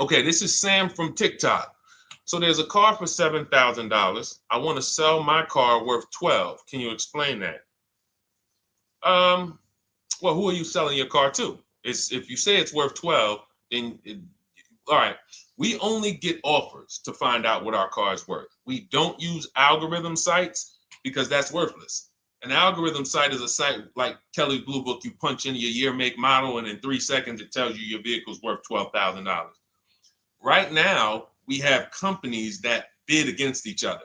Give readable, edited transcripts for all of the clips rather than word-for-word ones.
Okay, this is Sam from TikTok. So there's a car for $7,000. I want to sell my car worth 12. Can you explain that? Um, well, who are you selling your car to? It's if you say it's worth 12, then all right. We only get offers to find out what our car is worth. We don't use algorithm sites because that's worthless. An algorithm site is a site like Kelly's Blue Book. You punch in your year, make, model, and in 3 seconds it tells you your vehicle's worth $12,000. Right now, we have companies that bid against each other.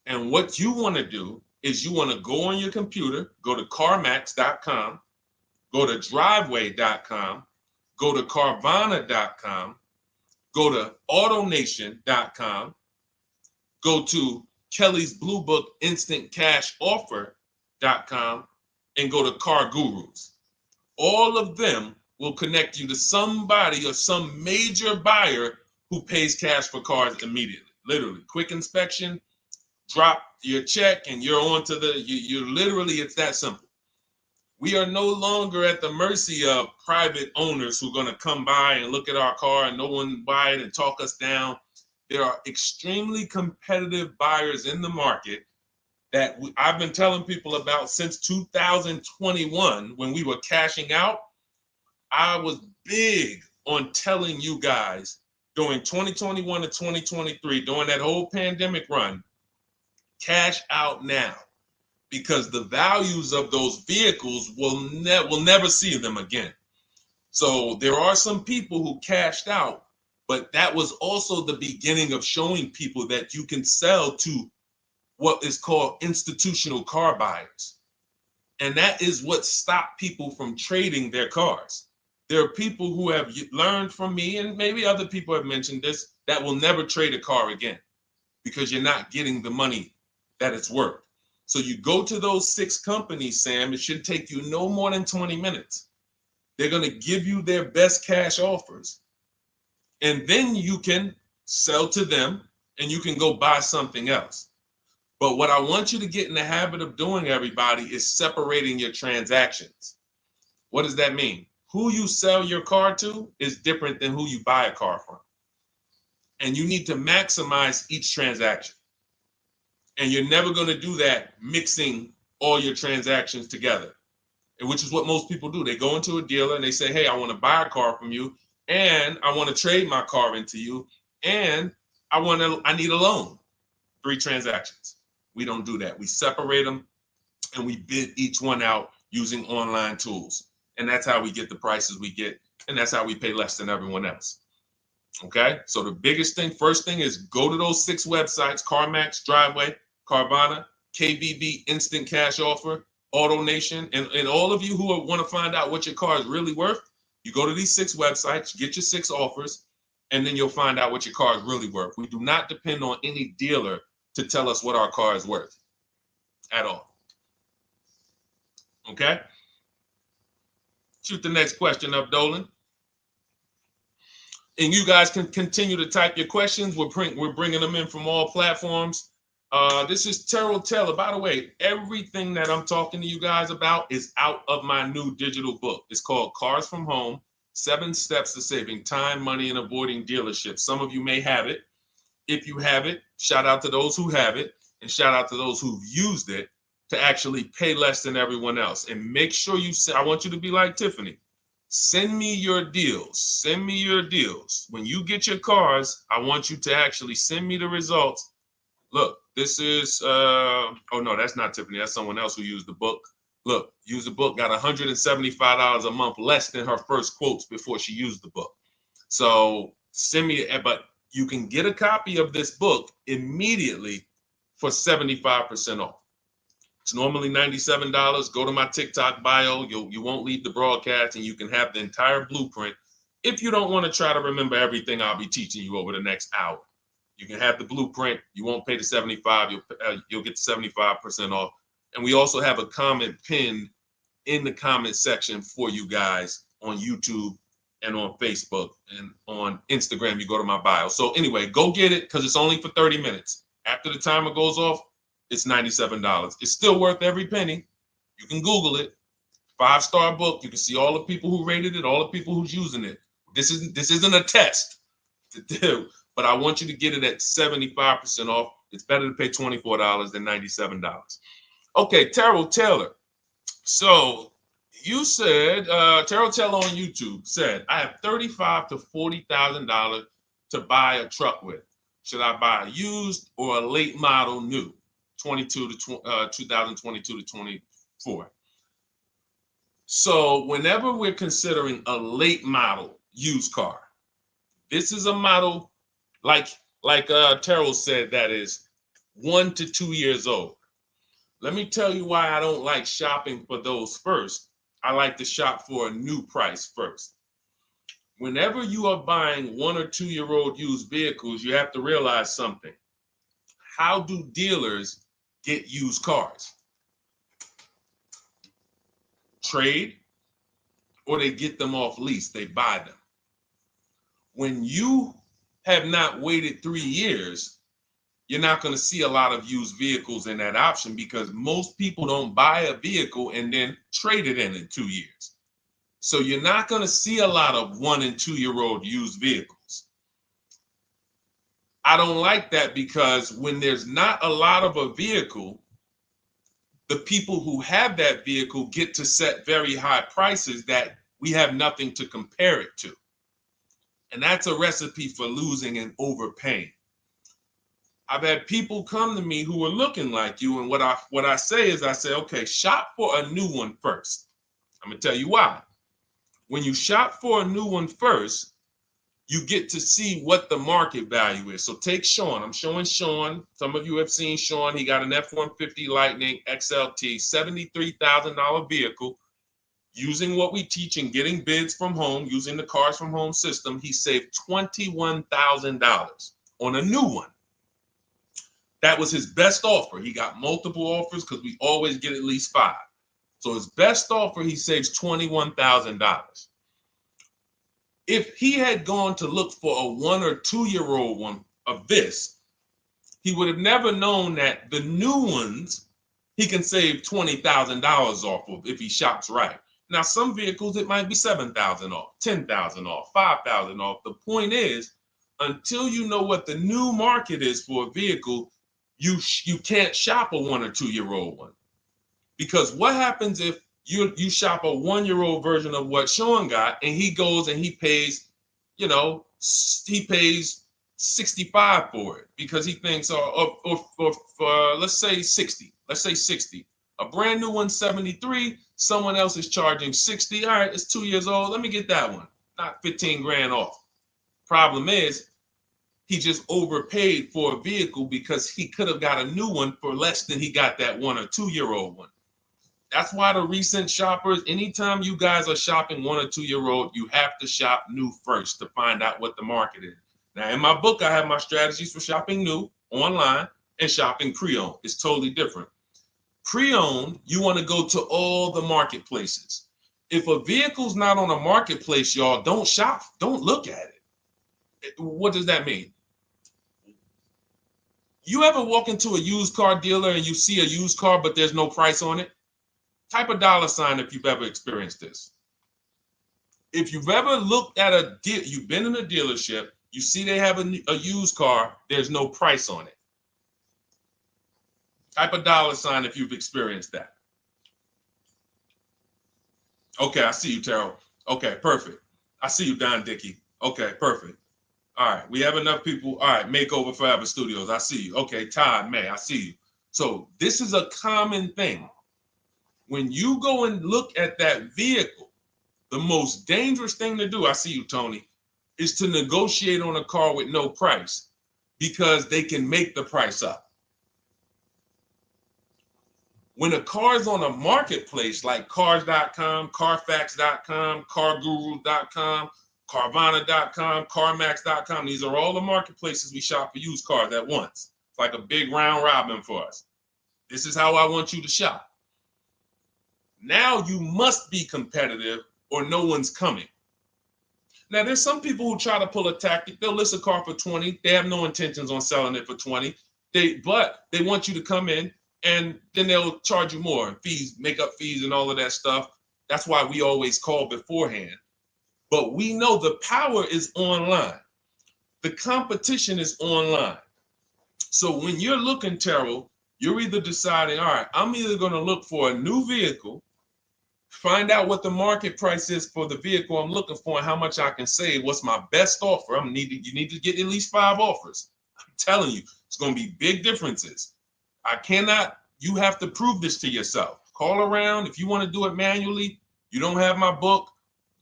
And what you want to do is you want to go on your computer, go to CarMax.com, go to Driveway.com, go to Carvana.com, go to AutoNation.com, go to Kelly's Blue Book Instant Cash Offer.com, and go to Car Gurus. All of them will connect you to somebody or some major buyer who pays cash for cars immediately. Literally, quick inspection, drop your check, and you're on to you literally, it's that simple. We are no longer at the mercy of private owners who are going to come by and look at our car and no one buy it and talk us down. There are extremely competitive buyers in the market that I've been telling people about since 2021 when we were cashing out. I was big on telling you guys during 2021 to 2023, during that whole pandemic run, cash out now, because the values of those vehicles will never see them again. So there are some people who cashed out, but that was also the beginning of showing people that you can sell to what is called institutional car buyers. And that is what stopped people from trading their cars. There are people who have learned from me, and maybe other people have mentioned this, that will never trade a car again because you're not getting the money that it's worth. So you go to those 6 companies, Sam, it should take you no more than 20 minutes. They're going to give you their best cash offers. And then you can sell to them and you can go buy something else. But what I want you to get in the habit of doing, everybody, is separating your transactions. What does that mean? Who you sell your car to is different than who you buy a car from. And you need to maximize each transaction. And you're never going to do that mixing all your transactions together, which is what most people do. They go into a dealer and they say, hey, I want to buy a car from you, and I want to trade my car into you, and I need a loan. 3 transactions. We don't do that. We separate them and we bid each one out using online tools. And that's how we get the prices we get. And that's how we pay less than everyone else. Okay. So the biggest thing, first thing, is go to those 6 websites: CarMax, Driveway, Carvana, KBB, Instant Cash Offer, AutoNation. And all of you who want to find out what your car is really worth, you go to these 6 websites, get your 6 offers, and then you'll find out what your car is really worth. We do not depend on any dealer to tell us what our car is worth at all. Okay? Shoot the next question up, Dolan. And you guys can continue to type your questions. We're bringing them in from all platforms. This is Terrell Taylor. By the way, everything that I'm talking to you guys about is out of my new digital book. It's called Cars from Home, 7 Steps to Saving Time, Money, and Avoiding Dealerships. Some of you may have it. If you have it, shout out to those who have it, and shout out to those who've used it to actually pay less than everyone else. And make sure I want you to be like Tiffany. Send me your deals. Send me your deals. When you get your cars, I want you to actually send me the results. Look, this is, oh no, that's not Tiffany. That's someone else who used the book. Look, used the book, got $175 a month less than her first quotes before she used the book. So send me, but you can get a copy of this book immediately for 75% off. It's normally $97. Go to my TikTok bio. You won't leave the broadcast, and you can have the entire blueprint. If you don't want to try to remember everything I'll be teaching you over the next hour, you can have the blueprint. You won't pay the $75. You'll get the 75% off. And we also have a comment pinned in the comment section for you guys on YouTube and on Facebook, and on Instagram. You go to my bio. So anyway, go get it, because it's only for 30 minutes. After the timer goes off, it's $97. It's still worth every penny. You can Google it. 5-star book. You can see all the people who rated it, all the people who's using it. This isn't a test. to do, but I want you to get it at 75% off. It's better to pay $24 than $97. Okay, Terrell Taylor. So you said, Terrell Taylor on YouTube said, I have $35,000 to $40,000 to buy a truck with. Should I buy a used or a late model new, 2022 to 24? So whenever we're considering a late model used car, this is a model like Terrell said that is 1 to 2 years old. Let me tell you why I don't like shopping for those first. I like to shop for a new price first. Whenever you are buying 1 or 2 year old used vehicles, you have to realize something. How do dealers get used cars? Trade, or they get them off lease, they buy them. When you have not waited 3 years, you're not going to see a lot of used vehicles in that option because most people don't buy a vehicle and then trade it in 2 years. So you're not going to see a lot of 1 and 2 year old used vehicles. I don't like that because when there's not a lot of a vehicle, the people who have that vehicle get to set very high prices that we have nothing to compare it to. And that's a recipe for losing and overpaying. I've had people come to me who are looking like you, and what I say is, I say, okay, shop for a new one first. I'm gonna tell you why. When you shop for a new one first, you get to see what the market value is. So take Sean. I'm showing Sean. Some of you have seen Sean. He got an F-150 Lightning XLT, $73,000 vehicle. Using what we teach and getting bids from home, using the Cars from Home system, he saved $21,000 on a new one. That was his best offer. He got multiple offers because we always get at least 5. So his best offer, he saves $21,000. If he had gone to look for a 1 or 2 year old one of this, he would have never known that the new ones he can save $20,000 off of if he shops right. Now, some vehicles, it might be $7,000 off, $10,000 off, $5,000 off. The point is, until you know what the new market is for a vehicle, you can't shop a 1 or 2 year old one. Because what happens if you shop a 1 year old version of what Sean got and he goes and he pays, he pays 65 for it because he thinks, or let's say 60. Let's say 60. A brand new one, 73. Someone else is charging 60. All right, it's 2 years old. Let me get that one. Not 15 grand off. Problem is, he just overpaid for a vehicle because he could have got a new one for less than he got that 1 or 2 year old one. That's why the recent shoppers, anytime you guys are shopping 1 or 2 year old, you have to shop new first to find out what the market is. Now, in my book, I have my strategies for shopping new online and shopping pre-owned. It's totally different. Pre-owned, you want to go to all the marketplaces. If a vehicle's not on a marketplace, y'all, don't shop. Don't look at it. What does that mean? You ever walk into a used car dealer and you see a used car, but there's no price on it? Type a $ if you've ever experienced this. If you've ever looked at a deal, you've been in a dealership, you see they have a used car, there's no price on it. Type a $ if you've experienced that. Okay, I see you, Terrell. Okay, perfect. I see you, Don Dickey. Okay, perfect. All right, we have enough people. All right, Makeover Forever Studios. I see you. Okay, Todd May, I see you. So this is a common thing. When you go and look at that vehicle, the most dangerous thing to do, I see you, Tony, is to negotiate on a car with no price because they can make the price up. When a car is on a marketplace like cars.com, carfax.com, carguru.com, carvana.com, carmax.com, these are all the marketplaces we shop for used cars at once. It's like a big round robin for us. This is how I want you to shop. Now you must be competitive or no one's coming. Now there's some people who try to pull a tactic. They'll list a car for 20. They have no intentions on selling it for 20. But they want you to come in and then they'll charge you more, fees, makeup fees and all of that stuff. That's why we always call beforehand. But we know the power is online. The competition is online. So when you're looking, Terrell, you're either deciding, all right, I'm either going to look for a new vehicle, find out what the market price is for the vehicle I'm looking for and how much I can save. What's my best offer? You need to get at least 5 offers. I'm telling you, it's going to be big differences. You have to prove this to yourself. Call around. If you want to do it manually, you don't have my book,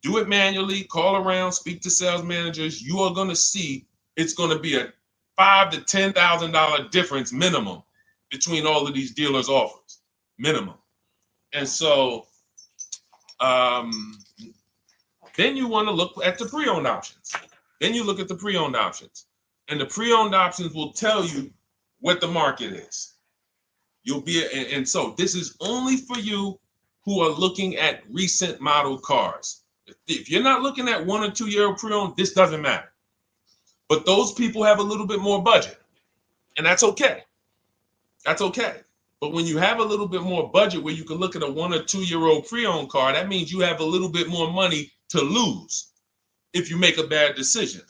do it manually, call around, speak to sales managers. You are going to see it's going to be a $5,000 to $10,000 difference minimum between all of these dealers' offers, minimum. And so then you want to look at the pre-owned options. Then you look at the pre-owned options. And the pre-owned options will tell you what the market is. And so this is only for you who are looking at recent model cars. If you're not looking at 1 or 2 year old pre-owned, this doesn't matter. But those people have a little bit more budget, and that's okay. That's okay. But when you have a little bit more budget where you can look at a 1 or 2 year old pre-owned car, that means you have a little bit more money to lose if you make a bad decision.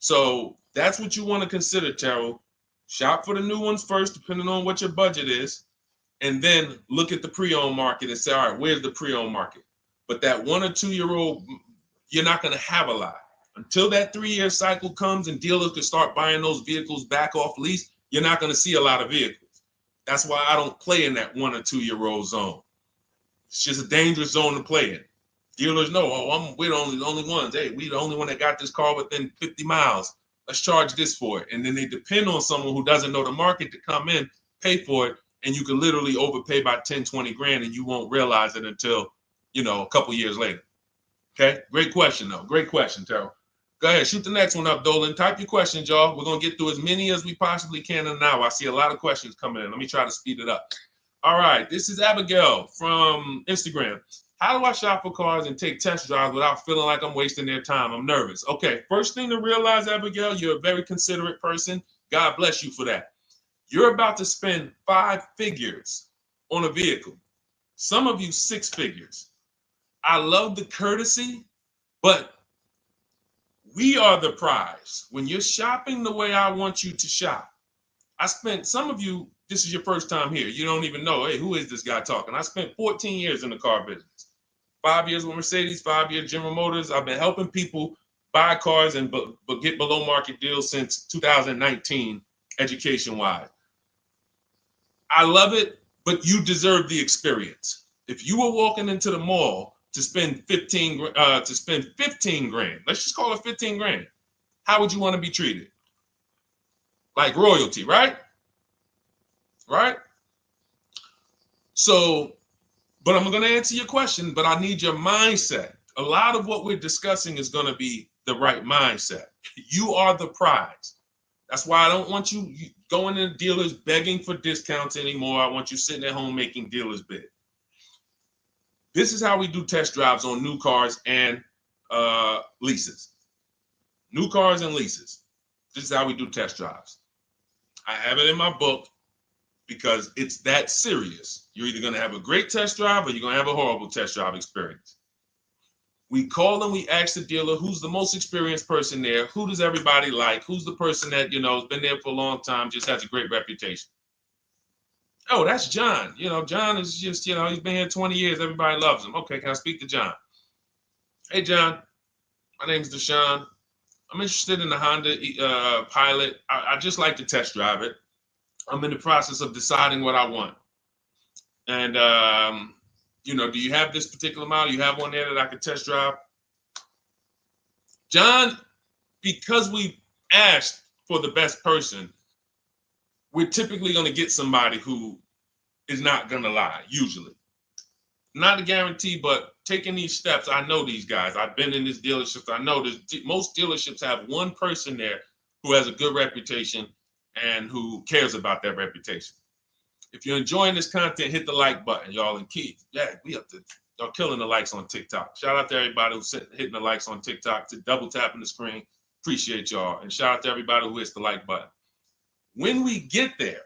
So that's what you want to consider, Terrell. Shop for the new ones first, depending on what your budget is, and then look at the pre-owned market and say, all right, where's the pre-owned market? But that 1 or 2 year old, you're not going to have a lot. Until that 3 year cycle comes and dealers can start buying those vehicles back off lease, you're not going to see a lot of vehicles. That's why I don't play in that 1 or 2 year old zone. It's just a dangerous zone to play in. Dealers know, we're the only ones. Hey, we the only one that got this car within 50 miles. Let's charge this for it. And then they depend on someone who doesn't know the market to come in, pay for it, and you can literally overpay by 10, 20 grand and you won't realize it until, a couple years later. Okay, great question though. Great question, Terrell. Go ahead, shoot the next one up, Dolan. Type your questions, y'all. We're going to get through as many as we possibly can in an hour. I see a lot of questions coming in. Let me try to speed it up. All right, this is Abigail from Instagram. How do I shop for cars and take test drives without feeling like I'm wasting their time? I'm nervous. Okay, first thing to realize, Abigail, you're a very considerate person. God bless you for that. You're about to spend 5 figures on a vehicle. Some of you 6 figures. I love the courtesy, but we are the prize. When you're shopping the way I want you to shop, some of you, this is your first time here. You don't even know, hey, who is this guy talking? I spent 14 years in the car business. 5 years with Mercedes, 5 years General Motors. I've been helping people buy cars and get below market deals since 2019, education-wise. I love it, but you deserve the experience. If you were walking into the mall to spend 15 grand, let's just call it 15 grand. How would you want to be treated? Like royalty, right? Right? So, but I'm going to answer your question, but I need your mindset. A lot of what we're discussing is going to be the right mindset. You are the prize. That's why I don't want you going to dealers begging for discounts anymore. I want you sitting at home making dealers bid. This is how we do test drives on new cars and leases. New cars and leases. This is how we do test drives. I have it in my book because it's that serious. You're either going to have a great test drive or you're going to have a horrible test drive experience. We call and we ask the dealer, who's the most experienced person there? Who does everybody like? Who's the person that, has been there for a long time, just has a great reputation? Oh, that's John. John is just, he's been here 20 years. Everybody loves him. Okay, can I speak to John? Hey, John, my name's Deshone. I'm interested in the Honda Pilot. I just like to test drive it. I'm in the process of deciding what I want. And, do you have this particular model? You have one there that I could test drive? John, because we asked for the best person, we're typically going to get somebody who is not going to lie, usually. Not a guarantee, but taking these steps, I know these guys. I've been in this dealership. I know most dealerships have one person there who has a good reputation and who cares about that reputation. If you're enjoying this content, hit the like button, y'all. And Keith, y'all killing the likes on TikTok. Shout out to everybody who's hitting the likes on TikTok, to double tapping the screen. Appreciate y'all. And shout out to everybody who hits the like button. When we get there,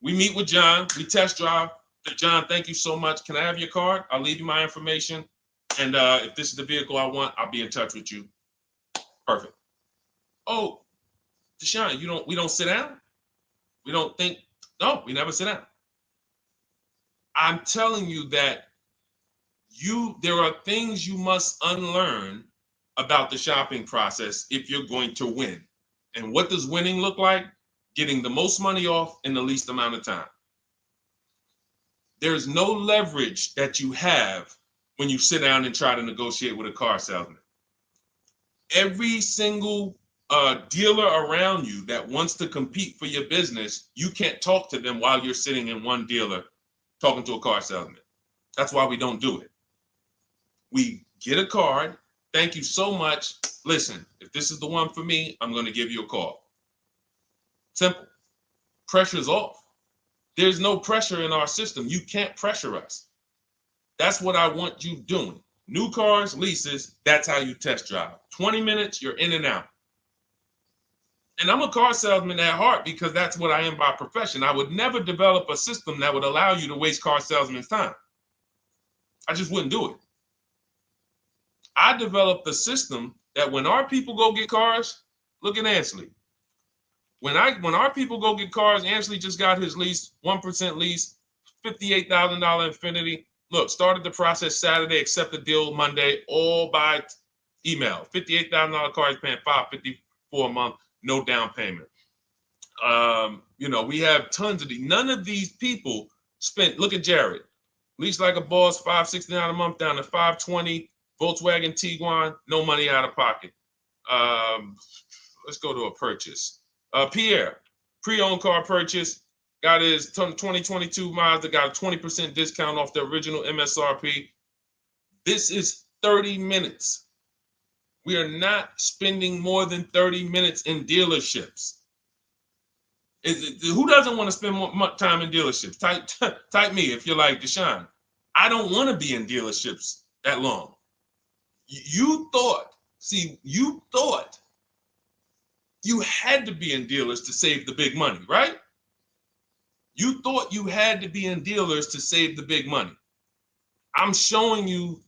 we meet with John. We test drive. John, thank you so much. Can I have your card? I'll leave you my information. And if this is the vehicle I want, I'll be in touch with you. Perfect. Oh, Deshone, we don't sit down? We don't think, no, we never sit down. I'm telling you that there are things you must unlearn about the shopping process if you're going to win. And what does winning look like? Getting the most money off in the least amount of time. There's no leverage that you have when you sit down and try to negotiate with a car salesman. Every single dealer around you that wants to compete for your business, you can't talk to them while you're sitting in one dealer talking to a car salesman. That's why we don't do it. We get a card. Thank you so much. Listen, if this is the one for me, I'm going to give you a call. Simple. Pressure's off. There's no pressure in our system. You can't pressure us. That's what I want you doing. New cars, leases, that's how you test drive. 20 minutes, you're in and out. And I'm a car salesman at heart because that's what I am by profession. I would never develop a system that would allow you to waste car salesmen's time. I just wouldn't do it. I developed a system that when our people go get cars, look at Ansley. When our people go get cars, Ansley just got his lease, 1% lease, $58,000 Infiniti. Look, started the process Saturday, accept the deal Monday, all by email. $58,000 car, he's paying $554 a month, no down payment. We have tons of these. None of these people spent, look at Jared, lease like a boss, $569 a month down to $520, Volkswagen Tiguan, no money out of pocket. Let's go to a purchase. Pierre, pre-owned car purchase, got his 2022 Mazda, got a 20% discount off the original MSRP. This is 30 minutes. We are not spending more than 30 minutes in dealerships. Who doesn't want to spend more time in dealerships? Type me if you're like Deshone. I don't want to be in dealerships that long. You thought you had to be in dealers to save the big money, right? You thought you had to be in dealers to save the big money. I'm showing you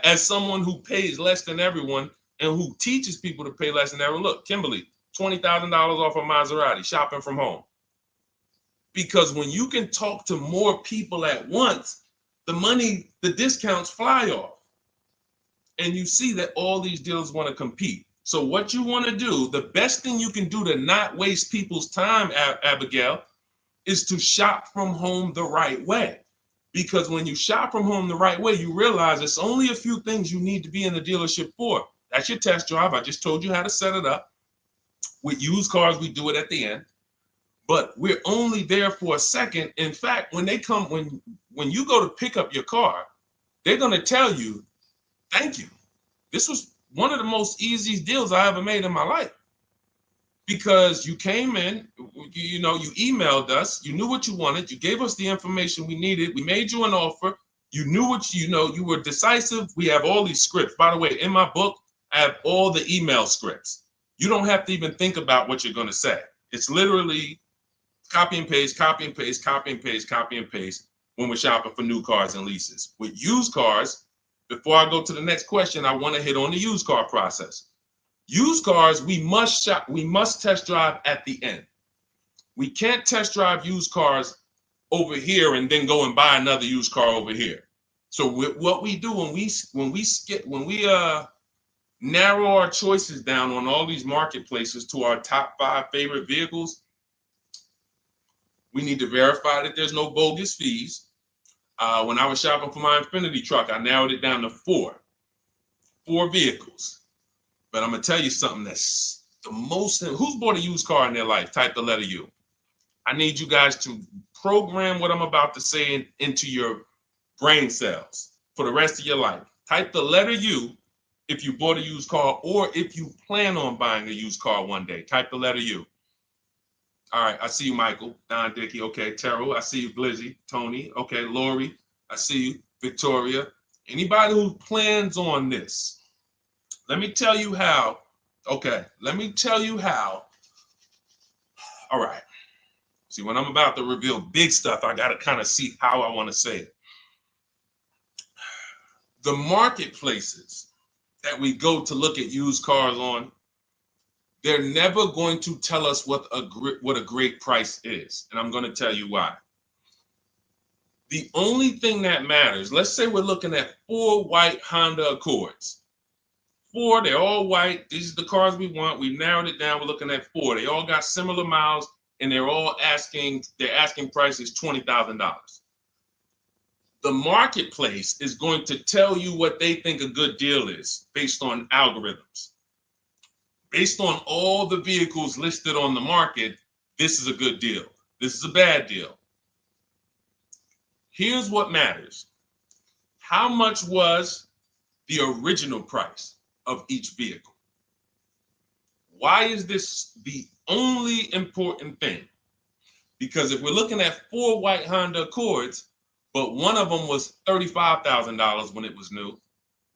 as someone who pays less than everyone and who teaches people to pay less than everyone. Look, Kimberly, $20,000 off a Maserati, shopping from home. Because when you can talk to more people at once, the discounts fly off. And you see that all these dealers want to compete. So what you want to do, the best thing you can do to not waste people's time, Abigail, is to shop from home the right way. Because when you shop from home the right way, you realize it's only a few things you need to be in the dealership for. That's your test drive. I just told you how to set it up. With used cars, we do it at the end. But we're only there for a second. In fact, when you go to pick up your car, they're going to tell you, thank you. This was one of the most easiest deals I ever made in my life. Because you came in, you emailed us, you knew what you wanted, you gave us the information we needed, we made you an offer, you knew what you were decisive. We have all these scripts. By the way, in my book, I have all the email scripts. You don't have to even think about what you're going to say. It's literally copy and paste, copy and paste, copy and paste, copy and paste when we're shopping for new cars and leases. With used cars, before I go to the next question, I want to hit on the used car process. Used cars, we must test drive at the end. We can't test drive used cars over here and then go and buy another used car over here. So what we do when we narrow our choices down on all these marketplaces to our top 5 favorite vehicles, we need to verify that there's no bogus fees. When I was shopping for my Infiniti truck, I narrowed it down to 4 vehicles. But I'm going to tell you something that's the most, who's bought a used car in their life? Type the letter U. I need you guys to program what I'm about to say into your brain cells for the rest of your life. Type the letter U if you bought a used car or if you plan on buying a used car one day. Type the letter U. All right, I see you, Michael. Don Dickey, okay. Terrell, I see you. Glizzy, Tony, okay. Lori, I see you. Victoria. Anybody who plans on this, let me tell you how. Okay, let me tell you how. All right. See, when I'm about to reveal big stuff, I got to kind of see how I want to say it. The marketplaces that we go to look at used cars on, They're never going to tell us what a great price is. And I'm going to tell you why. The only thing that matters, let's say we're looking at 4 white Honda Accords. 4, they're all white. These are the cars we want. We've narrowed it down. We're looking at 4. They all got similar miles, and they're asking price is $20,000. The marketplace is going to tell you what they think a good deal is based on algorithms. Based on all the vehicles listed on the market, this is a good deal. This is a bad deal. Here's what matters. How much was the original price of each vehicle? Why is this the only important thing? Because if we're looking at 4 white Honda Accords, but one of them was $35,000 when it was new,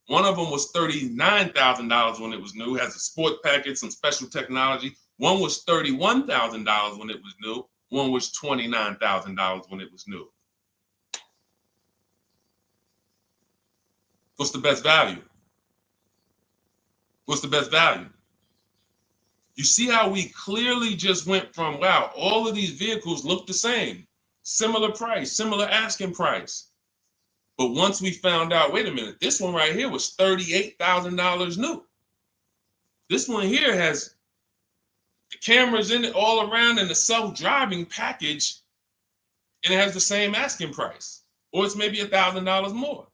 one of them was $39,000 when it was new, has a sport package, some special technology. One was $31,000 when it was new. One was $29,000 when it was new. What's the best value? What's the best value? You see how we clearly just went from, wow, all of these vehicles look the same, similar price, similar asking price. But once we found out, wait a minute, this one right here was $38,000 new. This one here has the cameras in it all around and the self-driving package, and it has the same asking price, or it's maybe $1,000 more.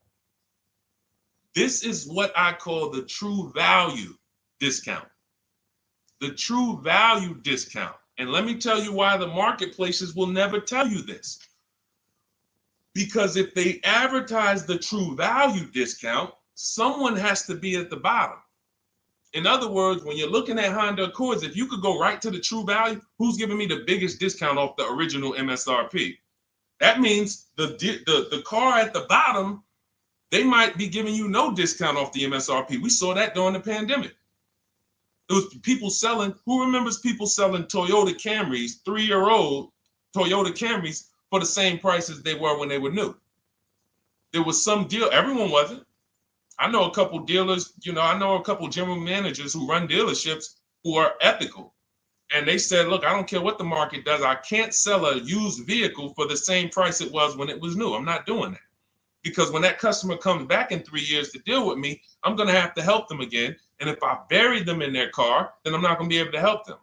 This is what I call the true value discount. The true value discount. And let me tell you why the marketplaces will never tell you this. Because if they advertise the true value discount, someone has to be at the bottom. In other words, when you're looking at Honda Accords, if you could go right to the true value, who's giving me the biggest discount off the original MSRP? That means the car at the bottom, they might be giving you no discount off the MSRP. We saw that during the pandemic. It was people selling, who remembers people selling Toyota Camrys, 3-year-old Toyota Camrys for the same price as they were when they were new? There was some deal, everyone wasn't. I know a couple dealers, I know a couple general managers who run dealerships who are ethical. And they said, look, I don't care what the market does. I can't sell a used vehicle for the same price it was when it was new. I'm not doing that. Because when that customer comes back in 3 years to deal with me, I'm going to have to help them again. And if I bury them in their car, then I'm not going to be able to help them.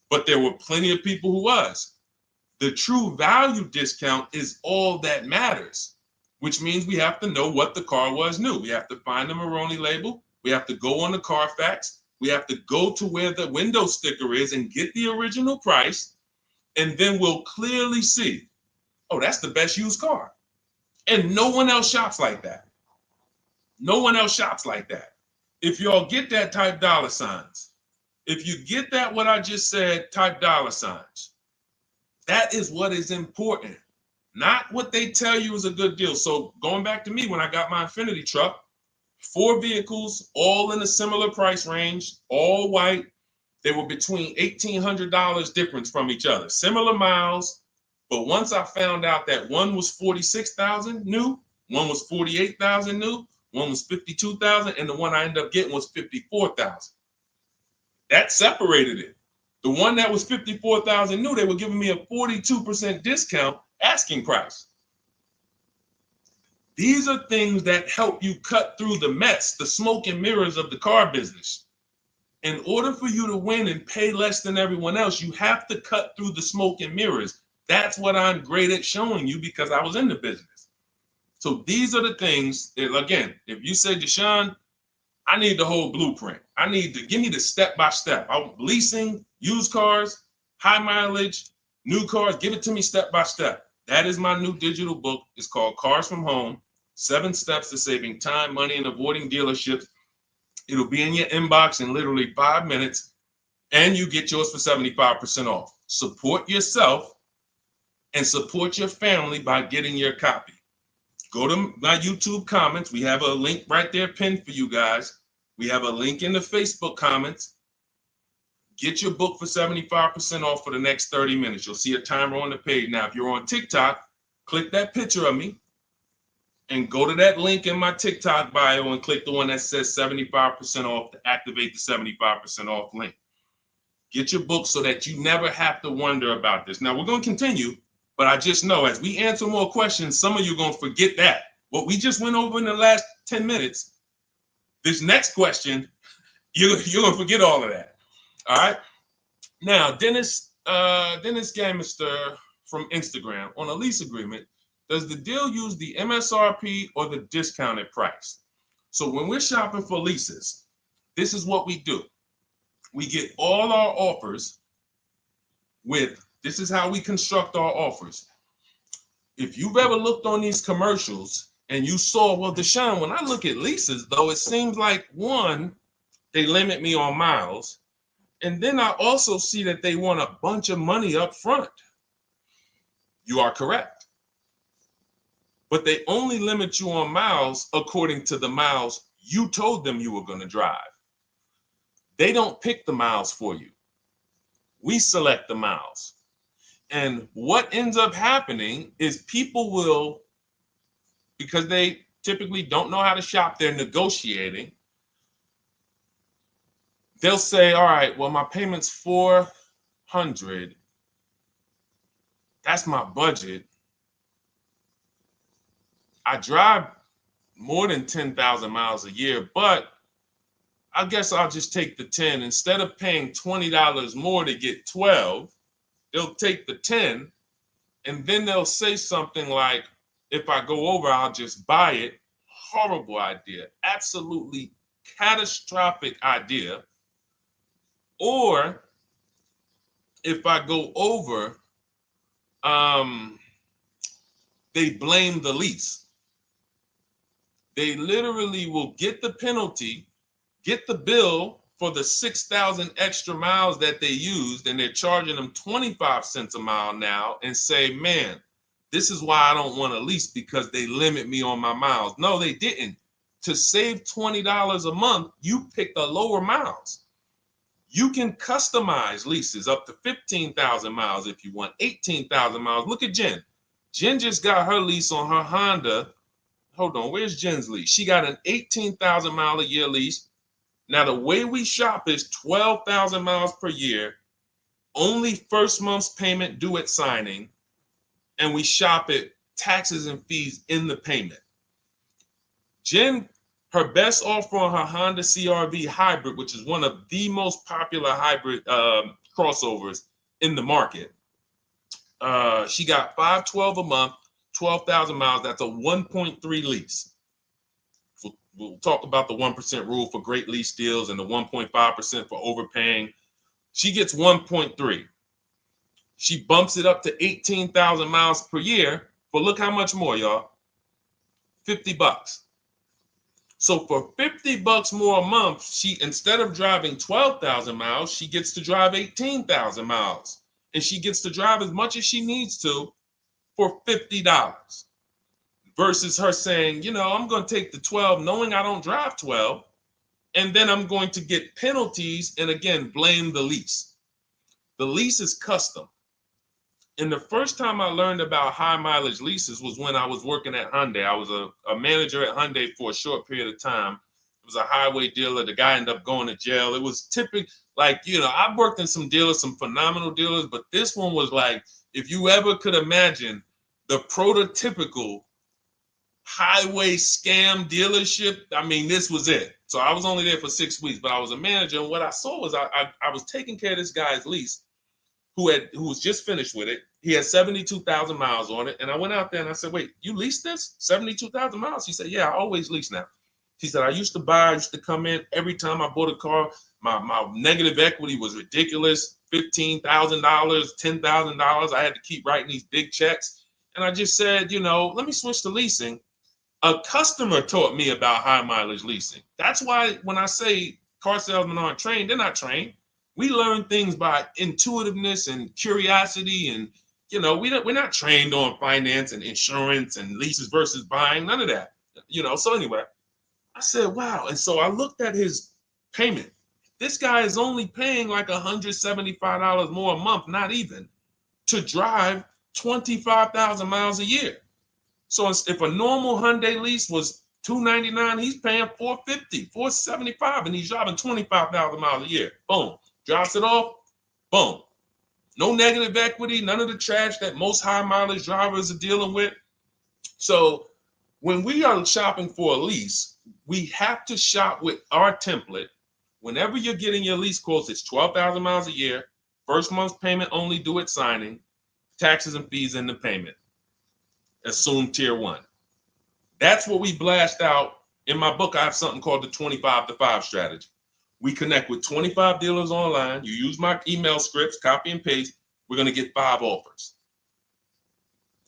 But there were plenty of people who was. The true value discount is all that matters, which means we have to know what the car was new. We have to find the Maroni label. We have to go on the Carfax. We have to go to where the window sticker is and get the original price. And then we'll clearly see, oh, that's the best used car. And no one else shops like that. No one else shops like that. If y'all get that, type dollar signs. If you get that, what I just said, type dollar signs. That is what is important, not what they tell you is a good deal. So going back to me, when I got my Infiniti truck, 4 vehicles, all in a similar price range, all white. They were between $1,800 difference from each other, similar miles. But once I found out that one was 46,000 new, one was 48,000 new, one was 52,000, and the one I ended up getting was 54,000. That separated it. The one that was 54,000 new, they were giving me a 42% discount asking price. These are things that help you cut through the mess, the smoke and mirrors of the car business. In order for you to win and pay less than everyone else, you have to cut through the smoke and mirrors. That's what I'm great at showing you because I was in the business. So these are the things that, again, if you say, Deshone, I need the whole blueprint. I need to give me the step-by-step. I'm leasing, used cars, high mileage, new cars. Give it to me step-by-step. That is my new digital book. It's called Cars from Home, 7 Steps to Saving Time, Money, and Avoiding Dealerships. It'll be in your inbox in literally 5 minutes, and you get yours for 75% off. Support yourself and support your family by getting your copy. Go to my YouTube comments. We have a link right there pinned for you guys. We have a link in the Facebook comments. Get your book for 75% off for the next 30 minutes. You'll see a timer on the page. Now, if you're on TikTok, click that picture of me and go to that link in my TikTok bio and click the one that says 75% off to activate the 75% off link. Get your book so that you never have to wonder about this. Now, we're going to continue, but I just know as we answer more questions, some of you are going to forget that. What we just went over in the last 10 minutes, this next question, you're going to forget all of that. All right? Now, Dennis Gamister from Instagram, on a lease agreement, does the deal use the MSRP or the discounted price? So when we're shopping for leases, this is what we do. We get all our offers this is how we construct our offers. If you've ever looked on these commercials and you saw, well, Deshone, when I look at leases, though, it seems like, one, they limit me on miles. And then I also see that they want a bunch of money up front. You are correct. But they only limit you on miles according to the miles you told them you were going to drive. They don't pick the miles for you. We select the miles. And what ends up happening is people will, because they typically don't know how to shop, they're negotiating. They'll say, all right, well, my payment's $400. That's my budget. I drive more than 10,000 miles a year, but I guess I'll just take the 10. Instead of paying $20 more to get 12, they'll take the 10, and then they'll say something like, if I go over, I'll just buy it. Horrible idea. Absolutely catastrophic idea. Or if I go over, they blame the lease. They literally will get the penalty, get the bill for the 6,000 extra miles that they used, and they're charging them 25 cents a mile now, and say, man, this is why I don't want to lease, because they limit me on my miles. No, they didn't. To save $20 a month, you pick the lower miles. You can customize leases up to 15,000 miles if you want, 18,000 miles. Look at Jen. Jen just got her lease on her Honda. Hold on, where's Jen's lease? She got an 18,000 mile a year lease. Now, the way we shop is 12,000 miles per year, only first month's payment due at signing, and we shop it taxes and fees in the payment. Jen, her best offer on her Honda CR-V hybrid, which is one of the most popular hybrid crossovers in the market, she got $512 a month, 12,000 miles. That's a 1.3 lease. We'll talk about the 1% rule for great lease deals and the 1.5% for overpaying. She gets 1.3. She bumps it up to 18,000 miles per year. But look how much more, y'all. $50. So for $50 more a month, she, instead of driving 12,000 miles, she gets to drive 18,000 miles. And she gets to drive as much as she needs to for $50. Versus her saying, you know, I'm going to take the 12 knowing I don't drive 12, and then I'm going to get penalties and, again, blame the lease. The lease is custom. And the first time I learned about high mileage leases was when I was working at Hyundai. I was a manager at Hyundai for a short period of time. It was a highway dealer. The guy ended up going to jail. It was typical, like, you know, I've worked in some dealers, some phenomenal dealers, but this one was like, if you ever could imagine the prototypical highway scam dealership, I mean, this was it. So I was only there for 6 weeks, but I was a manager, and what I saw was I was taking care of this guy's lease who was just finished with it. He had 72,000 miles on it, and I went out there and I said, wait, you leased this? 72,000 miles? He said, yeah, I always lease now. He said, I used to come in every time I bought a car, my negative equity was ridiculous, $15,000, $10,000. I had to keep writing these big checks. And I just said, you know, let me switch to leasing. A customer taught me about high mileage leasing. That's why when I say car salesmen aren't trained, they're not trained. We learn things by intuitiveness and curiosity, and you know, we're not trained on finance and insurance and leases versus buying, none of that. You know, so anyway, I said, wow. And so I looked at his payment. This guy is only paying like $175 more a month, not even, to drive 25,000 miles a year. So if a normal Hyundai lease was $299, he's paying $450, $475, and he's driving 25,000 miles a year. Boom, drops it off, Boom. No negative equity, none of the trash that most high mileage drivers are dealing with. So when we are shopping for a lease, we have to shop with our template. Whenever you're getting your lease quotes, it's 12,000 miles a year, first month's payment only due at signing, taxes and fees in the payment. Assume tier 1. That's what we blast out. In my book, I have something called the 25 to 5 strategy. We connect with 25 dealers online. You use my email scripts, copy and paste. We're going to get 5 offers.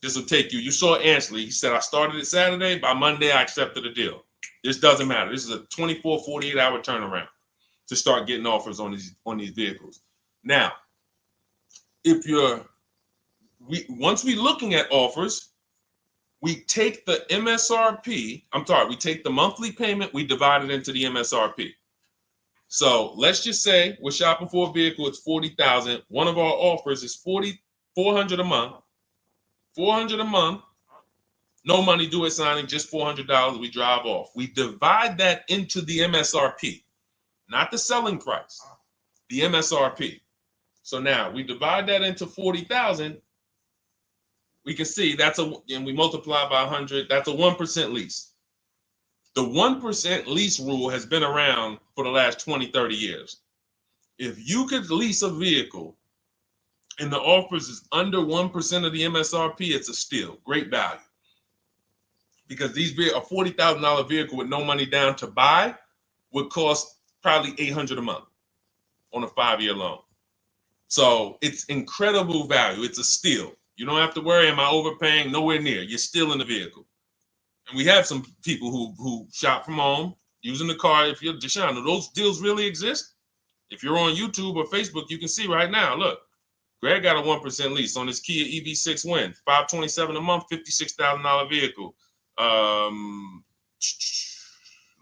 This will take you. You saw Ansley. He said, I started it Saturday. By Monday, I accepted a deal. This doesn't matter. This is a 24, 48-hour turnaround to start getting offers on these vehicles. Now, once we're looking at offers, we take the MSRP. We take the monthly payment. We divide it into the MSRP. So let's just say we're shopping for a vehicle. It's $40,000. One of our offers is $400 a month. $400 a month. No money due at signing, just $400. We drive off. We divide that into the MSRP, not the selling price, the MSRP. So now we divide that into 40,000. We can see and we multiply by 100. That's a 1% lease. The 1% lease rule has been around for the last 20, 30 years. If you could lease a vehicle and the offers is under 1% of the MSRP, it's a steal. Great value. Because a $40,000 vehicle with no money down to buy would cost probably $800 a month on a 5-year loan. So it's incredible value. It's a steal. You don't have to worry, am I overpaying? Nowhere near. You're still in the vehicle. And we have some people who shop from home using the car. If you're Deshone, do those deals really exist? If you're on YouTube or Facebook, you can see right now. Look, Greg got a 1% lease on his Kia EV6 Win, $527 a month, $56,000 vehicle.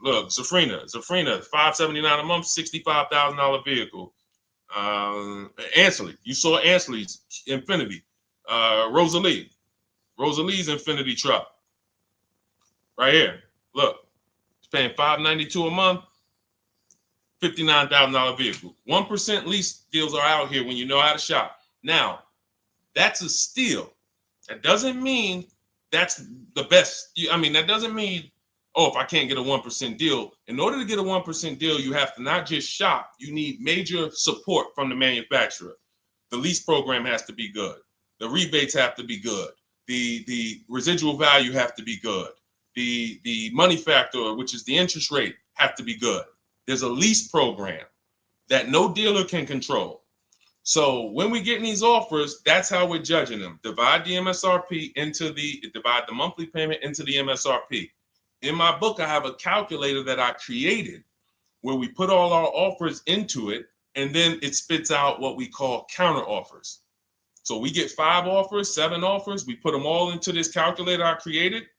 Look, Zafrina, $579 a month, $65,000 vehicle. Ansley, you saw Ansley's Infinity. Rosalie's Infinity truck. Right here. Look, it's paying $592 a month, $59,000 vehicle. 1% lease deals are out here when you know how to shop. Now, that's a steal. That doesn't mean that's the best. That doesn't mean, if I can't get a 1% deal. In order to get a 1% deal, you have to not just shop. You need major support from the manufacturer. The lease program has to be good. The rebates have to be good. The residual value have to be good. The money factor, which is the interest rate, have to be good. There's a lease program that no dealer can control. So when we get these offers, that's how we're judging them. Divide the monthly payment into the MSRP. In my book, I have a calculator that I created where we put all our offers into it, and then it spits out what we call counter offers. So we get 5 offers, 7 offers. We put them all into this calculator I created.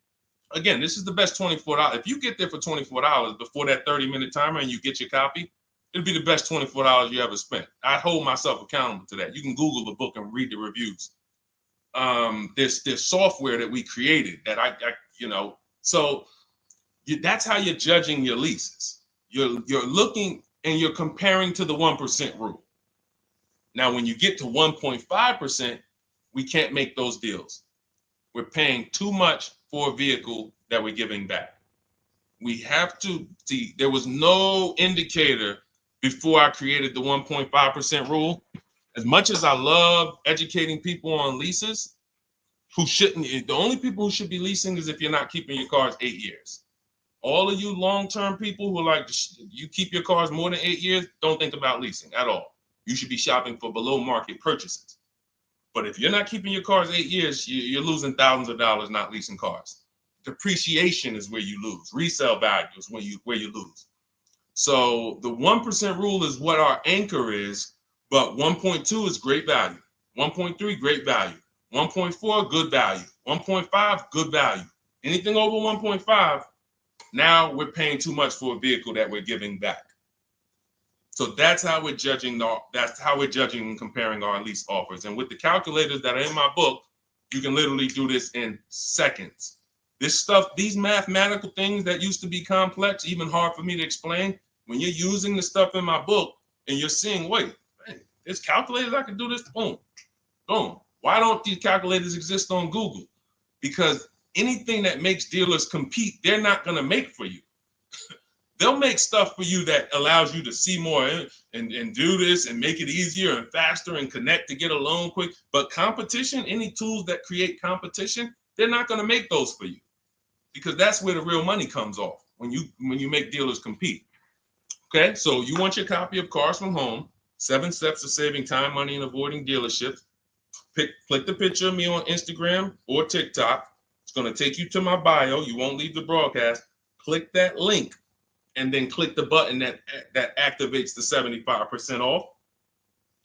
Again, this is the best $24. If you get there for $24 before that 30-minute timer and you get your copy, it'll be the best $24 you ever spent. I hold myself accountable to that. You can Google the book and read the reviews. There's software that we created that that's how you're judging your leases. You're looking and you're comparing to the 1% rule. Now, when you get to 1.5%, we can't make those deals. We're paying too much for a vehicle that we're giving back. We have to see, there was no indicator before I created the 1.5% rule. As much as I love educating people on leases, the only people who should be leasing is if you're not keeping your cars 8 years. All of you long-term people who you keep your cars more than 8 years, don't think about leasing at all. You should be shopping for below market purchases. But if you're not keeping your cars 8 years, you're losing thousands of dollars not leasing cars. Depreciation is where you lose. Resale value is where you lose. So the 1% rule is what our anchor is, but 1.2 is great value. 1.3, great value. 1.4, good value. 1.5, good value. Anything over 1.5, now we're paying too much for a vehicle that we're giving back. So that's how we're judging. That's how we're judging and comparing our lease offers. And with the calculators that are in my book, you can literally do this in seconds. This stuff, these mathematical things that used to be complex, even hard for me to explain, when you're using the stuff in my book and you're seeing, wait, There's calculators I can do this. Boom, boom. Why don't these calculators exist on Google? Because anything that makes dealers compete, they're not going to make for you. They'll make stuff for you that allows you to see more and do this and make it easier and faster and connect to get a loan quick. But competition, any tools that create competition, they're not going to make those for you, because that's where the real money comes off when you make dealers compete. Okay, so you want your copy of Cars from Home, 7 Steps to Saving Time, Money, and Avoiding Dealerships. Click the picture of me on Instagram or TikTok. It's going to take you to my bio. You won't leave the broadcast. Click that link and then click the button that activates the 75% off,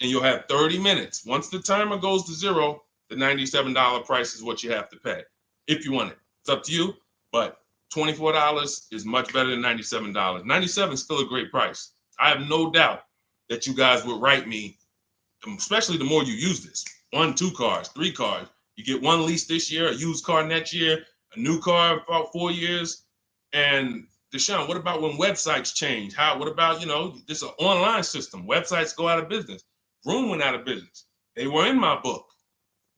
and you'll have 30 minutes. Once the timer goes to 0, the $97 price is what you have to pay if you want it. It's up to you, but $24 is much better than $97. $97 is still a great price. I have no doubt that you guys would write me, especially the more you use this. 1, 2 cars, 3 cars. You get 1 lease this year, a used car next year, a new car in about 4 years. And Deshone, what about when websites change? What about, this is an online system. Websites go out of business. Vroom went out of business. They were in my book.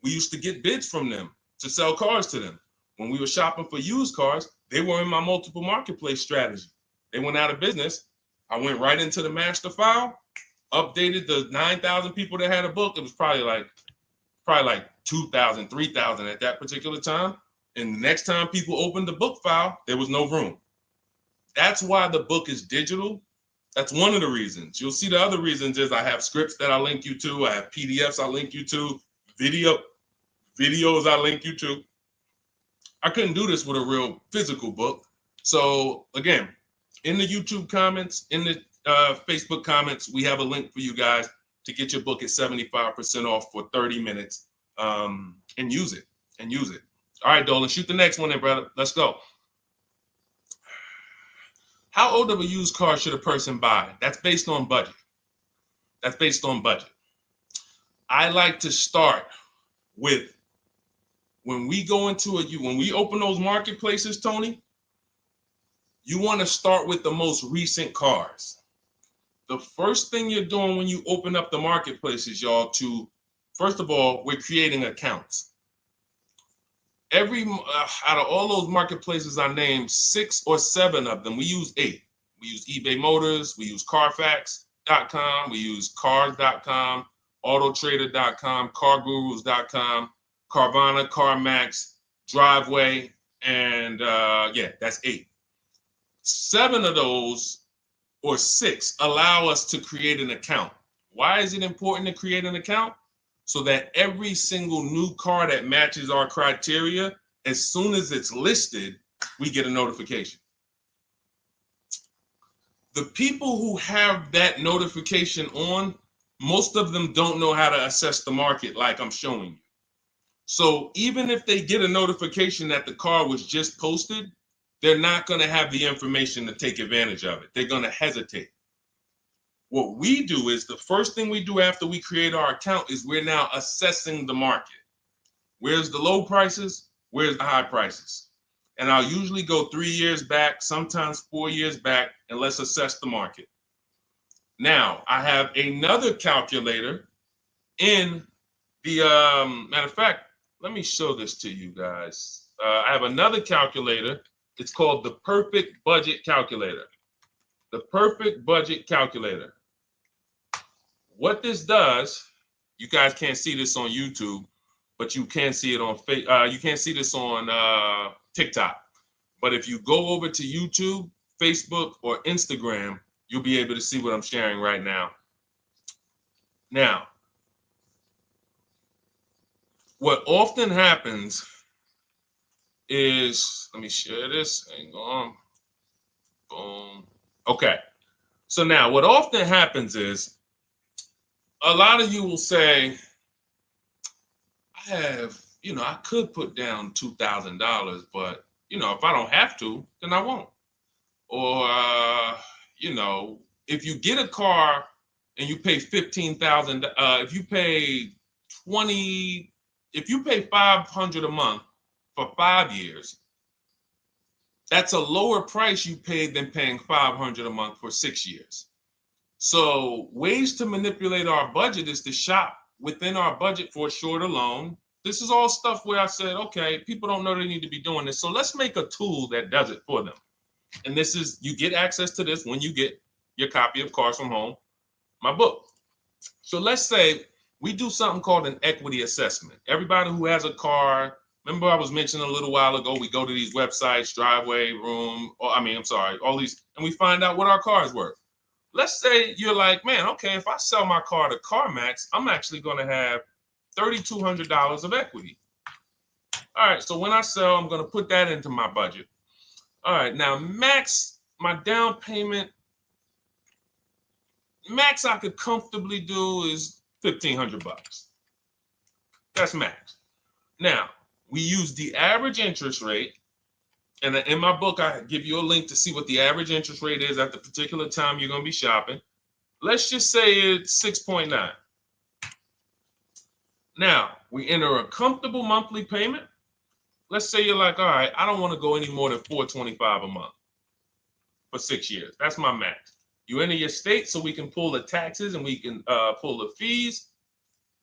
We used to get bids from them to sell cars to them. When we were shopping for used cars, they were in my multiple marketplace strategy. They went out of business. I went right into the master file, updated the 9,000 people that had a book. It was probably like 2,000, 3,000 at that particular time. And the next time people opened the book file, there was no room. That's why the book is digital. That's one of the reasons. You'll see the other reasons is I have scripts that I link you to. I have PDFs I link you to. Videos I link you to. I couldn't do this with a real physical book. So again, in the YouTube comments, in the Facebook comments, we have a link for you guys to get your book at 75% off for 30 minutes and use it. All right, Dolan, shoot the next one then, brother. Let's go. How old of a used car should a person buy? That's based on budget. I like to start with, when we open those marketplaces, Tony, you want to start with the most recent cars. The first thing you're doing when you open up the marketplaces, y'all, first of all, we're creating accounts. Out of all those marketplaces I named, 6 or 7 of them, we use 8. We use eBay Motors, we use Carfax.com, we use Cars.com, Autotrader.com, CarGurus.com, Carvana, CarMax, Driveway, and that's 8. 7 of those, or 6, allow us to create an account. Why is it important to create an account? So that every single new car that matches our criteria, as soon as it's listed, we get a notification. The people who have that notification on, most of them don't know how to assess the market like I'm showing you. So even if they get a notification that the car was just posted, they're not going to have the information to take advantage of it. They're going to hesitate. What we do is, the first thing we do after we create our account is we're now assessing the market. Where's the low prices? Where's the high prices? And I'll usually go 3 years back, sometimes 4 years back, and let's assess the market. Now, I have another calculator in the, matter of fact, let me show this to you guys. I have another calculator. It's called the Perfect Budget Calculator. The Perfect Budget Calculator. What this does, you guys can't see this on YouTube, but you can see it on you can't see this on TikTok. But if you go over to YouTube, Facebook, or Instagram, you'll be able to see what I'm sharing right now. Now, what often happens is, let me share this. Hang on. Boom. Okay. So now what often happens is, a lot of you will say, I could put down $2,000, but, if I don't have to, then I won't. Or, if you get a car and you pay $15,000, if you pay $500 a month for 5 years, that's a lower price you paid than paying $500 a month for 6 years. So ways to manipulate our budget is to shop within our budget for a shorter loan. This is all stuff where I said, okay, people don't know they need to be doing this. So let's make a tool that does it for them. And this is, you get access to this when you get your copy of Cars from Home, my book. So let's say we do something called an equity assessment. Everybody who has a car, remember I was mentioning a little while ago, we go to these websites, Driveway, Room, or all these, and we find out what our car is worth. Let's say you're like, man, okay, if I sell my car to CarMax, I'm actually going to have $3,200 of equity. All right, so when I sell, I'm going to put that into my budget. All right, now max, my down payment, max I could comfortably do is $1,500. That's max. Now, we use the average interest rate, and in my book, I give you a link to see what the average interest rate is at the particular time you're going to be shopping. Let's just say it's 6.9. Now, we enter a comfortable monthly payment. Let's say you're like, all right, I don't want to go any more than $425 a month for 6 years. That's my max. You enter your state so we can pull the taxes and we can pull the fees.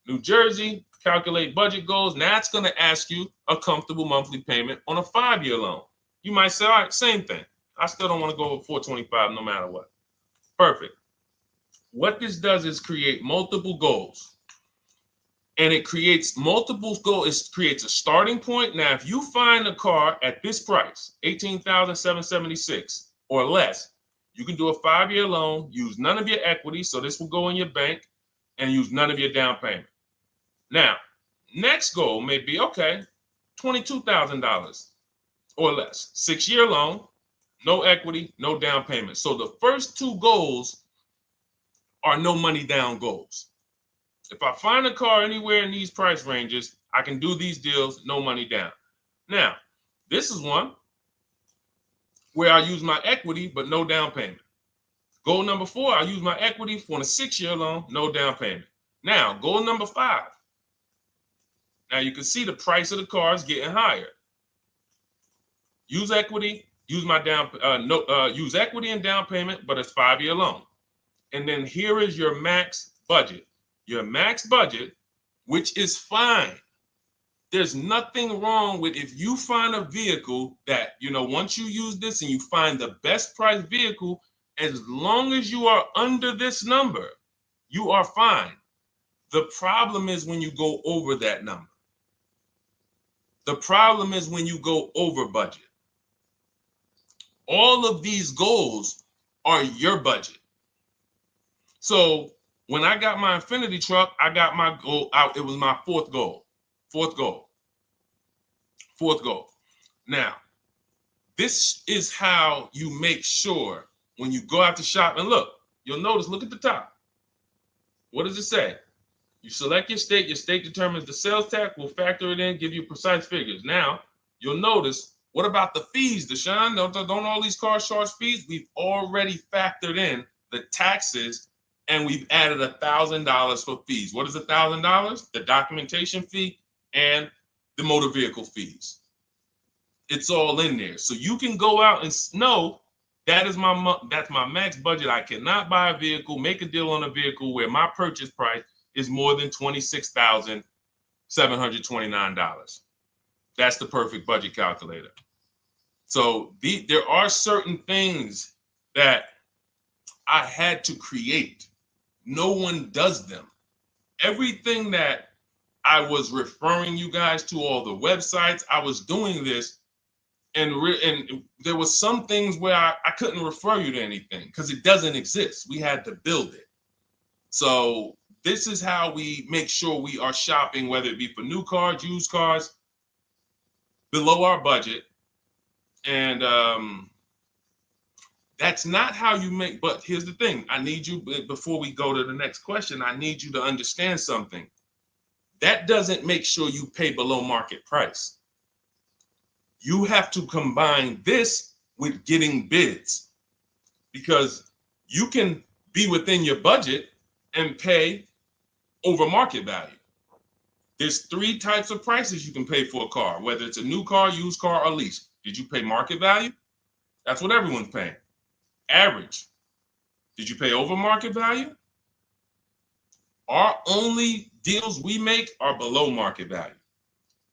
New Jersey, calculate budget goals. Now it's going to ask you a comfortable monthly payment on a 5-year loan. You might say, all right, same thing. I still don't want to go over 425 no matter what. Perfect. What this does is create multiple goals. And it creates multiple goals. It creates a starting point. Now, if you find a car at this price, $18,776 or less, you can do a 5-year loan, use none of your equity, so this will go in your bank, and use none of your down payment. Now, next goal may be, okay, $22,000 or less. 6-year loan, no equity, no down payment. So the first two goals are no money down goals. If I find a car anywhere in these price ranges, I can do these deals, no money down. Now, this is one where I use my equity, but no down payment. Goal number 4, I use my equity for a 6-year loan, no down payment. Now, goal number 5. Now you can see the price of the car is getting higher. Use equity, use my use equity and down payment, but it's 5-year loan. And then here is your max budget. Your max budget, which is fine. There's nothing wrong with if you find a vehicle that, once you use this and you find the best price vehicle, as long as you are under this number, you are fine. The problem is when you go over that number. The problem is when you go over budget. All of these goals are your budget. So when I got my Infiniti truck, I got my goal out. It was my fourth goal. Now, this is how you make sure when you go out to shop, and look at the top. What does it say? You select your state determines the sales tax, will factor it in, give you precise figures. Now, you'll notice, what about the fees, Deshone? Don't all these cars charge fees? We've already factored in the taxes, and we've added $1,000 for fees. What is $1,000? The documentation fee and the motor vehicle fees. It's all in there. So you can go out and know that's my max budget. I cannot buy a vehicle, make a deal on a vehicle where my purchase price is more than $26,729. That's the perfect budget calculator. So there are certain things that I had to create. No one does them. Everything that I was referring you guys to, all the websites, I was doing this, and there was some things where I couldn't refer you to anything because it doesn't exist. We had to build it. So this is how we make sure we are shopping, whether it be for new cars, used cars, below our budget. And that's not how you make, but here's the thing. I need you, before we go to the next question, I need you to understand something. That doesn't make sure you pay below market price. You have to combine this with getting bids, because you can be within your budget and pay over market value. There's 3 types of prices you can pay for a car, whether it's a new car, used car, or lease. Did you pay market value? That's what everyone's paying. Average. Did you pay over market value? Our only deals we make are below market value.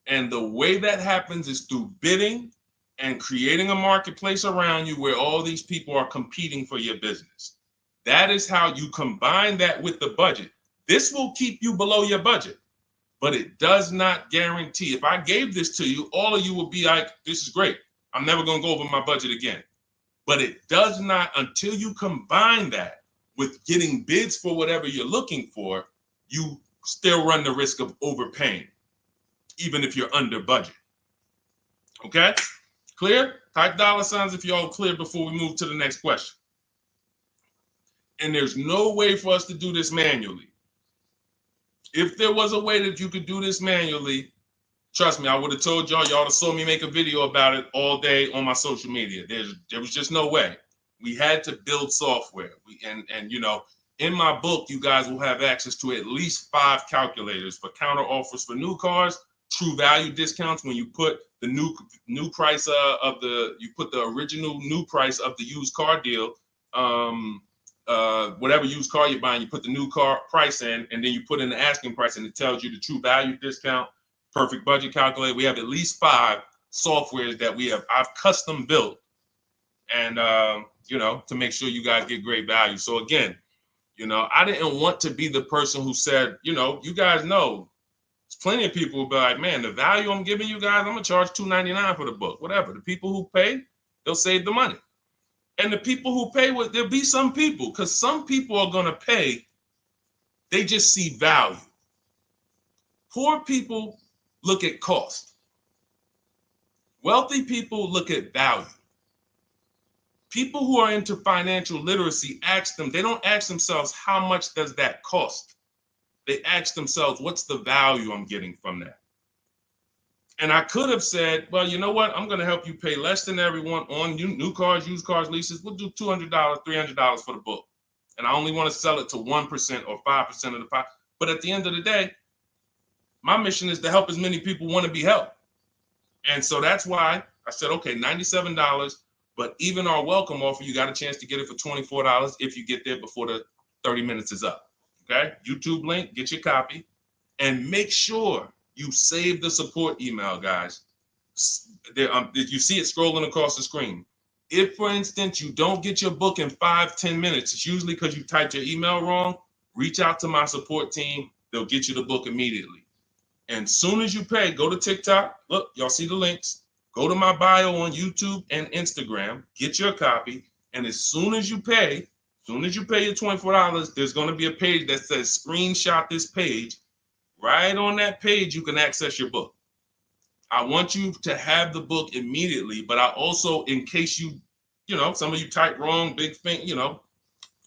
And the way that happens is through bidding and creating a marketplace around you where all these people are competing for your business. That is how you combine that with the budget. This will keep you below your budget, but it does not guarantee. If I gave this to you, all of you would be like, this is great. I'm never going to go over my budget again. But it does not, until you combine that with getting bids for whatever you're looking for, you still run the risk of overpaying, even if you're under budget. Okay? Clear? Type $ if you're all clear before we move to the next question. And there's no way for us to do this manually. If there was a way that you could do this manually, trust me, I would have told y'all to saw me make a video about it all day on my social media. There was just no way. We had to build software. And you know, in my book, you guys will have access to at least 5 calculators for counter offers for new cars, true value discounts when you put the new price you put the original new price of the used car deal, whatever used car you're buying, you put the new car price in, and then you put in the asking price, and it tells you the true value discount, perfect budget calculator. We have at least 5 softwares that I've custom built, and you know, to make sure you guys get great value. So again, you know, I didn't want to be the person who said, you know, you guys know, there's plenty of people who be like, man, the value I'm giving you guys, I'm gonna charge $2.99 for the book, whatever. The people who pay, they'll save the money. And the people who pay, there'll be some people, because some people are gonna pay, they just see value. Poor people look at cost. Wealthy people look at value. People who are into financial literacy they don't ask themselves, how much does that cost? They ask themselves, what's the value I'm getting from that? And I could have said, well, you know what? I'm going to help you pay less than everyone on new cars, used cars, leases. We'll do $200, $300 for the book. And I only want to sell it to 1% or 5% of the pie. But at the end of the day, my mission is to help as many people want to be helped. And so that's why I said, okay, $97. But even our welcome offer, you got a chance to get it for $24 if you get there before the 30 minutes is up. Okay? YouTube link, get your copy. And make sure you save the support email, guys. You see it scrolling across the screen. If, for instance, you don't get your book in 5-10 minutes, it's usually because you typed your email wrong. Reach out to my support team. They'll get you the book immediately. And soon as you pay, go to TikTok. Look, y'all see the links. Go to my bio on YouTube and Instagram. Get your copy. And as soon as you pay your $24, there's going to be a page that says screenshot this page. Right on that page, you can access your book. I want you to have the book immediately, but I also, in case you know, some of you type wrong, big thing, you know,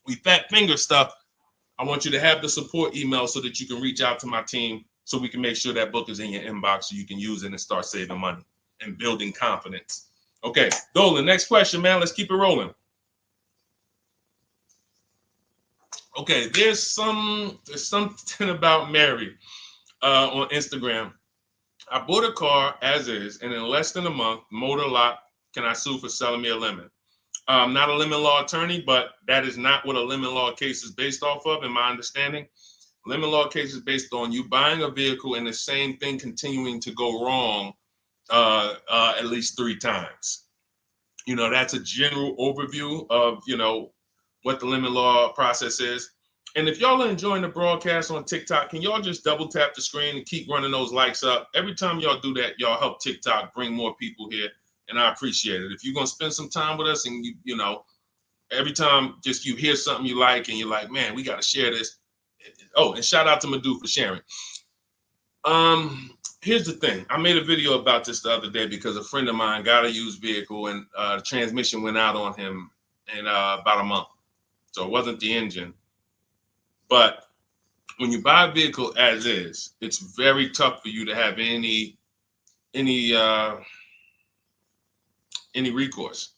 we fat finger stuff. I want you to have the support email so that you can reach out to my team so we can make sure that book is in your inbox so you can use it and start saving money and building confidence. Okay, Dolan, next question, man. Let's keep it rolling. Okay, there's something about Mary on Instagram. I bought a car as is, and in less than a month, motor lock, can I sue for selling me a lemon? I'm not a lemon law attorney, but that is not what a lemon law case is based off of, in my understanding. Lemon law case is based on you buying a vehicle and the same thing continuing to go wrong at least 3 times. You know, that's a general overview of, you know, what the lemon law process is. And if y'all are enjoying the broadcast on TikTok, can y'all just double tap the screen and keep running those likes up? Every time y'all do that, y'all help TikTok bring more people here, and I appreciate it. If you're going to spend some time with us and, you know, every time just you hear something you like and you're like, man, we got to share this. Oh, and shout out to Madhu for sharing. Here's the thing. I made a video about this the other day because a friend of mine got a used vehicle and the transmission went out on him in about a month. So it wasn't the engine. But when you buy a vehicle as is, it's very tough for you to have any recourse,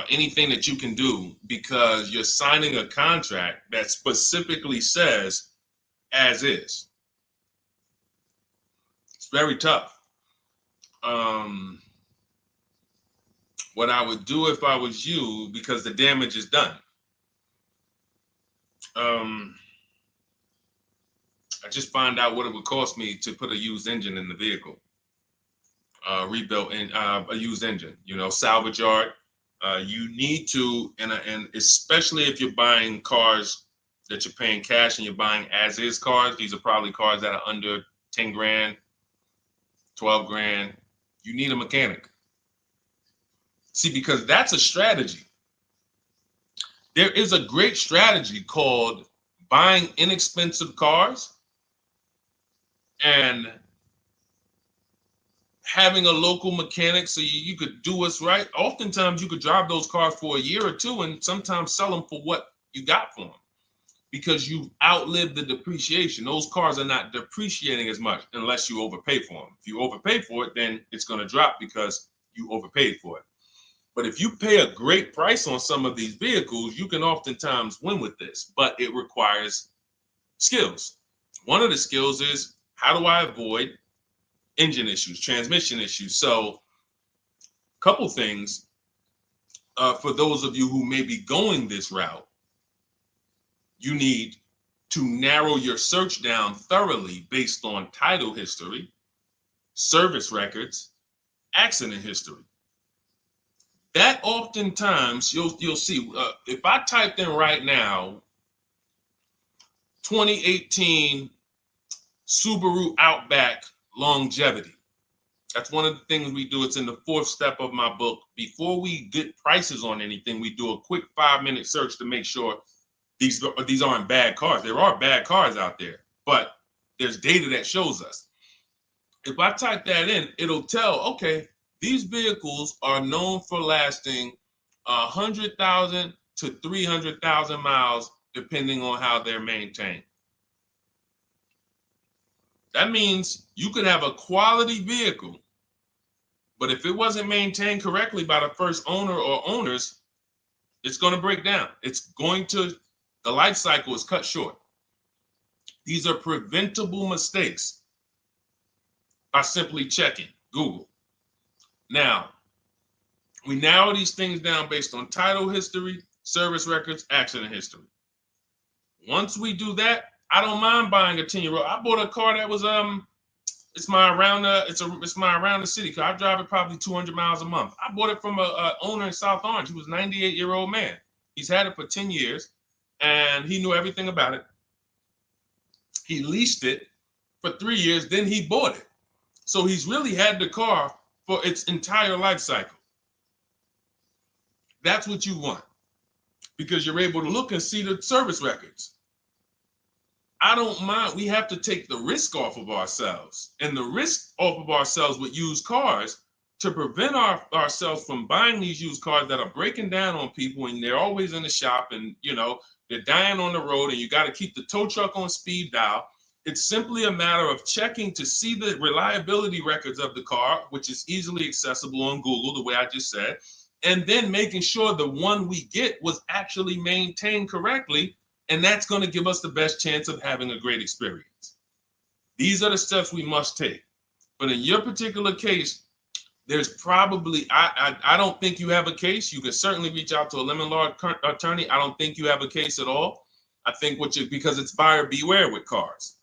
anything that you can do, because you're signing a contract that specifically says as is. It's very tough. What I would do if I was you, because the damage is done. I just find out what it would cost me to put a used engine in the vehicle, rebuilt in a used engine. You know, salvage yard. You need to, and especially if you're buying cars that you're paying cash and you're buying as is cars. These are probably cars that are under 10 grand, 12 grand. You need a mechanic. See, because that's a strategy. There is a great strategy called buying inexpensive cars and having a local mechanic so you could do what's right. Oftentimes you could drive those cars for a year or two and sometimes sell them for what you got for them because you've outlived the depreciation. Those cars are not depreciating as much unless you overpay for them. If you overpay for it, then it's going to drop because you overpaid for it. But if you pay a great price on some of these vehicles, you can oftentimes win with this, but it requires skills. One of the skills is, how do I avoid engine issues, transmission issues? So a couple things for those of you who may be going this route, you need to narrow your search down thoroughly based on title history, service records, accident history. That oftentimes you'll see, if I typed in right now 2018 Subaru Outback longevity. That's one of the things we do. It's in the 4th step of my book. Before we get prices on anything, we do a quick 5-minute search to make sure these aren't bad cars. There are bad cars out there, but there's data that shows us. If I type that in, it'll tell, okay, these vehicles are known for lasting 100,000 to 300,000 miles, depending on how they're maintained. That means you could have a quality vehicle, but if it wasn't maintained correctly by the first owner or owners, it's going to break down. The life cycle is cut short. These are preventable mistakes by simply checking Google. Now, we narrow these things down based on title history, service records, accident history. Once we do that, I don't mind buying a 10-year-old. I bought a car that was it's my around the city car. I drive it probably 200 miles a month. I bought it from a owner in South Orange. He was a 98-year-old man. He's had it for 10 years and he knew everything about it. He leased it for 3 years, then he bought it. So he's really had the car for its entire life cycle. That's what you want because you're able to look and see the service records. I don't mind. We have to take the risk off of ourselves, and the risk off of ourselves with used cars to prevent ourselves from buying these used cars that are breaking down on people and they're always in the shop and, they're dying on the road and you got to keep the tow truck on speed dial. It's simply a matter of checking to see the reliability records of the car, which is easily accessible on Google, the way I just said, and then making sure the one we get was actually maintained correctly. And that's going to give us the best chance of having a great experience. These are the steps we must take. But in your particular case, there's probably, I don't think you have a case. You can certainly reach out to a lemon law attorney. I don't think you have a case at all. I think because it's buyer beware with cars.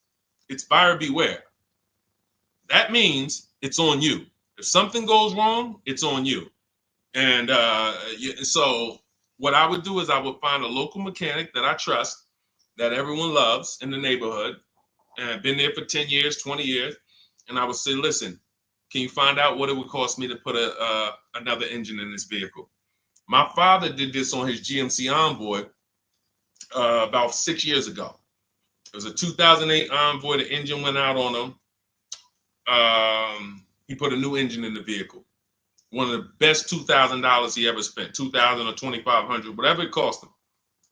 It's buyer beware. That means it's on you. If something goes wrong, it's on you. And so what I would do is I would find a local mechanic that I trust, that everyone loves in the neighborhood, and I've been there for 10 years, 20 years. And I would say, listen, can you find out what it would cost me to put another engine in this vehicle? My father did this on his GMC Envoy about 6 years ago. It was a 2008 Envoy. The engine went out on him. He put a new engine in the vehicle. One of the best $2,000 he ever spent, $2,000 or $2,500, whatever it cost him.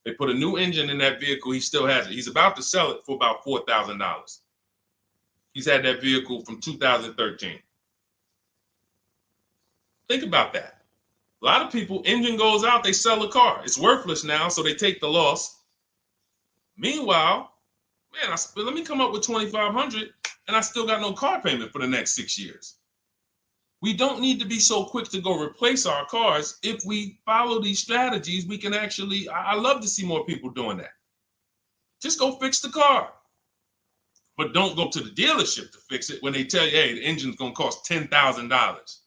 They put a new engine in that vehicle. He still has it. He's about to sell it for about $4,000. He's had that vehicle from 2013. Think about that. A lot of people, engine goes out, they sell the car. It's worthless now, so they take the loss. Meanwhile, man, let me come up with $2,500 and I still got no car payment for the next 6 years. We don't need to be so quick to go replace our cars. If we follow these strategies, we can actually, I love to see more people doing that. Just go fix the car. But don't go to the dealership to fix it when they tell you, hey, the engine's gonna cost $10,000.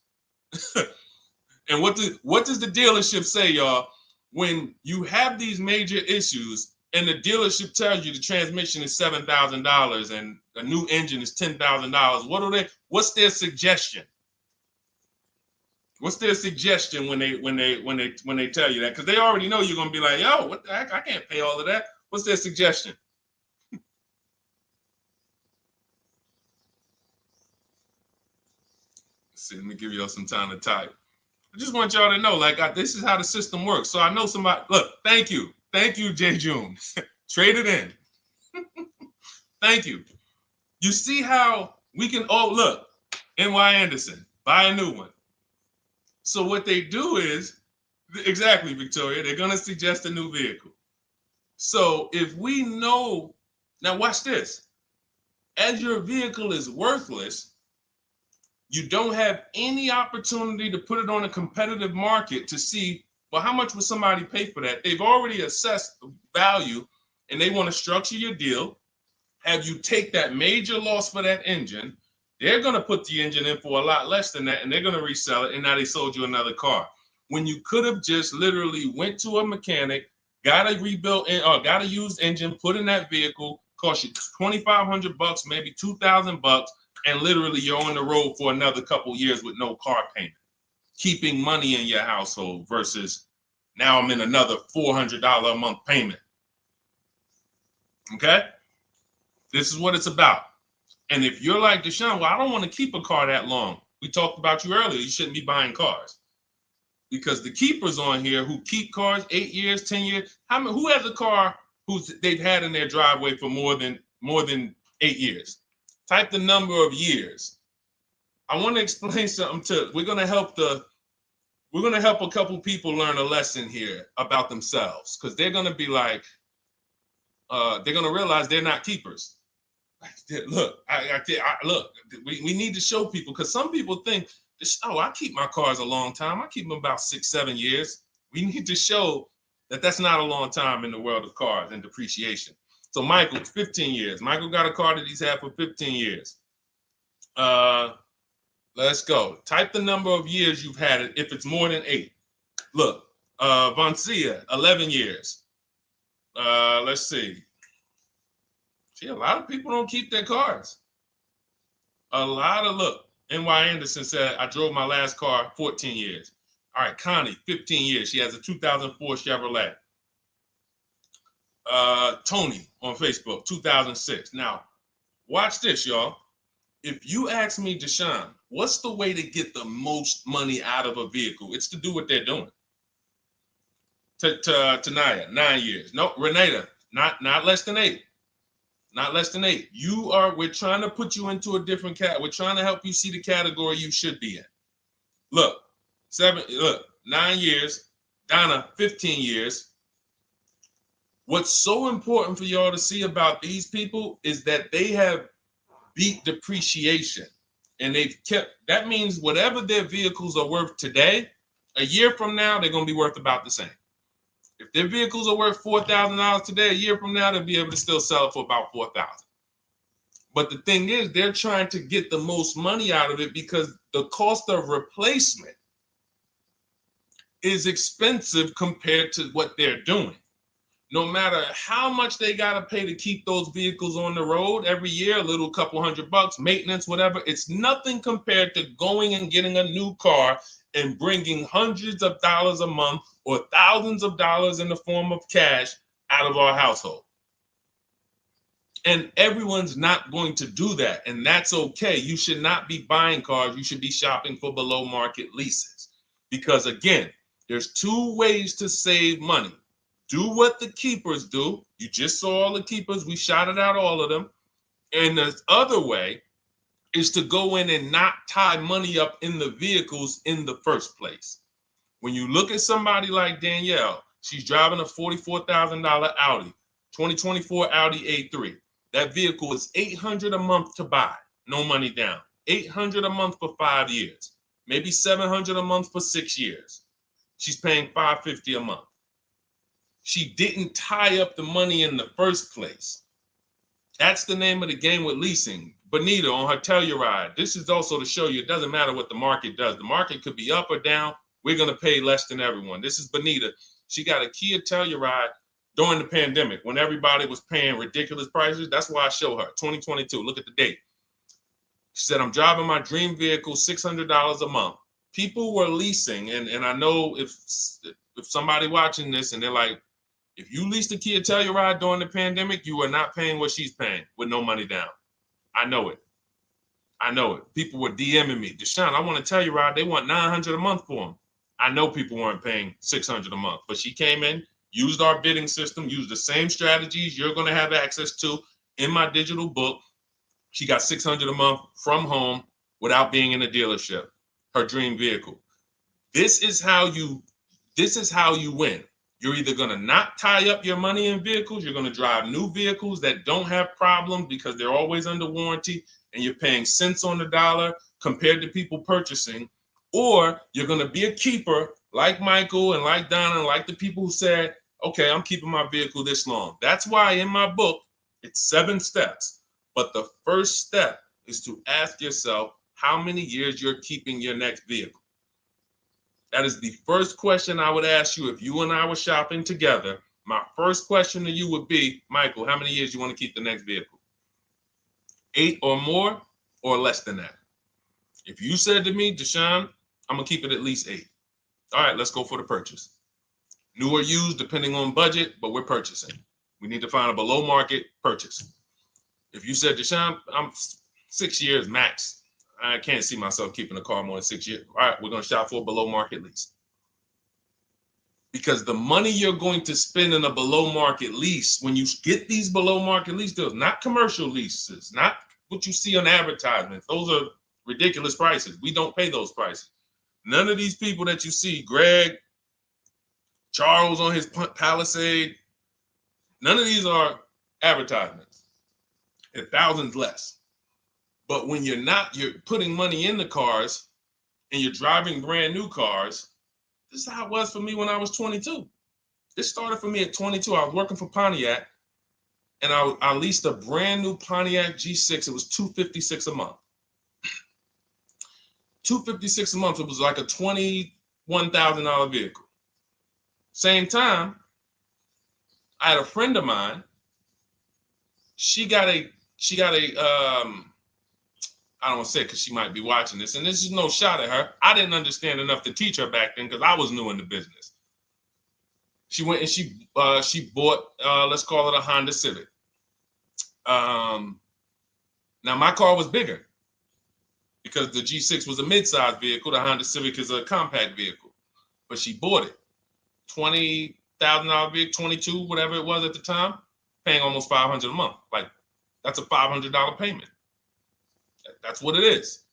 And what does the dealership say, y'all? When you have these major issues and the dealership tells you the transmission is $7,000 and a new engine is $10,000, what's their suggestion? What's their suggestion when they tell you that? Because they already know you're gonna be like, yo, what the heck? I can't pay all of that. What's their suggestion? Let's see, let me give y'all some time to type. I just want y'all to know, like, this is how the system works. So I know somebody, look, thank you, Jay June. Trade it in. Thank you. You see how we can, oh, look, NY Anderson, buy a new one. So what they do is, exactly, Victoria, they're going to suggest a new vehicle. So if we know, now watch this, as your vehicle is worthless, you don't have any opportunity to put it on a competitive market to see, well, how much would somebody pay for that? They've already assessed the value and they want to structure your deal, have you take that major loss for that engine. They're going to put the engine in for a lot less than that and they're going to resell it, and now they sold you another car. When you could have just literally went to a mechanic, got a rebuilt or got a used engine, put in that vehicle, cost you $2,500, maybe $2,000, and literally you're on the road for another couple years with no car payment, keeping money in your household versus now I'm in another $400 a month payment. Okay? This is what it's about. And if you're like Deshone, well, I don't want to keep a car that long. We talked about you earlier. You shouldn't be buying cars. Because the keepers on here who keep cars 8 years, 10 years, who has a car they've had in their driveway for more than 8 years? Type the number of years. I want to explain something we're going to help a couple people learn a lesson here about themselves, because they're going to be like, they're going to realize they're not keepers. Look, look, we need to show people, because some people think, oh, I keep my cars a long time. I keep them about 6-7 years. We need to show that that's not a long time in the world of cars and depreciation. So Michael, 15 years. Michael got a car that he's had for 15 years. Let's go. Type the number of years you've had it if it's more than 8. Look, Vancia, 11 years. Let's see. See, a lot of people don't keep their cars. Look, NY Anderson said, I drove my last car 14 years. All right, Connie, 15 years. She has a 2004 Chevrolet. Tony on Facebook, 2006. Now, watch this, y'all. If you ask me, Deshone, what's the way to get the most money out of a vehicle? It's to do what they're doing. Tanaya, 9 years. No, Renata, not less than 8. Not less than 8. We're trying to put you into a different we're trying to help you see the category you should be in. Look, 9 years. Donna, 15 years. What's so important for y'all to see about these people is that they have beat depreciation. And that means whatever their vehicles are worth today, a year from now, they're going to be worth about the same. If their vehicles are worth $4,000 today, a year from now, they'll be able to still sell it for about $4,000. But the thing is, they're trying to get the most money out of it because the cost of replacement is expensive compared to what they're doing. No matter how much they got to pay to keep those vehicles on the road every year, a little couple $100, maintenance, whatever, it's nothing compared to going and getting a new car and bringing hundreds of dollars a month or thousands of dollars in the form of cash out of our household. And everyone's not going to do that. And that's okay. You should not be buying cars. You should be shopping for below market leases. Because again, there's 2 ways to save money. Do what the keepers do. You just saw all the keepers. We shouted out all of them. And the other way is to go in and not tie money up in the vehicles in the first place. When you look at somebody like Danielle, she's driving a $44,000 Audi, 2024 Audi A3. That vehicle is $800 a month to buy, no money down. $800 a month for 5 years, maybe $700 a month for 6 years. She's paying $550 a month. She didn't tie up the money in the first place. That's the name of the game with leasing. Bonita on her Telluride. This is also to show you it doesn't matter what the market does. The market could be up or down. We're going to pay less than everyone. This is Bonita. She got a Kia Telluride during the pandemic when everybody was paying ridiculous prices. That's why I show her 2022. Look at the date. She said, I'm driving my dream vehicle, $600 a month. People were leasing. And I know if somebody watching this and they're like, if you leased a Kia Telluride during the pandemic, you are not paying what she's paying with no money down. I know it. I know it. People were DMing me, Deshone, I want a Telluride. They want $900 a month for them. I know people weren't paying $600 a month, but she came in, used our bidding system, used the same strategies you're going to have access to in my digital book. She got $600 a month from home without being in a dealership. Her dream vehicle. This is how you win. You're either going to not tie up your money in vehicles, you're going to drive new vehicles that don't have problems because they're always under warranty and you're paying cents on the dollar compared to people purchasing, or you're going to be a keeper like Michael and like Donna and like the people who said, okay, I'm keeping my vehicle this long. That's why in my book, it's 7 steps. But the first step is to ask yourself how many years you're keeping your next vehicle. That is the first question I would ask you if you and I were shopping together. My first question to you would be, Michael, how many years you want to keep the next vehicle? 8 or more or less than that? If you said to me, Deshone, I'm going to keep it at least 8. All right, let's go for the purchase. New or used, depending on budget, but we're purchasing. We need to find a below market purchase. If you said, Deshone, I'm 6 years max. I can't see myself keeping a car more than 6 years. All right, we're going to shop for a below market lease. Because the money you're going to spend in a below market lease, when you get these below market lease deals, not commercial leases, not what you see on advertisements. Those are ridiculous prices. We don't pay those prices. None of these people that you see, Greg, Charles on his Palisade, none of these are advertisements. They're thousands less. But when you're putting money in the cars and you're driving brand new cars, this is how it was for me when I was 22. This started for me at 22. I was working for Pontiac and I leased a brand new Pontiac G6. It was $256 a month. $256 a month. It was like a $21,000 vehicle. Same time, I had a friend of mine. She got a I don't want to say it because she might be watching this, and this is no shot at her. I didn't understand enough to teach her back then because I was new in the business. She went and she bought, let's call it a Honda Civic. Now my car was bigger because the G6 was a mid-size vehicle. The Honda Civic is a compact vehicle, but she bought it. $20,000 vehicle, 22, whatever it was at the time, paying almost $500 a month. Like that's a $500 payment. That's what it is.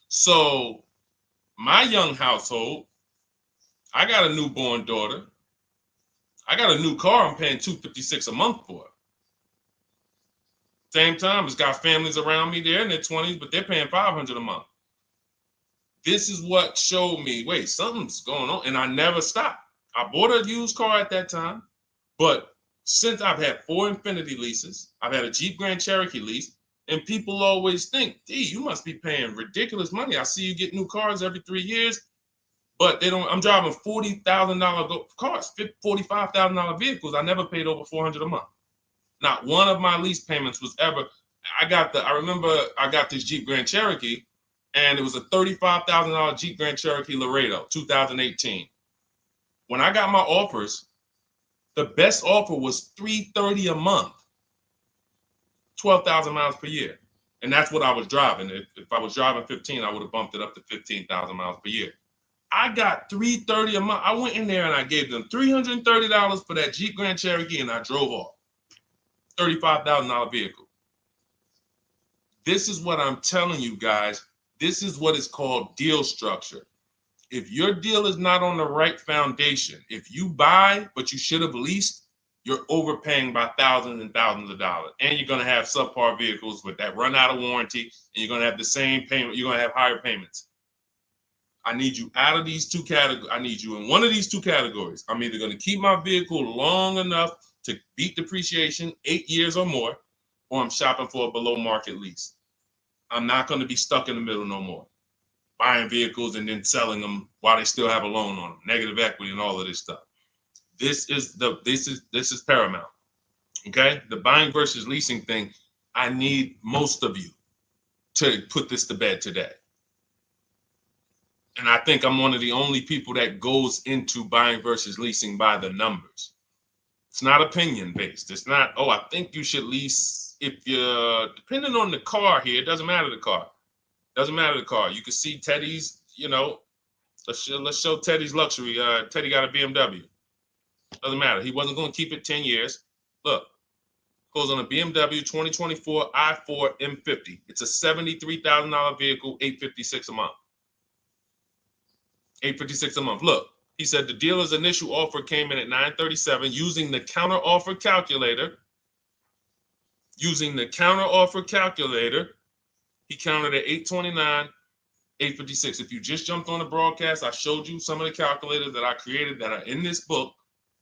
So my young household, I got a newborn daughter. I got a new car I'm paying $256 a month for. Same time, it's got families around me. They're in their 20s, but they're paying $500 a month. This is what showed me, wait, something's going on. And I never stopped. I bought a used car at that time, but since I've had 4 Infiniti leases, I've had a Jeep Grand Cherokee lease, and people always think, gee, you must be paying ridiculous money. I see you get new cars every 3 years, but they don't. I'm driving $40,000 cars, $45,000 vehicles. I never paid over $400 a month. Not one of my lease payments was ever. I remember I got this Jeep Grand Cherokee, and it was a $35,000 Jeep Grand Cherokee Laredo, 2018. When I got my offers, the best offer was $330 a month. 12,000 miles per year. And that's what I was driving. If I was driving 15, I would have bumped it up to 15,000 miles per year. I got $330 a month. I went in there and I gave them $330 for that Jeep Grand Cherokee and I drove off. $35,000 vehicle. This is what I'm telling you guys. This is what is called deal structure. If your deal is not on the right foundation, if you buy, but you should have leased, you're overpaying by thousands and thousands of dollars. And you're going to have subpar vehicles with that run out of warranty, and you're going to have the same payment. You're going to have higher payments. I need you out of these two categories. I need you in one of these two categories. I'm either going to keep my vehicle long enough to beat depreciation, 8 years or more, or I'm shopping for a below market lease. I'm not going to be stuck in the middle no more, buying vehicles and then selling them while they still have a loan on them, negative equity and all of this stuff. This is paramount. Okay, the buying versus leasing thing. I need most of you to put this to bed today. And I think I'm one of the only people that goes into buying versus leasing by the numbers. It's not opinion based. It's not, oh, I think you should lease if you're, depending on the car here, it doesn't matter the car. Doesn't matter the car. You can see Teddy's, let's show Teddy's luxury. Teddy got a BMW. Doesn't matter. He wasn't going to keep it 10 years. Look, goes on a BMW 2024 i4 M50. It's a $73,000 vehicle, $856 a month. $856 a month. Look, he said the dealer's initial offer came in at $937 using the counter offer calculator. Using the counter offer calculator, he counted at $829, $856. If you just jumped on the broadcast, I showed you some of the calculators that I created that are in this book.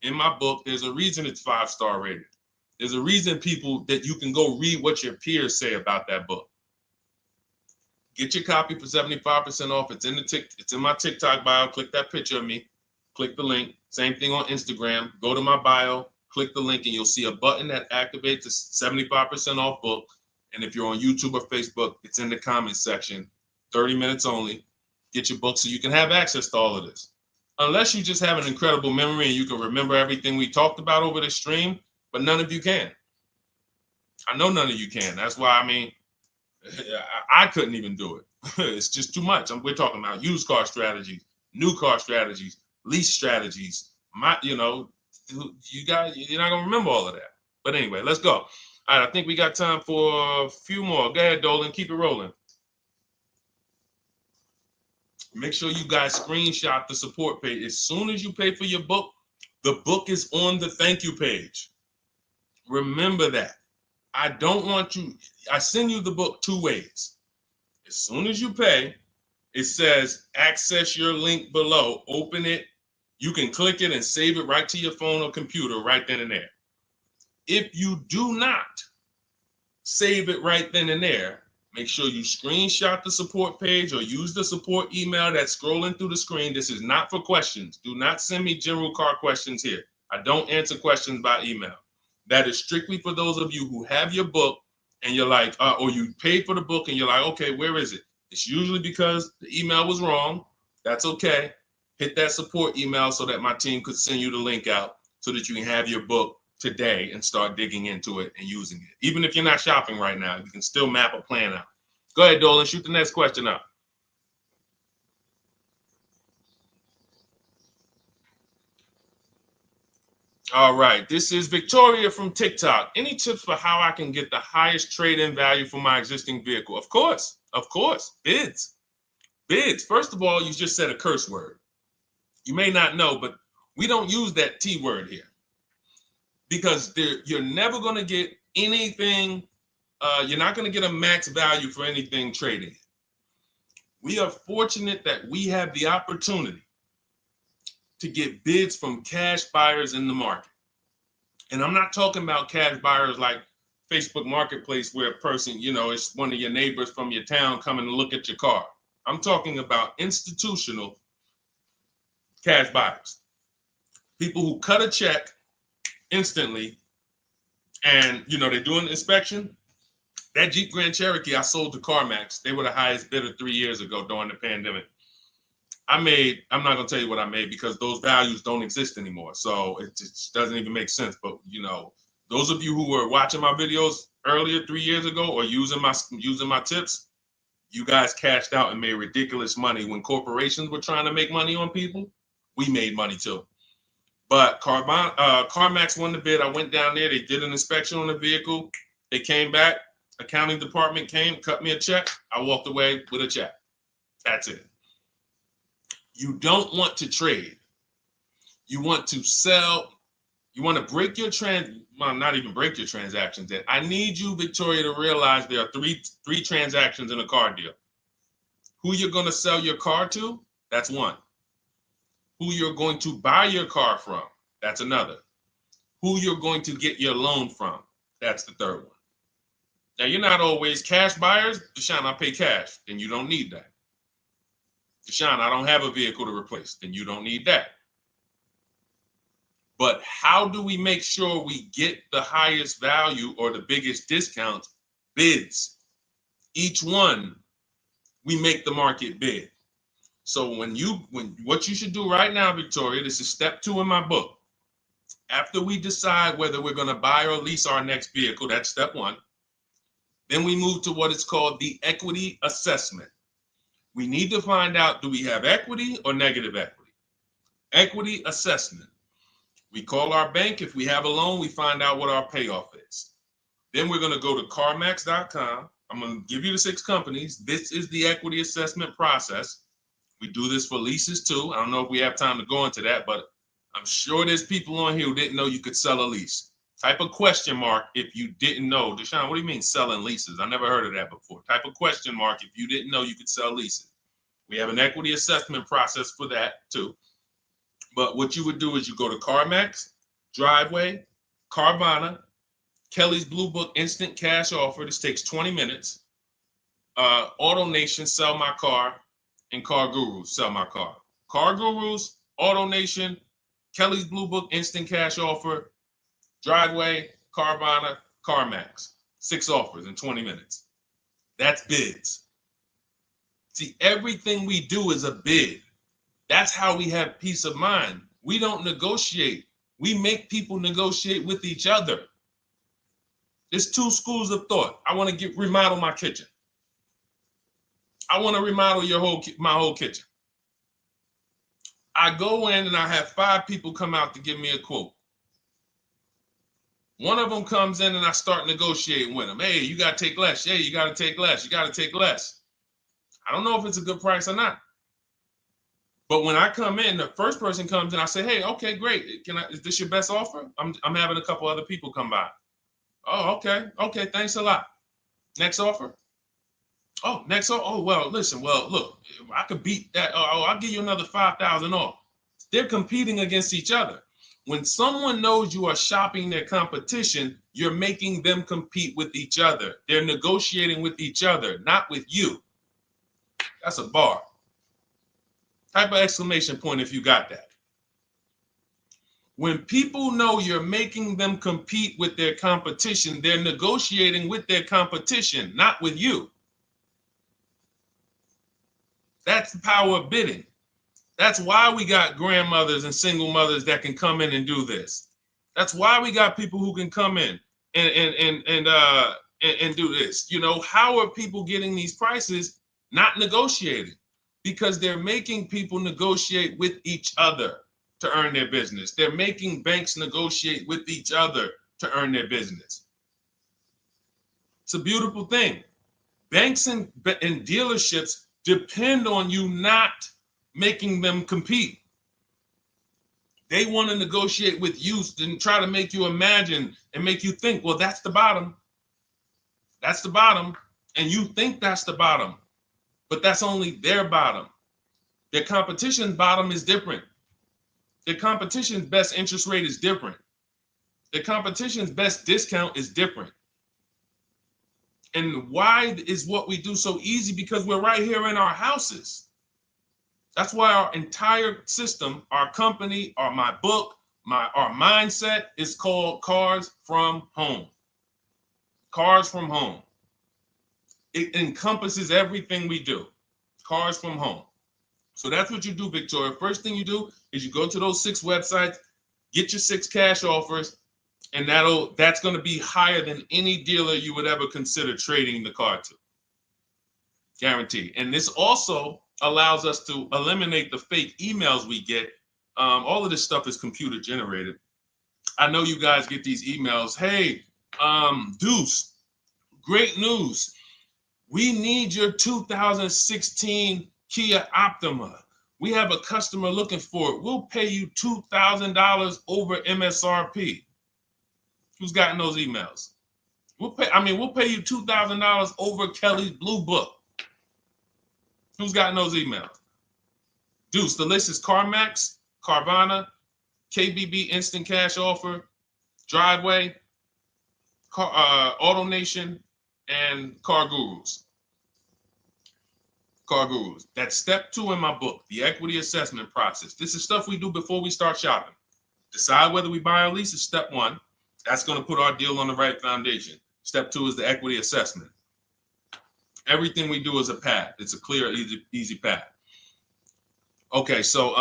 In my book, there's a reason it's 5-star rated. There's a reason people that you can go read what your peers say about that book. Get your copy for 75% off. It's in my TikTok bio. Click that picture of me. Click the link. Same thing on Instagram. Go to my bio. Click the link, and you'll see a button that activates the 75% off book. And if you're on YouTube or Facebook, it's in the comments section. 30 minutes only. Get your book so you can have access to all of this. Unless you just have an incredible memory and you can remember everything we talked about over the stream, but none of you can. I know none of you can. That's why, I couldn't even do it. It's just too much. We're talking about used car strategies, new car strategies, lease strategies. You guys, you're not gonna remember all of that. But anyway, let's go. All right, I think we got time for a few more. Go ahead, Dolan, keep it rolling. Make sure you guys screenshot the support page. As soon as you pay for your book, the book is on the thank you page. Remember that. I don't want you, I send you the book 2 ways. As soon as you pay, it says access your link below, open it. You can click it and save it right to your phone or computer right then and there. If you do not save it right then and there, make sure you screenshot the support page or use the support email that's scrolling through the screen. This is not for questions. Do not send me general car questions here. I don't answer questions by email. That is strictly for those of you who have your book and you're like, or you paid for the book and you're like, okay, where is it? It's usually because the email was wrong. That's okay. Hit that support email so that my team could send you the link out so that you can have your book today and start digging into it and using it. Even if you're not shopping right now, you can still map a plan out. Go ahead, Dolan, shoot the next question up. All right, this is Victoria from TikTok. Any tips for how I can get the highest trade-in value for my existing vehicle? Of course, bids. Bids. First of all, you just said a curse word. You may not know, but we don't use that T word here because you're never going to get anything. You're not going to get a max value for anything trading. We are fortunate that we have the opportunity to get bids from cash buyers in the market. And I'm not talking about cash buyers like Facebook Marketplace where a person, it's one of your neighbors from your town coming to look at your car. I'm talking about institutional cash buyers. People who cut a check instantly and, they do an inspection. That Jeep Grand Cherokee I sold to CarMax, they were the highest bidder 3 years ago during the pandemic. I'm not going to tell you what I made because those values don't exist anymore. So it just doesn't even make sense. But, those of you who were watching my videos earlier 3 years ago or using my tips, you guys cashed out and made ridiculous money. When corporations were trying to make money on people, we made money too. But CarMax won the bid. I went down there. They did an inspection on the vehicle. They came back. Accounting department came, cut me a check. I walked away with a check. That's it. You don't want to trade. You want to sell. You want to break your not even break your transactions. I need you, Victoria, to realize there are three transactions in a car deal. Who you're going to sell your car to, That's one. Who you're going to buy your car from, that's another. Who you're going to get your loan from, that's the third one. Now, you're not always cash buyers. Deshone, I pay cash. Then you don't need that. Deshone, I don't have a vehicle to replace. Then you don't need that. But how do we make sure we get the highest value or the biggest discount? Bids. Each one, we make the market bid. So when what you should do right now, Victoria, this is step 2 in my book. After we decide whether we're going to buy or lease our next vehicle, that's step 1. Then we move to what is called the equity assessment. We need to find out, do we have equity or negative equity? Equity assessment. We call our bank. If we have a loan, we find out what our payoff is. Then we're going to go to carmax.com. I'm going to give you the 6 companies. This is the equity assessment process. We do this for leases too. I don't know if we have time to go into that, but I'm sure there's people on here who didn't know you could sell a lease. Type a question mark if you didn't know. Deshone, what do you mean selling leases? I never heard of that before. Type a question mark if you didn't know you could sell leases. We have an equity assessment process for that too. But what you would do is you go to CarMax, Driveway, Carvana, Kelly's Blue Book Instant Cash Offer. This takes 20 minutes. Auto Nation, Sell My Car, and Car Gurus, Sell My Car. Car Gurus, Auto Nation, Kelly's Blue Book Instant Cash Offer, Driveway, Carvana, CarMax. 6 offers in 20 minutes. That's bids. See, everything we do is a bid. That's how we have peace of mind. We don't negotiate. We make people negotiate with each other. There's 2 schools of thought. I want to remodel my kitchen. I want to remodel my whole kitchen. I go in and I have 5 people come out to give me a quote. One of them comes in and I start negotiating with them. Hey, you got to take less. Hey, you got to take less. You got to take less. I don't know if it's a good price or not. But when I come in, the first person comes in, I say, hey, okay, great. Is this your best offer? I'm having a couple other people come by. Oh, okay. Okay, thanks a lot. Next offer. Oh, next offer. Oh, well, listen, look, I could beat that. Oh, I'll give you another 5,000 off. They're competing against each other. When someone knows you are shopping their competition, you're making them compete with each other. They're negotiating with each other, not with you. That's a bar. Type of exclamation point if you got that. When people know you're making them compete with their competition, they're negotiating with their competition, not with you. That's the power of bidding. That's why we got grandmothers and single mothers that can come in and do this. That's why we got people who can come in and do this. You know, how are people getting these prices? Not negotiating, because they're making people negotiate with each other to earn their business. They're making banks negotiate with each other to earn their business. It's a beautiful thing. Banks and dealerships depend on you not making them compete. They want to negotiate with you and try to make you imagine and make you think, well, that's the bottom. That's the bottom. And you think that's the bottom, but that's only their bottom. Their competition's bottom is different. Their competition's best interest rate is different. Their competition's best discount is different. And why is what we do so easy? Because we're right here in our houses. That's why our entire system, our company, my book, our mindset is called Cars from Home. Cars from Home. It encompasses everything we do. Cars from Home. So that's what you do, Victoria. First thing you do is you go to those 6 websites, get your 6 cash offers, and that's going to be higher than any dealer you would ever consider trading the car to. Guaranteed. And this also allows us to eliminate the fake emails we get. All of this stuff is computer generated. I know you guys get these emails. Hey, Deuce, great news. We need your 2016 Kia Optima. We have a customer looking for it. We'll pay you $2,000 over MSRP. Who's gotten those emails? We'll pay you $2,000 over Kelly's Blue Book. Who's gotten those emails? Deuce, the list is CarMax, Carvana, KBB Instant Cash Offer, Driveway, Auto Nation, and Car Gurus. Car Gurus. That's step 2 in my book, the equity assessment process. This is stuff we do before we start shopping. Decide whether we buy or lease is step 1. That's going to put our deal on the right foundation. Step 2 is the equity assessment. Everything we do is a path. It's a clear, easy path. Okay, so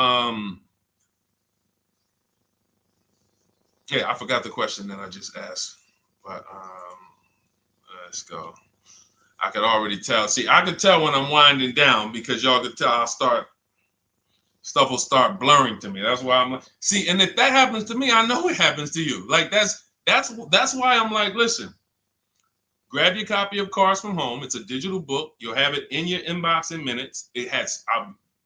yeah, I forgot the question that I just asked, but let's go. I could already tell. See, I could tell when I'm winding down because y'all could tell stuff will start blurring to me. That's why I'm like, see, and if that happens to me, I know it happens to you. Like that's why I'm like, listen, grab your copy of Cars from Home. It's a digital book. You'll have it in your inbox in minutes. It has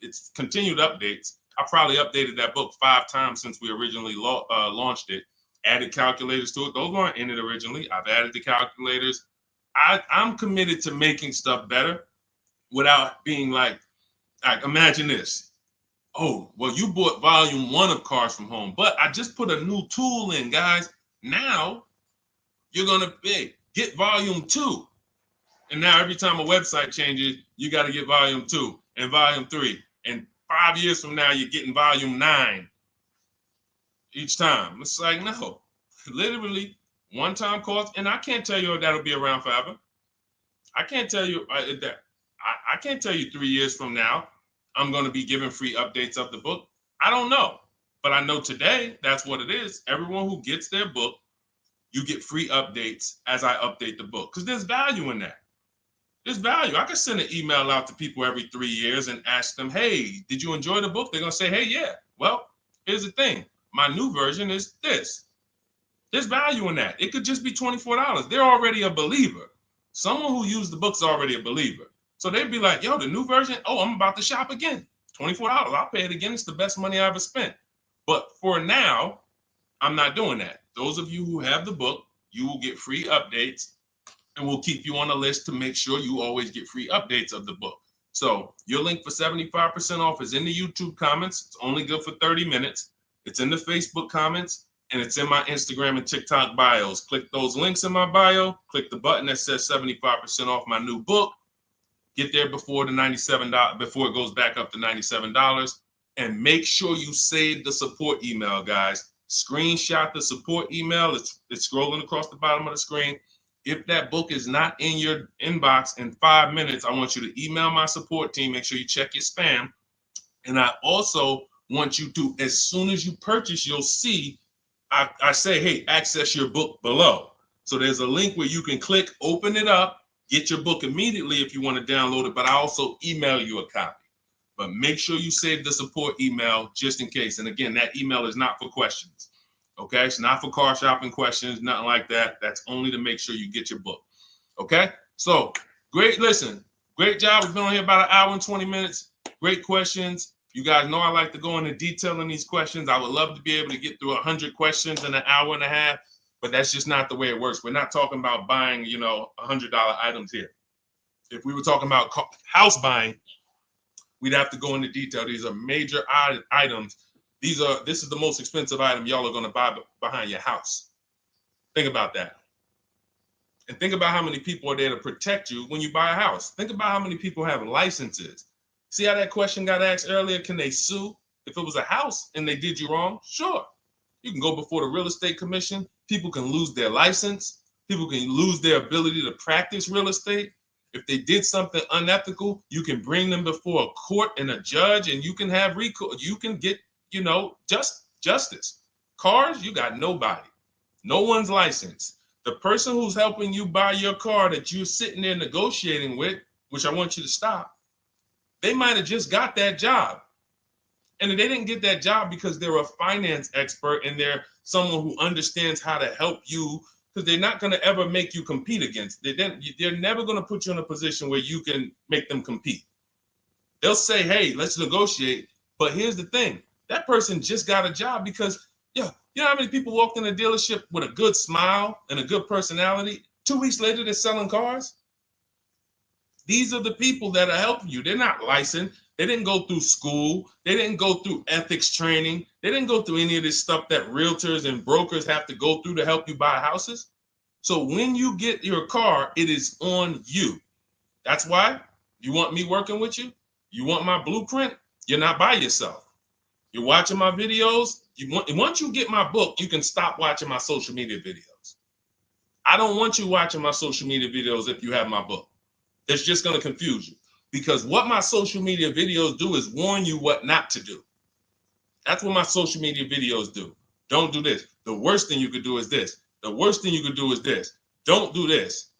it's continued updates. I probably updated that book 5 times since we originally launched it. Added calculators to it. Those weren't in it originally. I've added the calculators. I'm committed to making stuff better without being like imagine this. Oh, well, you bought volume 1 of Cars from Home, but I just put a new tool in, guys. Now you're going to get volume 2. And now every time a website changes, you got to get volume 2 and volume 3. And 5 years from now, you're getting volume 9 each time. It's like, no, literally one-time cost. And I can't tell you if that'll be around forever. I can't tell you that. I can't tell you 3 years from now, I'm going to be giving free updates of the book. I don't know. But I know today, that's what it is. Everyone who gets their book, you get free updates as I update the book. Because there's value in that. There's value. I could send an email out to people every 3 years and ask them, hey, did you enjoy the book? They're going to say, hey, yeah. Well, here's the thing. My new version is this. There's value in that. It could just be $24. They're already a believer. Someone who used the book's already a believer. So they'd be like, yo, the new version, oh, I'm about to shop again. $24. I'll pay it again. It's the best money I ever spent. But for now, I'm not doing that. Those of you who have the book, you will get free updates, and we'll keep you on the list to make sure you always get free updates of the book. So your link for 75% off is in the YouTube comments. It's only good for 30 minutes. It's in the Facebook comments, and it's in my Instagram and TikTok bios. Click those links in my bio. Click the button that says 75% off my new book. Get there before the $97, before it goes back up to $97. And make sure you save the support email, guys. Screenshot the support email. It's scrolling across the bottom of the screen. If that book is not in your inbox in 5 minutes, I want you to email my support team. Make sure you check your spam. And I also want you to, as soon as you purchase, you'll see, I say, hey, access your book below. So there's a link where you can click, open it up, get your book immediately if you want to download it, but I also email you a copy. But make sure you save the support email just in case. And again, that email is not for questions. Okay, it's not for car shopping questions, nothing like that. That's only to make sure you get your book. Okay, so great. Listen, great job. We've been on here about 1 hour and 20 minutes. Great questions. You guys know I like to go into detail in these questions. I would love to be able to get through 100 questions in 1.5 hours, but that's just not the way it works. We're not talking about buying, $100 items here. If we were talking about house buying, we'd have to go into detail. These are major items. This is the most expensive item y'all are going to buy behind your house. Think about that. And think about how many people are there to protect you when you buy a house. Think about how many people have licenses. See how that question got asked earlier? Can they sue if it was a house and they did you wrong? Sure. You can go before the real estate commission. People can lose their license. People can lose their ability to practice real estate. If they did something unethical, you can bring them before a court and a judge, and you can have recourse. You can get, justice. Cars, you got nobody. No one's licensed. The person who's helping you buy your car that you're sitting there negotiating with, which I want you to stop, they might have just got that job. And they didn't get that job because they're a finance expert and they're someone who understands how to help you, because they're not going to ever make you compete against. They're never going to put you in a position where you can make them compete. They'll say, hey, let's negotiate. But here's the thing. That person just got a job because, you know how many people walked in a dealership with a good smile and a good personality? 2 weeks later, they're selling cars. These are the people that are helping you. They're not licensed. They didn't go through school. They didn't go through ethics training. They didn't go through any of this stuff that realtors and brokers have to go through to help you buy houses. So when you get your car, it is on you. That's why you want me working with you. You want my blueprint. You're not by yourself. You're watching my videos. Once you get my book, you can stop watching my social media videos. I don't want you watching my social media videos if you have my book. It's just going to confuse you, because what my social media videos do is warn you what not to do. That's what my social media videos do. Don't do this. The worst thing you could do is this. The worst thing you could do is this. Don't do this.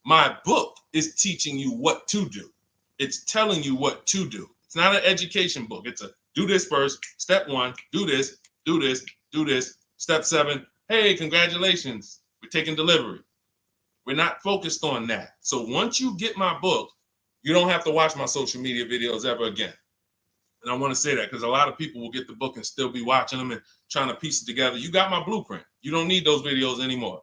My book is teaching you what to do. It's telling you what to do. It's not an education book. It's a do this first. Step 1, do this, do this, do this. Step 7, hey, congratulations. We're taking delivery. We're not focused on that. So once you get my book, you don't have to watch my social media videos ever again. And I want to say that because a lot of people will get the book and still be watching them and trying to piece it together. You got my blueprint. You don't need those videos anymore.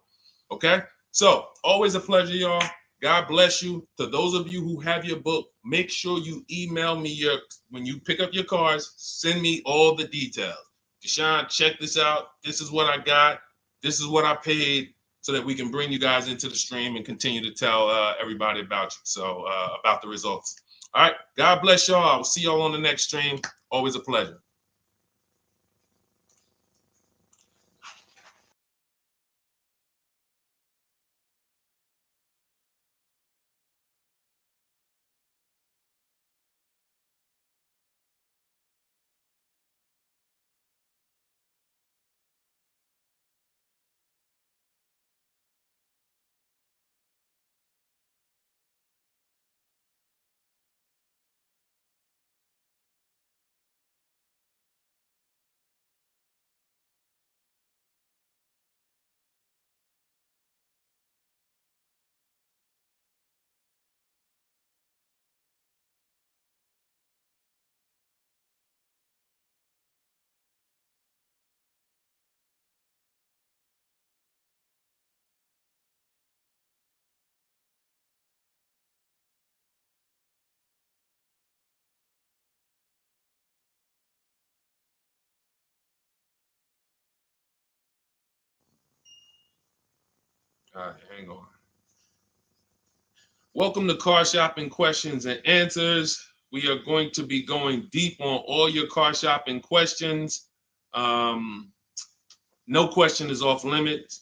Okay? So always a pleasure, y'all. God bless you. To those of you who have your book, make sure you email me when you pick up your cars, send me all the details. Deshone, check this out. This is what I got. This is what I paid, so that we can bring you guys into the stream and continue to tell everybody about you. So about the results. All right. God bless y'all. I will see y'all on the next stream. Always a pleasure. All right, hang on. Welcome to Car Shopping Questions and Answers. We are going to be going deep on all your car shopping questions. No question is off limits.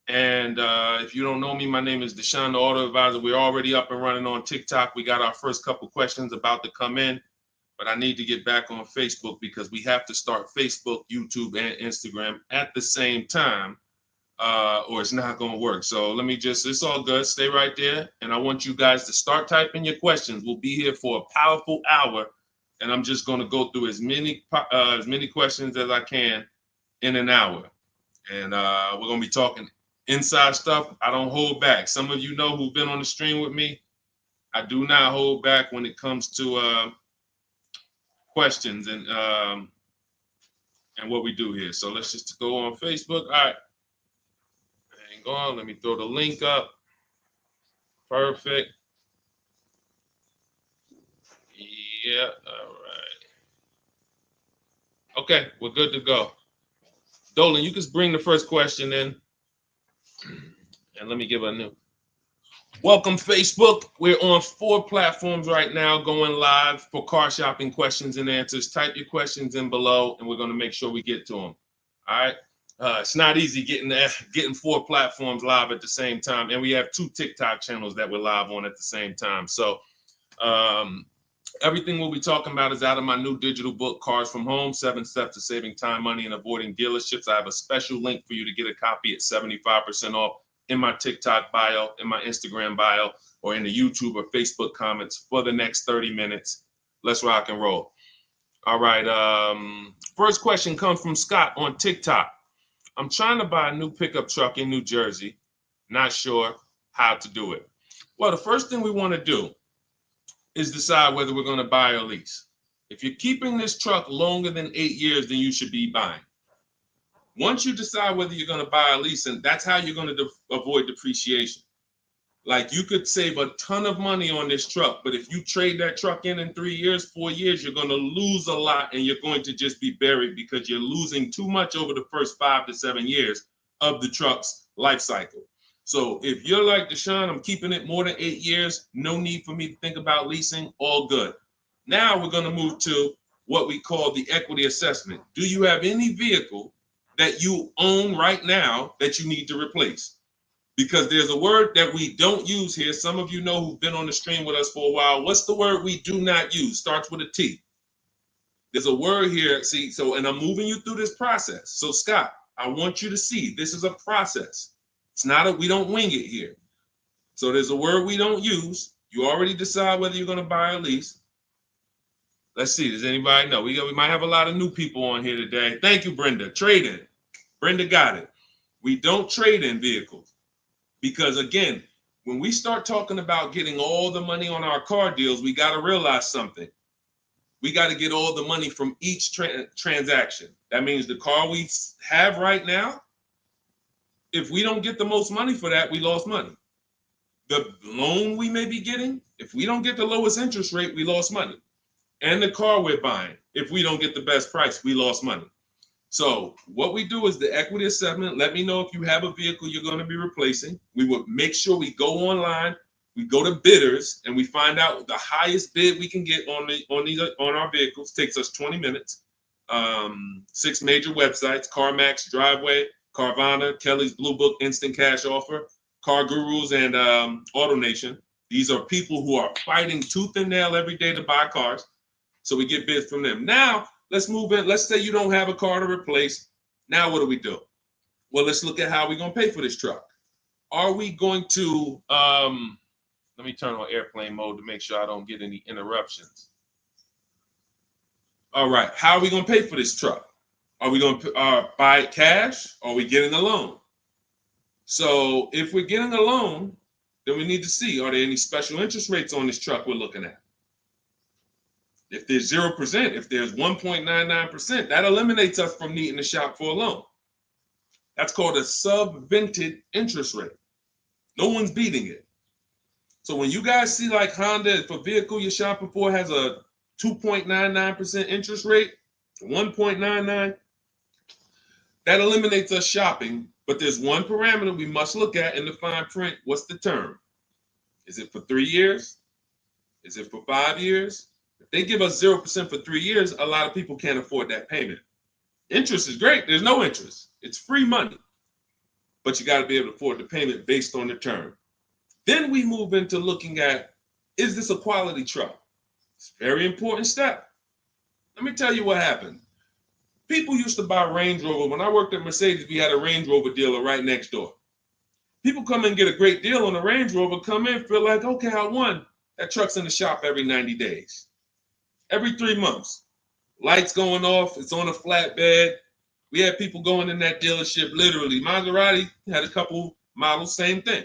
And if you don't know me, my name is Deshone the Auto Advisor. We're already up and running on TikTok. We got our first couple questions about to come in, but I need to get back on Facebook because we have to start Facebook, YouTube, and Instagram at the same time, or it's not going to work. So let me it's all good. Stay right there. And I want you guys to start typing your questions. We'll be here for a powerful hour, and I'm just going to go through as many questions as I can in an hour. And we're going to be talking inside stuff. I don't hold back. Some of you know who've been on the stream with me. I do not hold back when it comes to questions and what we do here. So let's just go on Facebook. All right. Hang on. Let me throw the link up. Perfect. Yeah. All right. Okay. We're good to go. Dolan, you can bring the first question in. And let me give a new. Welcome, Facebook. We're on 4 platforms right now going live for car shopping questions and answers. Type your questions in below, and we're going to make sure we get to them. All right. It's not easy getting 4 platforms live at the same time. And we have 2 TikTok channels that we're live on at the same time. So everything we'll be talking about is out of my new digital book, Cars from Home, 7 Steps to Saving Time, Money, and Avoiding Dealerships. I have a special link for you to get a copy at 75% off in my TikTok bio, in my Instagram bio, or in the YouTube or Facebook comments for the next 30 minutes. Let's rock and roll. All right. First question comes from Scott on TikTok. I'm trying to buy a new pickup truck in New Jersey. Not sure how to do it. Well, the first thing we want to do is decide whether we're going to buy or lease. If you're keeping this truck longer than 8 years, then you should be buying. Once you decide whether you're going to buy or lease, and that's how you're going to avoid depreciation. Like you could save a ton of money on this truck, but if you trade that truck in 3 years, 4 years, you're going to lose a lot and you're going to just be buried because you're losing too much over the first 5 to 7 years of the truck's life cycle. So if you're like Deshone, I'm keeping it more than 8 years, no need for me to think about leasing, all good. Now we're going to move to what we call the equity assessment. Do you have any vehicle that you own right now that you need to replace? Because there's a word that we don't use here. Some of you know who've been on the stream with us for a while. What's the word we do not use? Starts with a T. There's a word here. See, so, and I'm moving you through this process. So Scott, I want you to see this is a process. It's not we don't wing it here. So there's a word we don't use. You already decide whether you're going to buy or lease. Let's see. Does anybody know? We might have a lot of new people on here today. Thank you, Brenda. Trade in. Brenda got it. We don't trade in vehicles. Because again, when we start talking about getting all the money on our car deals, we got to realize something. We got to get all the money from each transaction. That means the car we have right now, if we don't get the most money for that, we lost money. The loan we may be getting, if we don't get the lowest interest rate, we lost money. And the car we're buying, if we don't get the best price, we lost money. So what we do is the equity assessment. Let me know if you have a vehicle you're going to be replacing. We would make sure we go online, we go to bidders, and we find out the highest bid we can get on our vehicles. Takes us 20 minutes. 6 major websites: CarMax, Driveway, Carvana, Kelly's Blue Book, Instant Cash Offer, Car Gurus, and AutoNation. These are people who are fighting tooth and nail every day to buy cars. So we get bids from them. Now, let's move in. Let's say you don't have a car to replace. Now what do? Well, let's look at how we're going to pay for this truck. Are we going to, let me turn on airplane mode to make sure I don't get any interruptions. All right, how are we going to pay for this truck? Are we going to buy it cash, or are we getting a loan? So if we're getting a loan, then we need to see, are there any special interest rates on this truck we're looking at? If there's 0%, if there's 1.99%, that eliminates us from needing to shop for a loan. That's called a subvented interest rate. No one's beating it. So when you guys see like Honda, if a vehicle you're shopping for has a 2.99% interest rate, 1.99, that eliminates us shopping. But there's one parameter we must look at in the fine print. What's the term? Is it for 3 years? Is it for 5 years? If they give us 0% for 3 years, a lot of people can't afford that payment. Interest is great. There's no interest. It's free money. But you got to be able to afford the payment based on the term. Then we move into looking at, is this a quality truck? It's a very important step. Let me tell you what happened. People used to buy Range Rover. When I worked at Mercedes, we had a Range Rover dealer right next door. People come in and get a great deal on a Range Rover, come in, feel like, okay, I won. That truck's in the shop every 90 days. Every 3 months. Lights going off, it's on a flatbed. We had people going in that dealership, literally. Maserati had a couple models, same thing.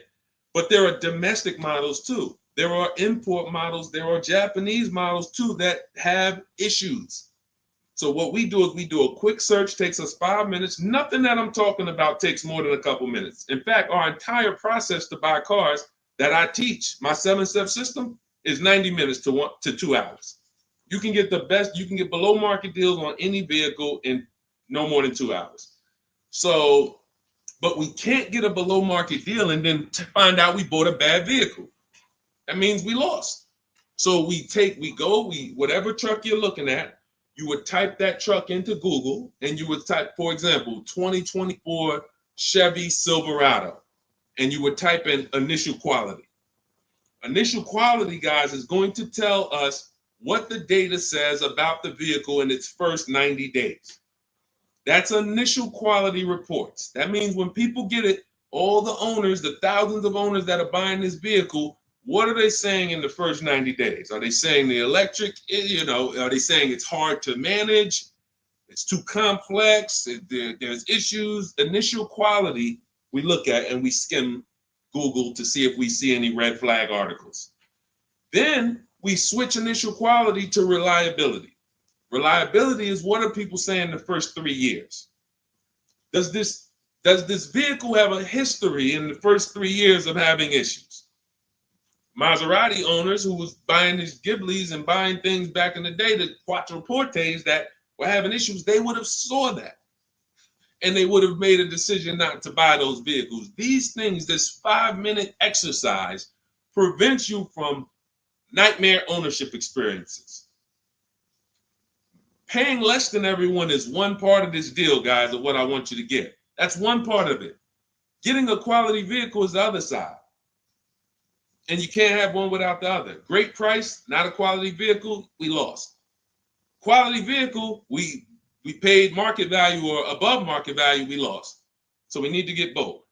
But there are domestic models too. There are import models. There are Japanese models too that have issues. So what we do is we do a quick search, takes us 5 minutes. Nothing that I'm talking about takes more than a couple minutes. In fact, our entire process to buy cars that I teach, my 7-step system, is 90 minutes to 2 hours. You can get the best, you can get below market deals on any vehicle in no more than 2 hours. So, but we can't get a below market deal and then find out we bought a bad vehicle. That means we lost. So whatever truck you're looking at, you would type that truck into Google and you would type, for example, 2024 Chevy Silverado, and you would type in initial quality. Initial quality, guys, is going to tell us what the data says about the vehicle in its first 90 days. That's initial quality reports. That means when people get it, all the owners, the thousands of owners that are buying this vehicle, what are they saying in the first 90 days? Are they saying the electric, are they saying it's hard to manage? It's too complex, there's issues. Initial quality we look at and we skim Google to see if we see any red flag articles. Then we switch initial quality to reliability. Reliability is what are people saying the first 3 years? Does this vehicle have a history in the first 3 years of having issues? Maserati owners who was buying these Ghiblis and buying things back in the day, the Quattroportes that were having issues, they would have saw that. And they would have made a decision not to buy those vehicles. These things, this 5-minute exercise prevents you from nightmare ownership experiences. Paying less than everyone is one part of this deal, guys, of what I want you to get. That's one part of it. Getting a quality vehicle is the other side. And you can't have one without the other. Great price, not a quality vehicle, we lost. Quality vehicle, we paid market value or above market value, we lost. So we need to get both.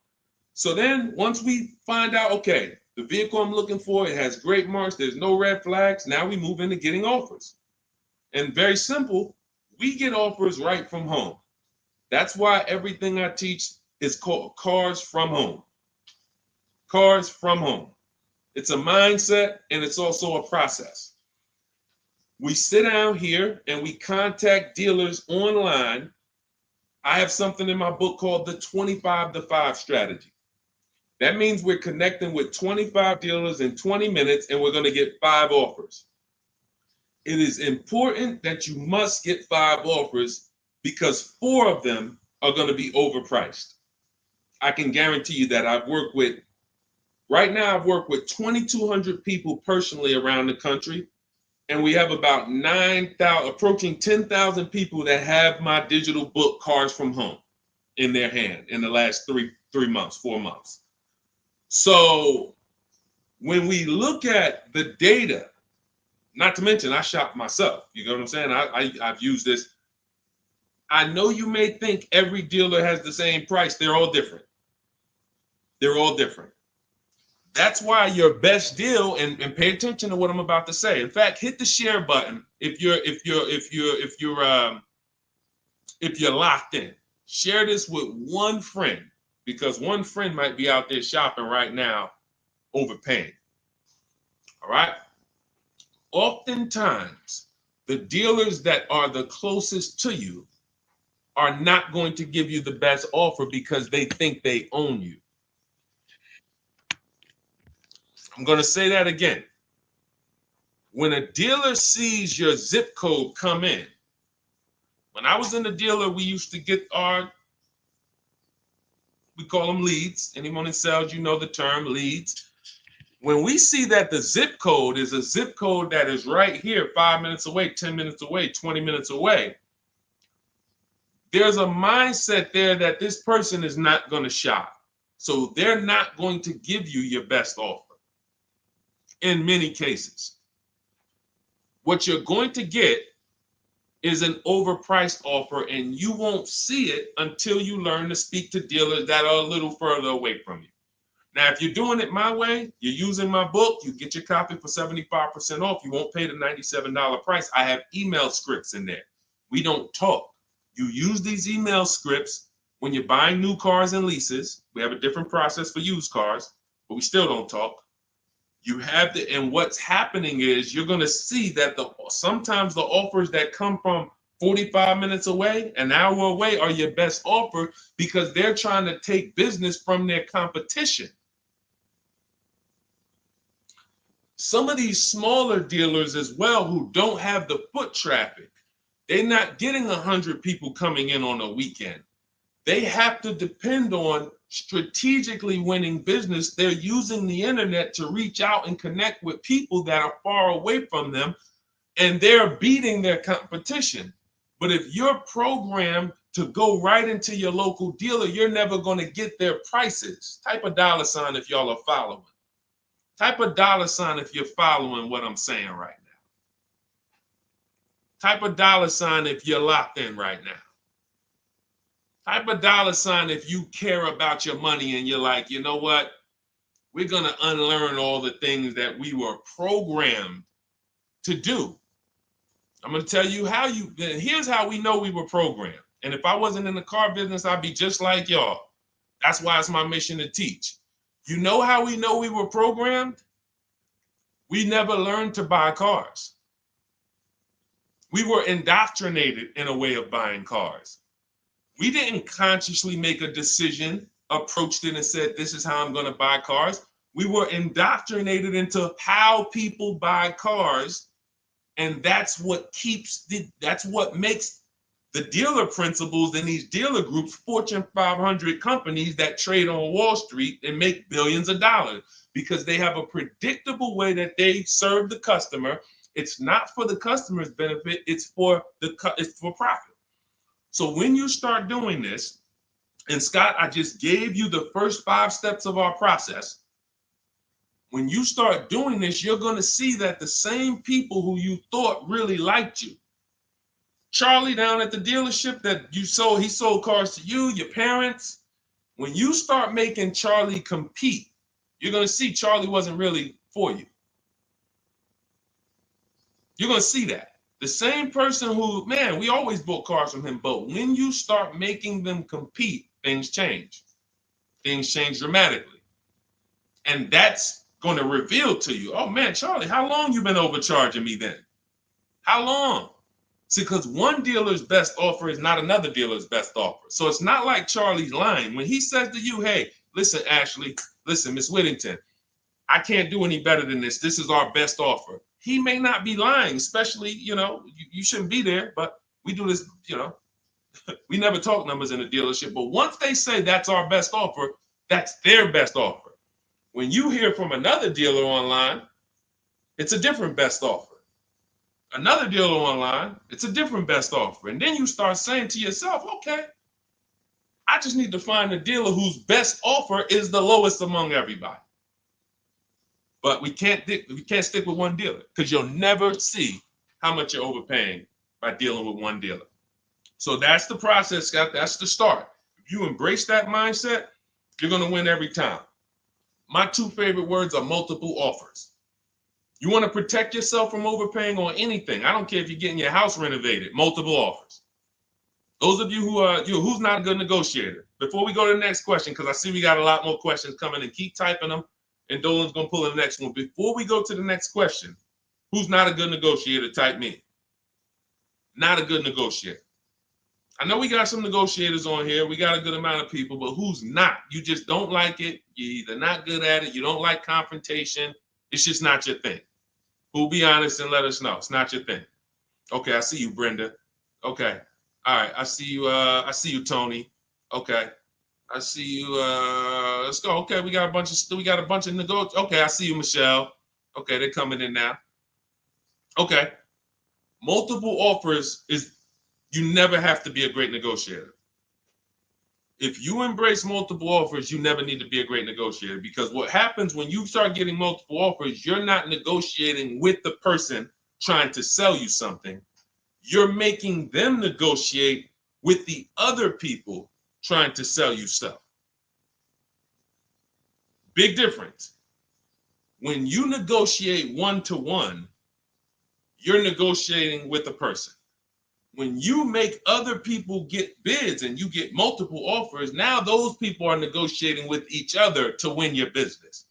So then once we find out, okay, the vehicle I'm looking for, it has great marks, there's no red flags, now we move into getting offers. And very simple, we get offers right from home. That's why everything I teach is called Cars from Home. Cars from Home. It's a mindset and it's also a process. We sit down here and we contact dealers online. I have something in my book called the 25 to 5 strategy. That means we're connecting with 25 dealers in 20 minutes and we're going to get 5 offers. It is important that you must get 5 offers because 4 of them are going to be overpriced. I can guarantee you that. Right now I've worked with 2,200 people personally around the country, and we have about 9,000, approaching 10,000 people that have my digital book, Cars from Home, in their hand in the last 4 months. So when we look at the data, not to mention I shop myself, you know what I'm saying? I've used this. I know you may think every dealer has the same price. They're all different. They're all different. That's why your best deal, and pay attention to what I'm about to say. In fact, hit the share button if you're locked in. Share this with one friend because one friend might be out there shopping right now, overpaying. All right. Oftentimes, the dealers that are the closest to you are not going to give you the best offer because they think they own you. I'm going to say that again. When a dealer sees your zip code come in, when I was in the dealer, we used to get we call them leads. Anyone in sales, you know the term leads. When we see that the zip code is a zip code that is right here, 5 minutes away, 10 minutes away, 20 minutes away, there's a mindset there that this person is not going to shop. So they're not going to give you your best offer in many cases. What you're going to get is an overpriced offer, and you won't see it until you learn to speak to dealers that are a little further away from you. Now, if you're doing it my way, you're using my book, you get your copy for 75% off. You won't pay the $97 price. I have email scripts in there. We don't talk. You use these email scripts when you're buying new cars and leases. We have a different process for used cars, but we still don't talk. You have to, and what's happening is you're going to see that sometimes the offers that come from 45 minutes away, an hour away, are your best offer because they're trying to take business from their competition. Some of these smaller dealers as well who don't have the foot traffic, they're not getting 100 people coming in on a weekend. They have to depend on strategically winning business. They're using the internet to reach out and connect with people that are far away from them, and they're beating their competition. But if you're programmed to go right into your local dealer, you're never going to get their prices. Type a $ if y'all are following. Type a $ if you're following what I'm saying right now. Type a $ if you're locked in right now. Type a $ if you care about your money and you're like, you know what? We're going to unlearn all the things that we were programmed to do. I'm going to tell you here's how we know we were programmed. And if I wasn't in the car business, I'd be just like y'all. That's why it's my mission to teach. You know how we know we were programmed? We never learned to buy cars. We were indoctrinated in a way of buying cars. We didn't consciously make a decision, approached it and said, this is how I'm going to buy cars. We were indoctrinated into how people buy cars, and that's what makes the dealer principals in these dealer groups, Fortune 500 companies that trade on Wall Street and make billions of dollars, because they have a predictable way that they serve the customer. It's not for the customer's benefit, it's for profit. So when you start doing this, and Scott, I just gave you the first 5 steps of our process. When you start doing this, you're going to see that the same people who you thought really liked you, Charlie down at the dealership that he sold cars to you, your parents. When you start making Charlie compete, you're going to see Charlie wasn't really for you. You're going to see that. The same person who, man, we always bought cars from him, but when you start making them compete, things change. Things change dramatically. And that's going to reveal to you, oh man, Charlie, how long you been overcharging me then? How long? See, because one dealer's best offer is not another dealer's best offer. So it's not like Charlie's lying. When he says to you, hey, listen, Ashley, listen, Miss Whittington, I can't do any better than this. This is our best offer. He may not be lying, especially, you shouldn't be there, but we do this, we never talk numbers in a dealership. But once they say that's our best offer, that's their best offer. When you hear from another dealer online, it's a different best offer. Another dealer online, it's a different best offer. And then you start saying to yourself, okay, I just need to find a dealer whose best offer is the lowest among everybody. But we can't stick with one dealer, because you'll never see how much you're overpaying by dealing with one dealer. So that's the process, Scott. That's the start. If you embrace that mindset, you're going to win every time. My 2 favorite words are multiple offers. You want to protect yourself from overpaying on anything. I don't care if you're getting your house renovated, multiple offers. Those of you who's not a good negotiator. Before we go to the next question, because I see we got a lot more questions coming, and keep typing them, and Dolan's going to pull the next one. Before we go to the next question, who's not a good negotiator? Type me. Not a good negotiator. I know we got some negotiators on here. We got a good amount of people, but who's not? You just don't like it. You're either not good at it. You don't like confrontation. It's just not your thing. Who'll be honest and let us know. It's not your thing. Okay, I see you, Brenda. Okay. All right, I see you, Tony. Okay. I see you. Let's go. Okay, we got a bunch of negotiators. Okay, I see you, Michelle. Okay, they're coming in now. Okay. Multiple offers is, you never have to be a great negotiator. If you embrace multiple offers, you never need to be a great negotiator, because what happens when you start getting multiple offers, you're not negotiating with the person trying to sell you something. You're making them negotiate with the other people trying to sell you stuff. Big difference. When you negotiate one-to-one, you're negotiating with a person. When you make other people get bids and you get multiple offers, now those people are negotiating with each other to win your business.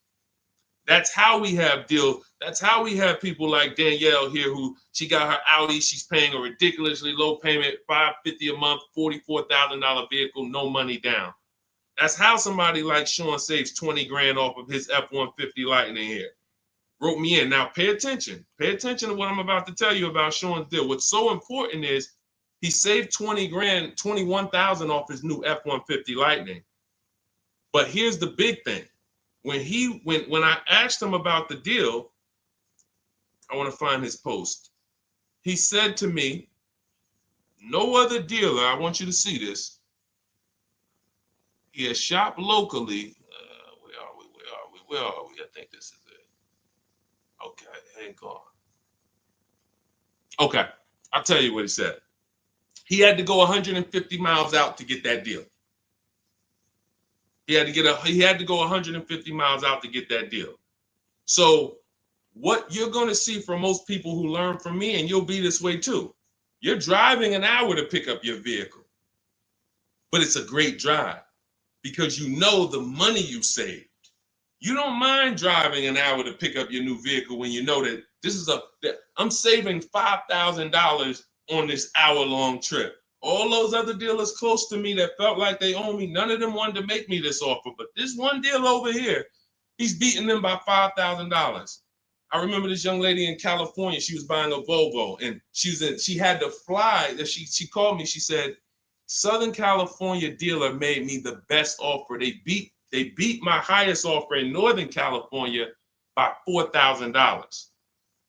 That's how we have deals. That's how we have people like Danielle here, who she got her Audi. She's paying a ridiculously low payment, $550 a month, $44,000 vehicle, no money down. That's how somebody like Sean saves 20 grand off of his F-150 Lightning here. Wrote me in. Now pay attention. Pay attention to what I'm about to tell you about Sean's deal. What's so important is he saved 20 grand, 21,000 off his new F-150 Lightning. But here's the big thing. When I asked him about the deal, I want to find his post. He said to me, no other dealer, I want you to see this. He has shopped locally. Where are we? I think this is it. Okay, hang on. Okay, I'll tell you what he said. He had to go 150 miles out to get that deal. He had to go 150 miles out to get that deal. So what you're going to see from most people who learn from me, and you'll be this way too, you're driving an hour to pick up your vehicle, but it's a great drive because you know the money you saved. You don't mind driving an hour to pick up your new vehicle when you know that I'm saving $5,000 on this hour-long trip. All those other dealers close to me that felt like they owe me, none of them wanted to make me this offer. But this one deal over here, He's beating them by $5,000. I remember this young lady in California. She was buying a Volvo, and she had to fly. She called me. She said, Southern California dealer made me the best offer. They beat my highest offer in Northern California by $4,000.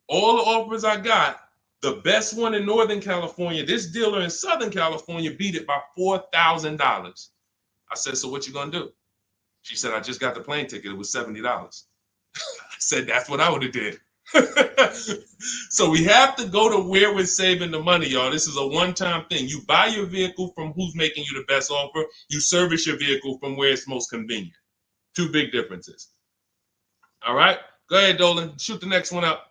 All the offers I got, the best one in Northern California, this dealer in Southern California beat it by $4,000. I said, so what you gonna do? She said, I just got the plane ticket. It was $70. I said, that's what I would have did. So we have to go to where we're saving the money, y'all. This is a one-time thing. You buy your vehicle from who's making you the best offer. You service your vehicle from where it's most convenient. Two big differences. All right, go ahead, Dolan. Shoot the next one up.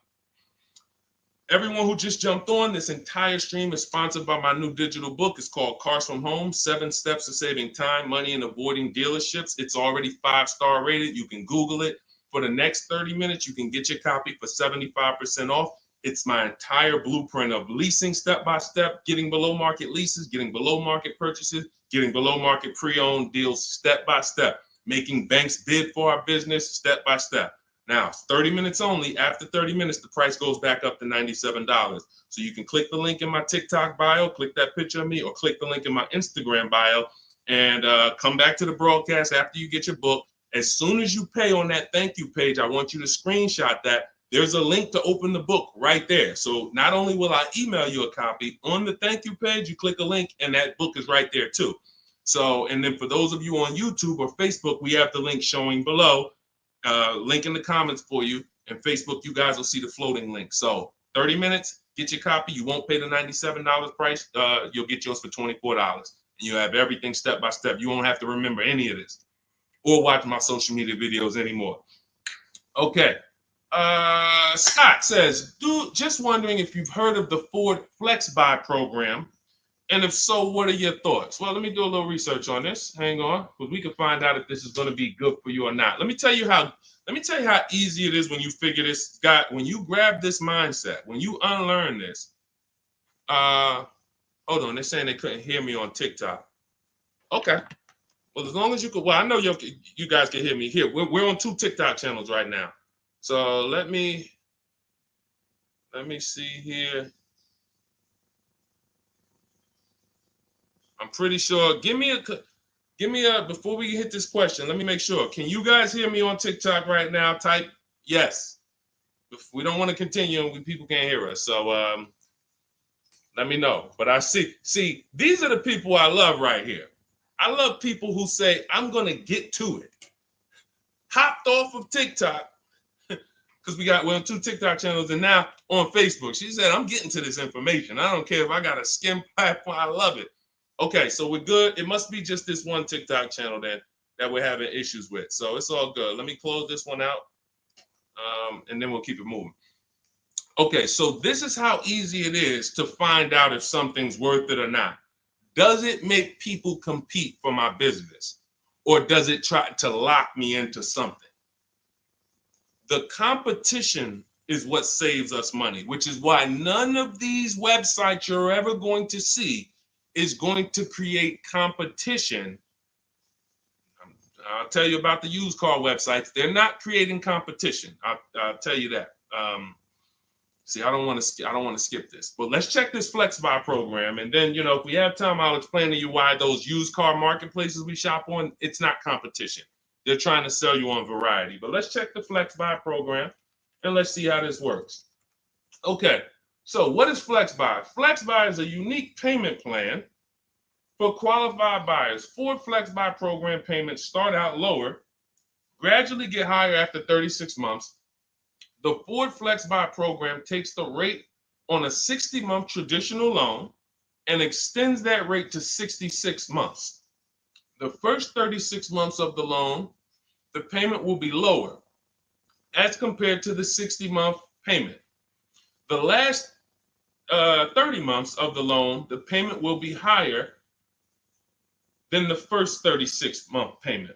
Everyone who just jumped on, this entire stream is sponsored by my new digital book. It's called Cars from Home, 7 Steps to Saving Time, Money, and Avoiding Dealerships. It's already 5-star rated. You can Google it. For the next 30 minutes, you can get your copy for 75% off. It's my entire blueprint of leasing step-by-step, getting below market leases, getting below market purchases, getting below market pre-owned deals step-by-step, making banks bid for our business step-by-step. Now, 30 minutes only. After 30 minutes, the price goes back up to $97. So you can click the link in my TikTok bio, click that picture of me, or click the link in my Instagram bio, and come back to the broadcast after you get your book. As soon as you pay on that thank you page, I want you to screenshot that. There's a link to open the book right there. So not only will I email you a copy, on the thank you page, you click a link, and that book is right there too. So, and then for those of you on YouTube or Facebook, we have the link showing below. Link in the comments for you, and Facebook, you guys will see the floating link. So 30 minutes, get your copy. You won't pay the $97 price. You'll get yours for $24, and you have everything step by step. You won't have to remember any of this or watch my social media videos anymore. Okay. Scott says, dude, just wondering if you've heard of the Ford Flex Buy program, and if so, what are your thoughts? Well, let me do a little research on this. Hang on, because we can find out if this is going to be good for you or not. Let me tell you how easy it is when you figure this, Scott, when you grab this mindset, when you unlearn this. Hold on, they're saying they couldn't hear me on TikTok. Okay. Well, as long as you could, well, I know you guys can hear me here. We're on 2 TikTok channels right now. So let me see here. I'm pretty sure. Give me a, before we hit this question, let me make sure. Can you guys hear me on TikTok right now? Type yes. If we don't want to continue and people can't hear us. So let me know. But I see, these are the people I love right here. I love people who say, I'm going to get to it. Hopped off of TikTok, because we're on 2 TikTok channels, and now on Facebook. She said, I'm getting to this information. I don't care if I got a skim platform. I love it. Okay, so we're good. It must be just this one TikTok channel then that we're having issues with. So it's all good. Let me close this one out, and then we'll keep it moving. Okay, so this is how easy it is to find out if something's worth it or not. Does it make people compete for my business, or does it try to lock me into something? The competition is what saves us money, which is why none of these websites you're ever going to see is going to create competition. I'll tell you about the used car websites. They're not creating competition. I'll tell you that. See, I don't want to skip this, but let's check this Flex Buy program, and then if we have time, I'll explain to you why those used car marketplaces we shop on, it's not competition. They're trying to sell you on variety. But let's check the Flex Buy program, and let's see how this works. Okay. So what is Flex Buy? Flex Buy is a unique payment plan for qualified buyers. Ford Flex Buy program payments start out lower, gradually get higher after 36 months. The Ford Flex Buy program takes the rate on a 60-month traditional loan and extends that rate to 66 months. The first 36 months of the loan, the payment will be lower as compared to the 60-month payment. The last 30 months of the loan, the payment will be higher than the first 36-month payment.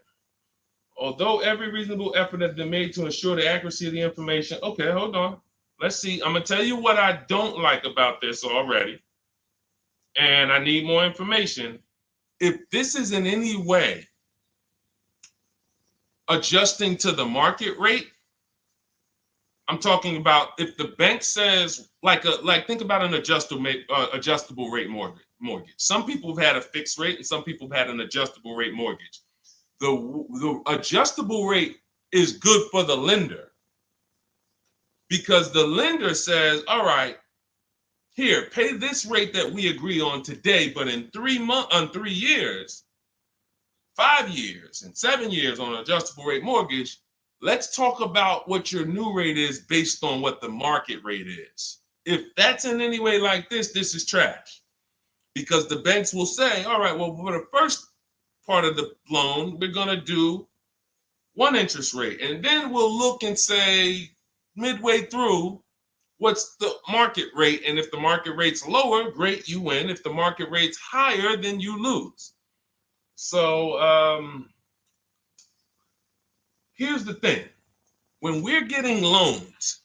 Although every reasonable effort has been made to ensure the accuracy of the information. Okay, hold on. Let's see. I'm going to tell you what I don't like about this already, and I need more information. If this is in any way adjusting to the market rate. I'm talking about if the bank says like think about an adjustable rate mortgage. Some people have had a fixed rate and some people have had an adjustable rate mortgage. The adjustable rate is good for the lender because the lender says, all right, here, pay this rate that we agree on today, but in 3 years, 5 years, and 7 years on an adjustable rate mortgage, let's talk about what your new rate is based on what the market rate is. If that's in any way like this is trash. Because the banks will say, all right, well, for the first part of the loan, we're going to do one interest rate. And then we'll look and say, midway through, what's the market rate? And if the market rate's lower, great, you win. If the market rate's higher, then you lose. So here's the thing. When we're getting loans,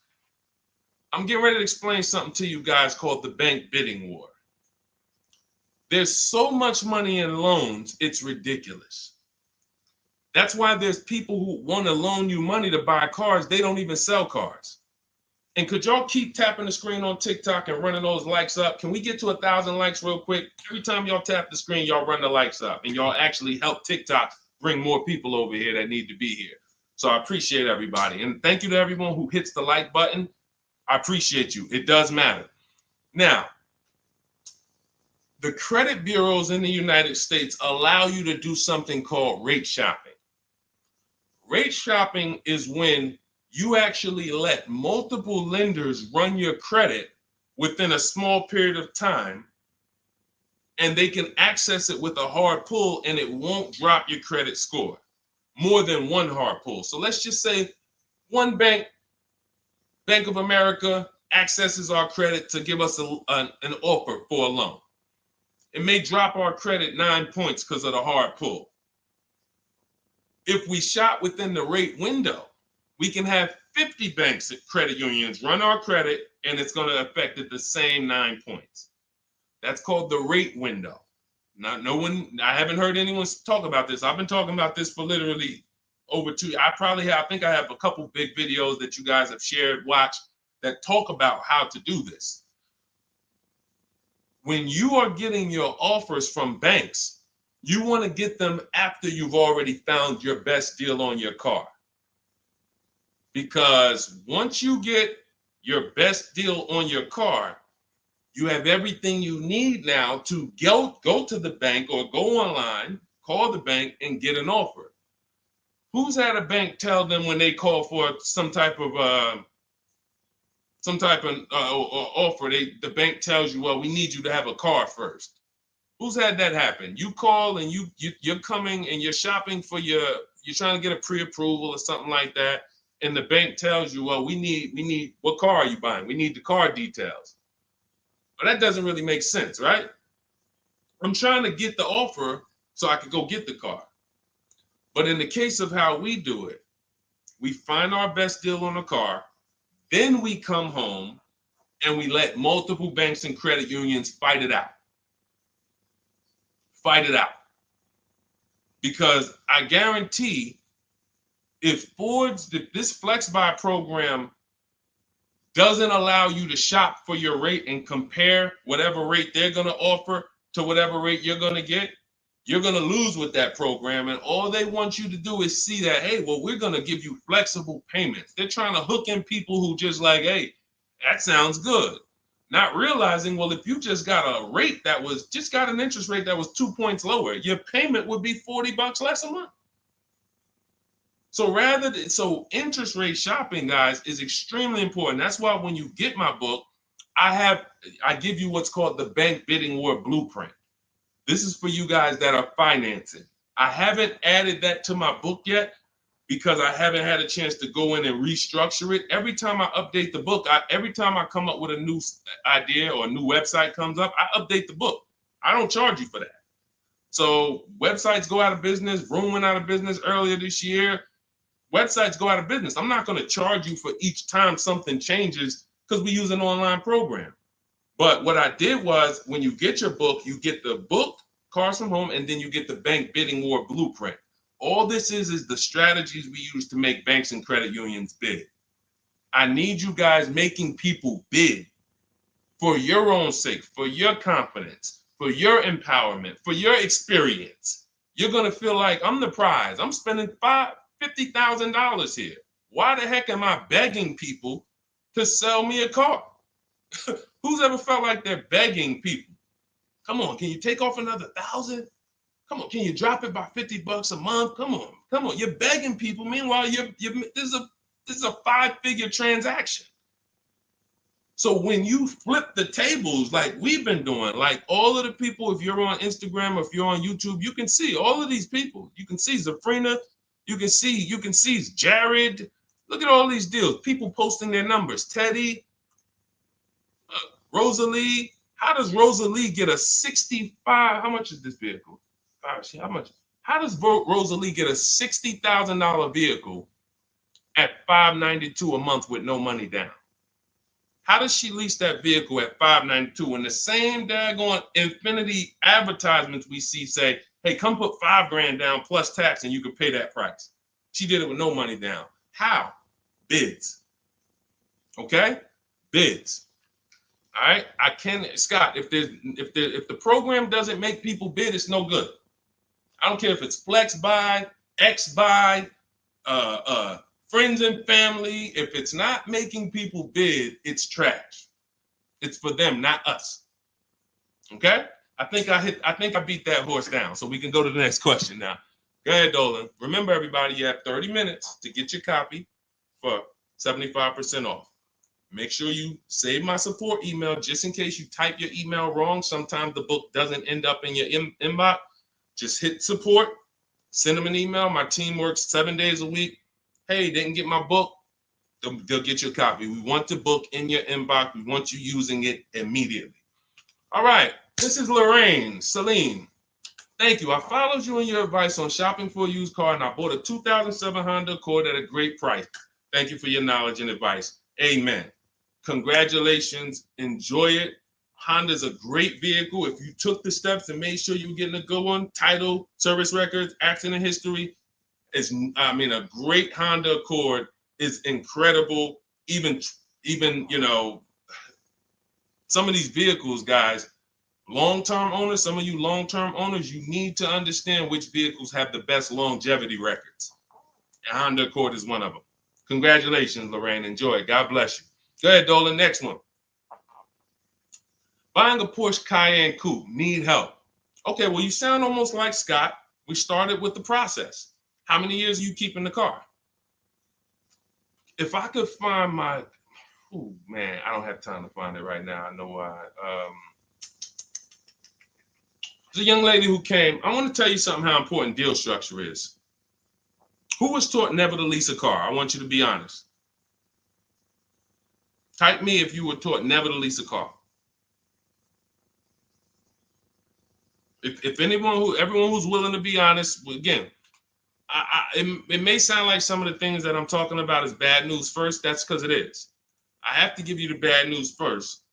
I'm getting ready to explain something to you guys called the bank bidding war. There's so much money in loans, it's ridiculous. That's why there's people who want to loan you money to buy cars. They don't even sell cars. And could y'all keep tapping the screen on TikTok and running those likes up? Can we get to 1,000 likes real quick? Every time y'all tap the screen, y'all run the likes up and y'all actually help TikTok bring more people over here that need to be here. So I appreciate everybody. And thank you to everyone who hits the like button. I appreciate you. It does matter. Now, the credit bureaus in the United States allow you to do something called rate shopping. Rate shopping is when you actually let multiple lenders run your credit within a small period of time, and they can access it with a hard pull and it won't drop your credit score more than one hard pull. So let's just say one bank, Bank of America, accesses our credit to give us an offer for a loan. It may drop our credit 9 points because of the hard pull. If we shop within the rate window, we can have 50 banks at credit unions run our credit, and it's going to affect it the same 9 points. That's called the rate window. I haven't heard anyone talk about this. I've been talking about this for literally over 2 years. I think I have a couple big videos that you guys have shared, watched, that talk about how to do this. When you are getting your offers from banks, you want to get them after you've already found your best deal on your car. Because once you get your best deal on your car, you have everything you need now to go to the bank or go online, call the bank and get an offer. Who's had a bank tell them when they call for some type of offer, the bank tells you, well, we need you to have a car first. Who's had that happen? You call and you're coming and you're shopping for you're trying to get a pre-approval or something like that, and the bank tells you, well, we need what car are you buying? We need the car details. Well, that doesn't really make sense, right? I'm trying to get the offer so I can go get the car. But in the case of how we do it, we find our best deal on the car, then we come home and we let multiple banks and credit unions fight it out. Fight it out. Because I guarantee if this Flex Buy program doesn't allow you to shop for your rate and compare whatever rate they're going to offer to whatever rate you're going to get, you're going to lose with that program. And all they want you to do is see that, hey, well, we're going to give you flexible payments. They're trying to hook in people who just like, hey, that sounds good. Not realizing, well, if you just got a rate that was just got an interest rate that was 2 points lower, your payment would be $40 less a month. So interest rate shopping, guys, is extremely important. That's why when you get my book, I give you what's called the Bank Bidding War Blueprint. This is for you guys that are financing. I haven't added that to my book yet because I haven't had a chance to go in and restructure it. Every time I update the book, every time I come up with a new idea or a new website comes up, I update the book. I don't charge you for that. So websites go out of business. Room went out of business earlier this year. Websites go out of business. I'm not going to charge you for each time something changes because we use an online program. But what I did was when you get your book, you get the book, Cars from Home, and then you get the Bank Bidding War Blueprint. All this is the strategies we use to make banks and credit unions bid. I need you guys making people bid for your own sake, for your confidence, for your empowerment, for your experience. You're going to feel like I'm the prize. I'm spending $50,000 here. Why the heck am I begging people to sell me a car? Who's ever felt like they're begging people? Come on, can you take off another 1,000? Come on, can you drop it by $50 a month? Come on. You're begging people. Meanwhile, this is a 5-figure transaction. So when you flip the tables like we've been doing, like all of the people, if you're on Instagram or if you're on YouTube, you can see all of these people. You can see Zafrina, you can see Jared. Look at all these deals. People posting their numbers. Teddy, Rosalie. How does Rosalie get a 65? How much is this vehicle? How much? How does Rosalie get a $60,000 vehicle at $592 a month with no money down? How does she lease that vehicle at $592 when the same daggone Infinity advertisements we see say, hey, come put $5,000 down plus tax and you can pay that price? She did it with no money down. How? Bids. Okay? Bids. All right. Scott, if the program doesn't make people bid, it's no good. I don't care if it's flex buy, X buy, friends and family. If it's not making people bid, it's trash. It's for them, not us. Okay? I think I beat that horse down. So we can go to the next question now. Go ahead, Dolan. Remember, everybody, you have 30 minutes to get your copy for 75% off. Make sure you save my support email just in case you type your email wrong. Sometimes the book doesn't end up in your inbox. Just hit support, send them an email. My team works 7 days a week. Hey, didn't get my book. They'll get you a copy. We want the book in your inbox. We want you using it immediately. All right. This is Lorraine Celine. Thank you. I followed you in your advice on shopping for a used car, and I bought a 2007 Honda Accord at a great price. Thank you for your knowledge and advice. Amen. Congratulations. Enjoy it. Honda's a great vehicle. If you took the steps and made sure you were getting a good one, title, service records, accident history, a great Honda Accord is incredible. Even some of these vehicles, guys, long-term owners, some of you long-term owners, you need to understand which vehicles have the best longevity records. And Honda Accord is one of them. Congratulations, Lorraine. Enjoy it. God bless you. Go ahead, Dolan. Next one. Buying a Porsche Cayenne Coupe. Need help. Okay, well, you sound almost like Scott. We started with the process. How many years are you keeping the car? If I could find my, oh man, I don't have time to find it right now. I know why. There's a young lady who came. I want to tell you something how important deal structure is. Who was taught never to lease a car? I want you to be honest. Type me if you were taught never to lease a car. If everyone who's willing to be honest, again, it may sound like some of the things that I'm talking about is bad news first. That's because it is. I have to give you the bad news first,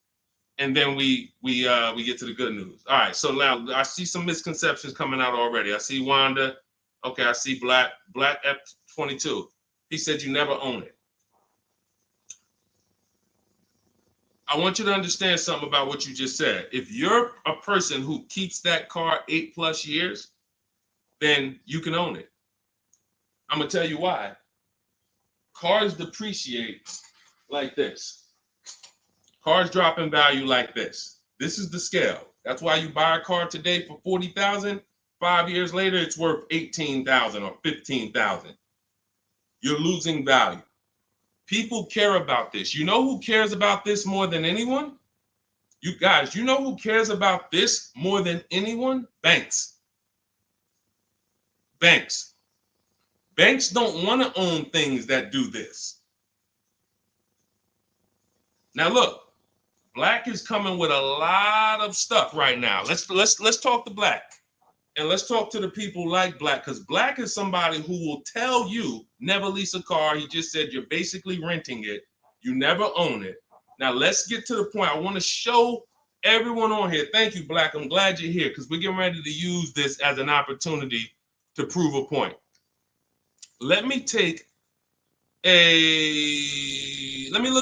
and then we get to the good news. All right. So now I see some misconceptions coming out already. I see Wanda. Okay. I see Black F22. He said you never own it. I want you to understand something about what you just said. If you're a person who keeps that car 8+ years, then you can own it. I'm going to tell you why. Cars depreciate like this. Cars drop in value like this. This is the scale. That's why you buy a car today for $40,000. 5 years later, it's worth $18,000 or $15,000. You're losing value. People care about this. You know who cares about this more than anyone? You guys, you know who cares about this more than anyone? Banks. Banks. Banks don't want to own things that do this. Now look, Black is coming with a lot of stuff right now. Let's talk to Black. And let's talk to the people like Black, because Black is somebody who will tell you never lease a car. He just said you're basically renting it. You never own it. Now let's get to the point. I want to show everyone on here. Thank you, Black. I'm glad you're here because we're getting ready to use this as an opportunity to prove a point. Let me take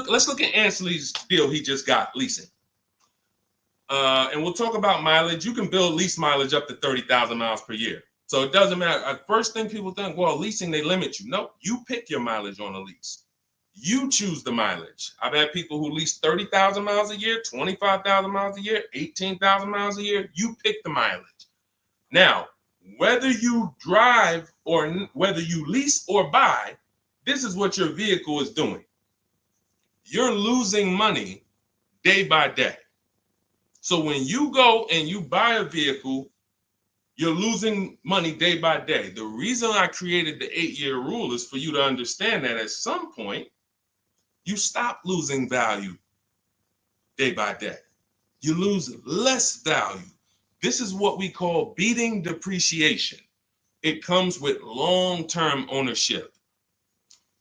let's look at Ansley's deal he just got leasing. And we'll talk about mileage. You can build lease mileage up to 30,000 miles per year. So it doesn't matter. First thing people think, well, leasing, they limit you. No, you pick your mileage on a lease. You choose the mileage. I've had people who lease 30,000 miles a year, 25,000 miles a year, 18,000 miles a year. You pick the mileage. Now, whether you drive or whether you lease or buy, this is what your vehicle is doing. You're losing money day by day. So when you go and you buy a vehicle, you're losing money day by day. The reason I created the 8-year rule is for you to understand that at some point, you stop losing value day by day. You lose less value. This is what we call beating depreciation. It comes with long-term ownership.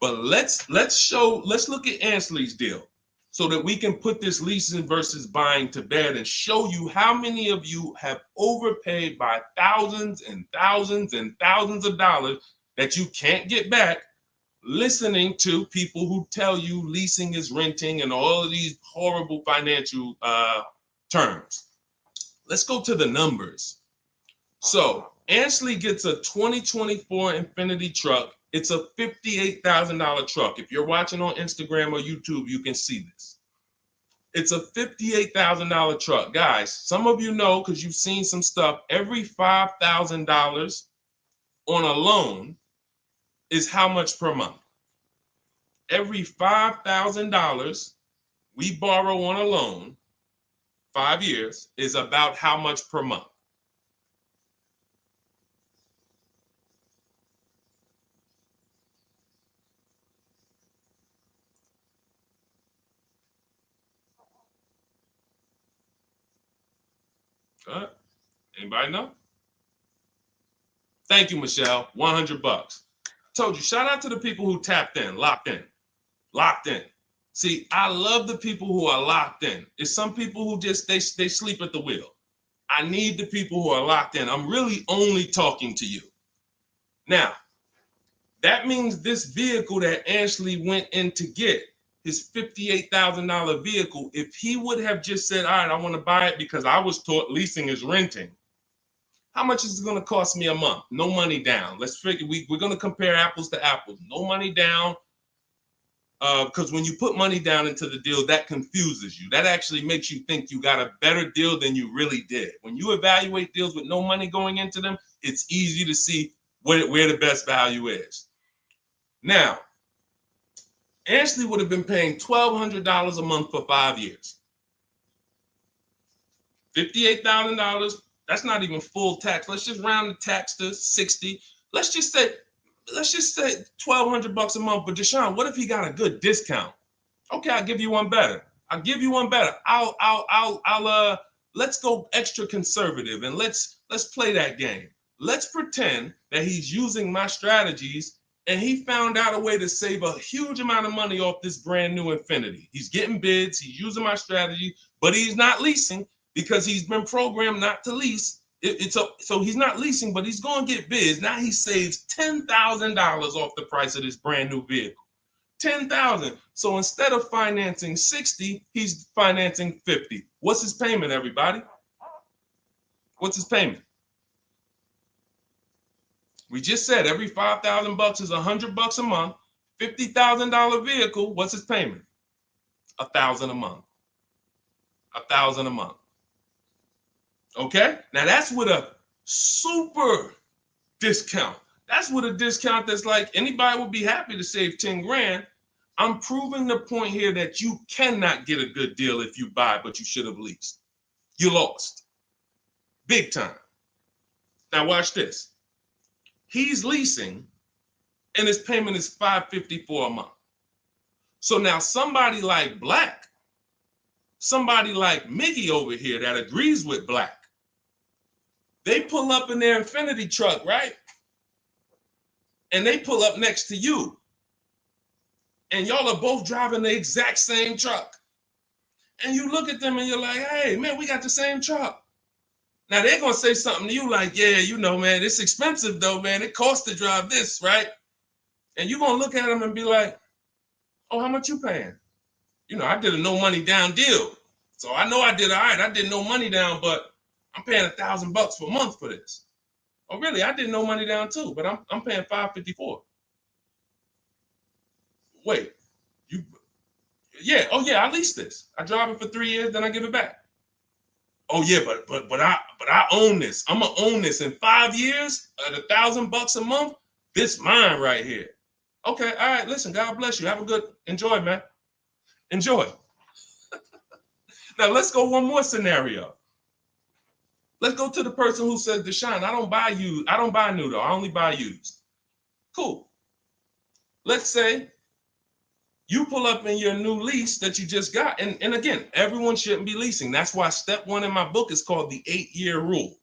But let's look at Ansley's deal so that we can put this leasing versus buying to bed and show you how many of you have overpaid by thousands and thousands and thousands of dollars that you can't get back listening to people who tell you leasing is renting and all of these horrible financial terms. Let's go to the numbers. So Ansley gets a 2024 Infiniti truck. It's a $58,000 truck. If you're watching on Instagram or YouTube, you can see this. It's a $58,000 truck. Guys, some of you know because you've seen some stuff, every $5,000 on a loan is how much per month? Every $5,000 we borrow on a loan, 5 years, is about how much per month? Anybody know? Thank you, Michelle. 100 bucks. Told you, shout out to the people who tapped in, locked in, locked in. See, I love the people who are locked in. It's some people who just, they sleep at the wheel. I need the people who are locked in. I'm really only talking to you. Now, that means this vehicle that Ashley went in to get, his $58,000 vehicle, if he would have just said, all right, I want to buy it because I was taught leasing is renting, how much is it going to cost me a month? No money down. Let's figure, we're going to compare apples to apples. No money down, because when you put money down into the deal, that confuses you. That actually makes you think you got a better deal than you really did. When you evaluate deals with no money going into them, it's easy to see where the best value is. Now, Ashley would have been paying $1,200 a month for 5 years. $58,000. That's not even full tax. Let's just round the tax to 60. Let's just say 1,200 bucks a month. But Deshone, what if he got a good discount? Okay, I'll give you one better. Let's go extra conservative and let's play that game. Let's pretend that he's using my strategies and he found out a way to save a huge amount of money off this brand new Infiniti. He's getting bids, he's using my strategy, but he's not leasing because he's been programmed not to lease. So he's not leasing, but he's going to get bids. Now he saves $10,000 off the price of this brand new vehicle. $10,000. So instead of financing 60, he's financing 50. What's his payment, everybody? What's his payment? We just said every 5,000 bucks is 100 bucks a month. $50,000 vehicle, what's his payment? 1,000 a month. 1,000 a month. Okay? Now that's with a super discount. That's with a discount that's like anybody would be happy to save 10 grand. I'm proving the point here that you cannot get a good deal if you buy, but you should have leased. You lost. Big time. Now watch this. He's leasing and his payment is $554 a month. So now somebody like Black, somebody like Miggy over here that agrees with Black, they pull up in their Infiniti truck, right? And they pull up next to you. And y'all are both driving the exact same truck. And you look at them and you're like, hey, man, we got the same truck. Now they're going to say something to you like, yeah, you know, man, it's expensive though, man. It costs to drive this, right? And you're going to look at them and be like, oh, how much you paying? You know, I did a no money down deal. So I know I did all right. I did no money down, but I'm paying $1,000 per month for this. Oh, really? I did no money down too, but I'm paying $554. Wait, you? Yeah. Oh, yeah. I leased this. I drive it for 3 years, then I give it back. Oh, yeah, but I own this. I'm gonna own this in 5 years at $1,000 a month. This mine right here. Okay. All right. Listen. God bless you. Have a good enjoy, man. Enjoy. Now let's go one more scenario. Let's go to the person who says, Deshone, I don't buy used. I don't buy new though. I only buy used. Cool. Let's say you pull up in your new lease that you just got. And again, everyone shouldn't be leasing. That's why step 1 in my book is called the 8-year rule.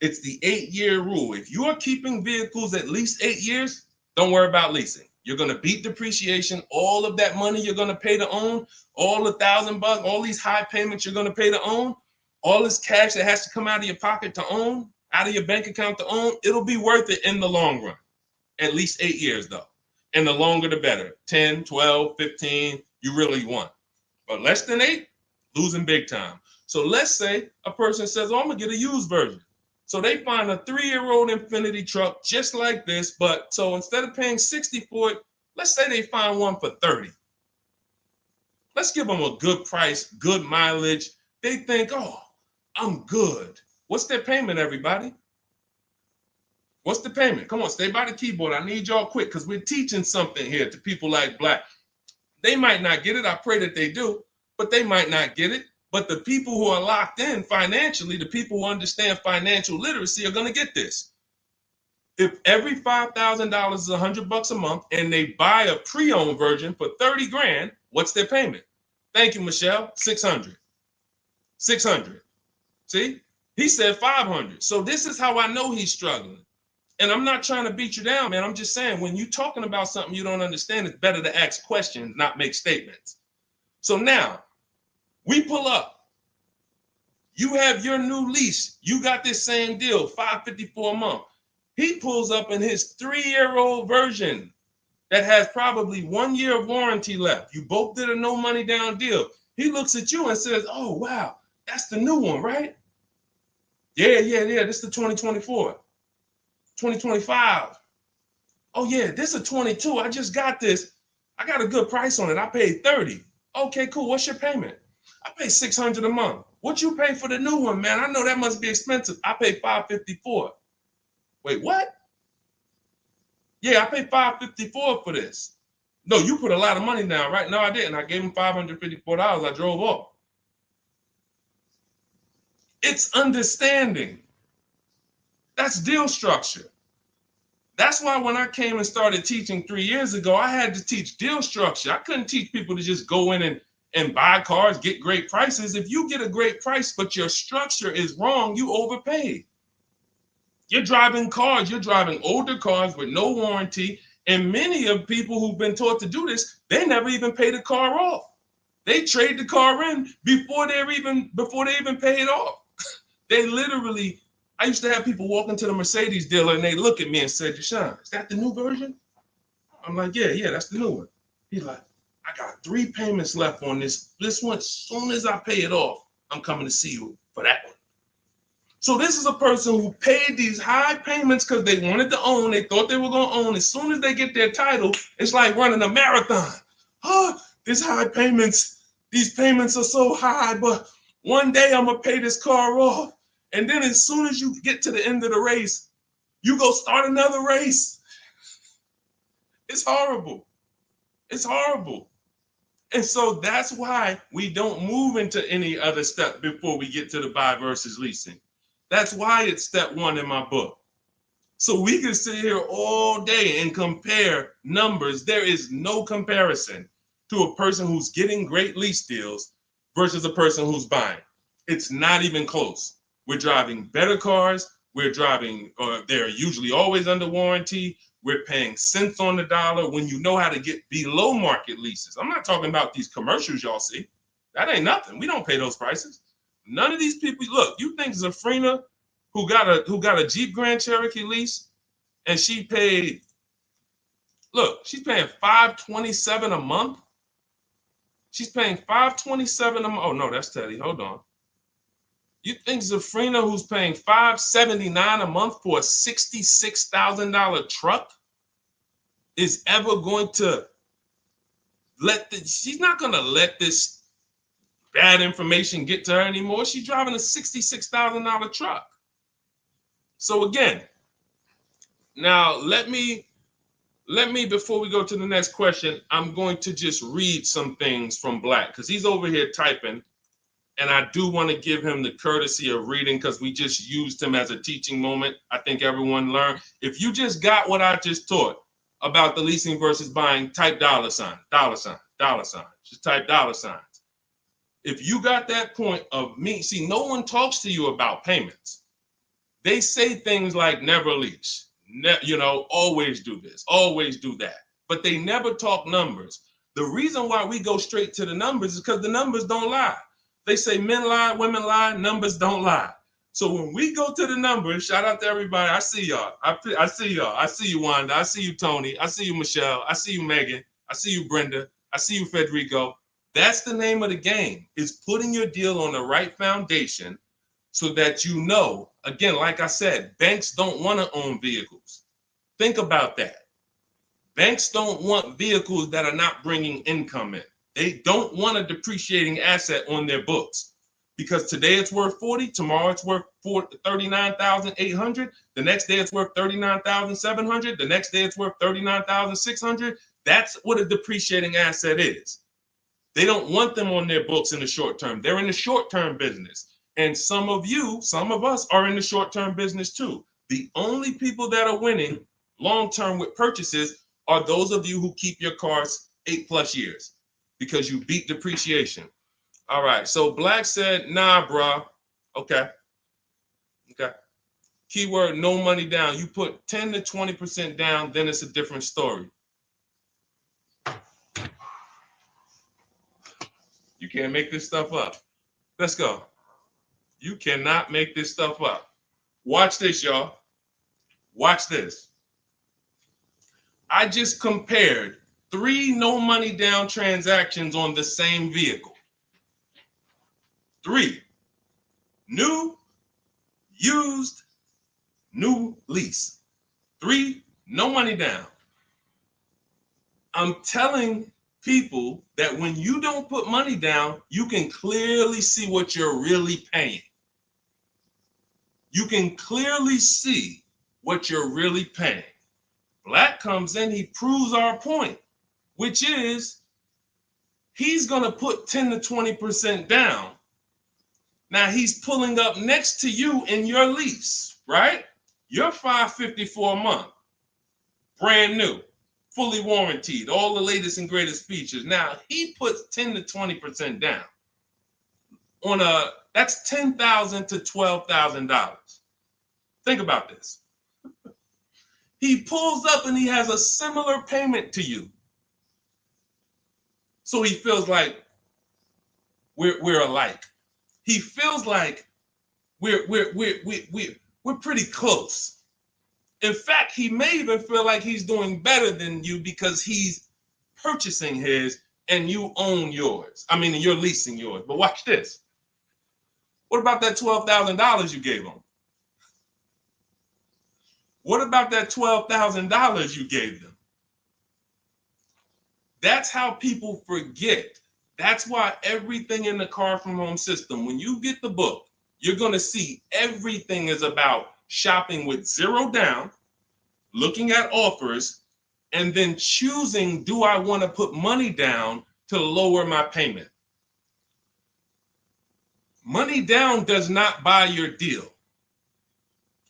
It's the 8-year rule. If you are keeping vehicles at least 8 years, don't worry about leasing. You're going to beat depreciation. All of that money you're going to pay to own, all the $1,000, all these high payments you're going to pay to own, all this cash that has to come out of your pocket to own, out of your bank account to own, it'll be worth it in the long run. At least 8 years though. And the longer the better. 10, 12, 15, you really want. But less than 8, losing big time. So let's say a person says, oh, I'm going to get a used version. So they find a 3-year-old Infiniti truck just like this, but so instead of paying $60 for it, let's say they find one for $30. Let's give them a good price, good mileage. They think, oh, I'm good. What's their payment, everybody? What's the payment? Come on, stay by the keyboard. I need y'all quick because we're teaching something here to people like Black. They might not get it. I pray that they do, but they might not get it. But the people who are locked in financially, the people who understand financial literacy are going to get this. If every $5,000 is $100 a month and they buy a pre-owned version for 30 grand, what's their payment? Thank you, Michelle. 600. 600. See, he said 500. So this is how I know he's struggling. And I'm not trying to beat you down, man. I'm just saying when you're talking about something you don't understand, it's better to ask questions, not make statements. So now, we pull up. You have your new lease. You got this same deal, $554 a month. He pulls up in his 3-year-old version that has probably 1 year of warranty left. You both did a no money down deal. He looks at you and says, oh, wow, that's the new one, right? Yeah. This is the 2024. 2025. Oh, yeah, this is a 22. I just got this. I got a good price on it. I paid 30. Okay, cool. What's your payment? I pay 600 a month. What you pay for the new one, man? I know that must be expensive. I pay 554. Wait, what? Yeah, I paid 554 for this. No, you put a lot of money down, right? No, I didn't. I gave him $554. I drove off. It's understanding. That's deal structure. That's why when I came and started teaching 3 years ago, I had to teach deal structure. I couldn't teach people to just go in and buy cars, get great prices. If you get a great price, but your structure is wrong, you overpaid. You're driving cars, you're driving older cars with no warranty. And many of people who've been taught to do this, they never even pay the car off. They trade the car in before they even pay it off. They literally, I used to have people walk into the Mercedes dealer and they look at me and say, Deshone, is that the new version? I'm like, yeah, that's the new one. He's like, I got 3 payments left on this. This one, as soon as I pay it off, I'm coming to see you for that one. So this is a person who paid these high payments because they wanted to own. They thought they were going to own. As soon as they get their title, it's like running a marathon. Oh, these high payments, these payments are so high, but one day I'm going to pay this car off. And then as soon as you get to the end of the race, you go start another race. It's horrible. It's horrible. And so that's why we don't move into any other step before we get to the buy versus leasing. That's why it's step 1 in my book. So we can sit here all day and compare numbers. There is no comparison to a person who's getting great lease deals versus a person who's buying. It's not even close. We're driving better cars. We're driving, they're usually always under warranty. We're paying cents on the dollar when you know how to get below market leases. I'm not talking about these commercials y'all see. That ain't nothing. We don't pay those prices. None of these people, look, you think Zafrina, who got a Jeep Grand Cherokee lease, and she paid Look, she's paying $527 a month. She's paying $527 a month. Oh no, that's Teddy. Hold on. You think Zafrina, who's paying $579 a month for a $66,000 truck, is ever going to she's not going to let this bad information get to her anymore. She's driving a $66,000 truck. So again, now let me, before we go to the next question, I'm going to just read some things from Black because he's over here typing. And I do want to give him the courtesy of reading because we just used him as a teaching moment. I think everyone learned. If you just got what I just taught about the leasing versus buying, type $sign. Just type $signs. If you got that point of me, see, no one talks to you about payments. They say things like never lease, always do this, always do that. But they never talk numbers. The reason why we go straight to the numbers is because the numbers don't lie. They say men lie, women lie, numbers don't lie. So when we go to the numbers, shout out to everybody. I see y'all. I see y'all. I see you, Wanda. I see you, Tony. I see you, Michelle. I see you, Megan. I see you, Brenda. I see you, Federico. That's the name of the game, is putting your deal on the right foundation so that you know, again, like I said, banks don't want to own vehicles. Think about that. Banks don't want vehicles that are not bringing income in. They don't want a depreciating asset on their books because today it's worth 40, tomorrow it's worth 39,800, the next day it's worth 39,700, the next day it's worth 39,600. That's what a depreciating asset is. They don't want them on their books in the short term. They're in the short-term business. And some of us are in the short-term business too. The only people that are winning long-term with purchases are those of you who keep your cars 8+ years. Because you beat depreciation. All right, so Black said, nah, bro. Okay. Keyword, no money down. You put 10 to 20% down, then it's a different story. You can't make this stuff up. Let's go. You cannot make this stuff up. Watch this, y'all. Watch this. I just compared 3 no money down transactions on the same vehicle. 3. New, used, new lease. 3, no money down. I'm telling people that when you don't put money down, you can clearly see what you're really paying. You can clearly see what you're really paying. Black comes in, he proves our point, which is he's going to put 10 to 20% down. Now he's pulling up next to you in your lease, right? You're $554 a month, brand new, fully warranted, all the latest and greatest features. Now he puts 10 to 20% down on that's $10,000 to $12,000. Think about this. He pulls up and he has a similar payment to you. So he feels like we're alike. He feels like we're pretty close. In fact, he may even feel like he's doing better than you because he's purchasing his and you own yours. I mean, you're leasing yours. But watch this. What about that $12,000 you gave him? What about that $12,000 you gave them? That's how people forget. That's why everything in the Car From Home system, when you get the book, you're going to see everything is about shopping with zero down, looking at offers, and then choosing, do I want to put money down to lower my payment? Money down does not buy your deal.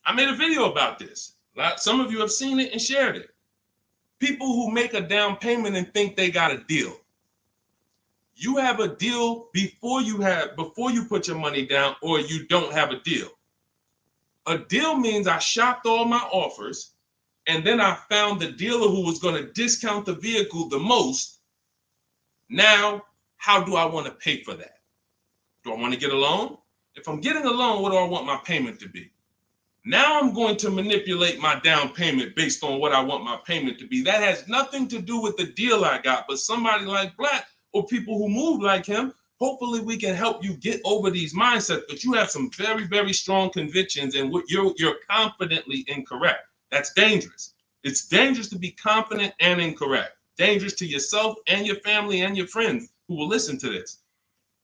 I made a video about this. Some of you have seen it and shared it. People who make a down payment and think they got a deal. You have a deal before you put your money down, or you don't have a deal. A deal means I shopped all my offers, and then I found the dealer who was going to discount the vehicle the most. Now, how do I want to pay for that? Do I want to get a loan? If I'm getting a loan, what do I want my payment to be? Now I'm going to manipulate my down payment based on what I want my payment to be. That has nothing to do with the deal I got, but somebody like Black or people who move like him, hopefully we can help you get over these mindsets. But you have some very, very strong convictions, and you're confidently incorrect. That's dangerous. It's dangerous to be confident and incorrect. Dangerous to yourself and your family and your friends who will listen to this.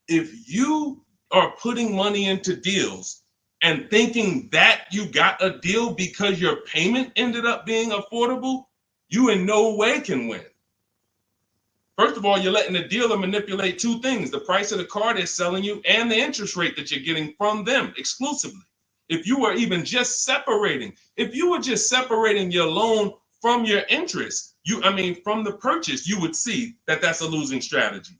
If you are putting money into deals and thinking that you got a deal because your payment ended up being affordable, you in no way can win. First of all, you're letting the dealer manipulate two things: the price of the car they're selling you and the interest rate that you're getting from them exclusively. If you were just separating your loan from your interest, from the purchase, you would see that that's a losing strategy.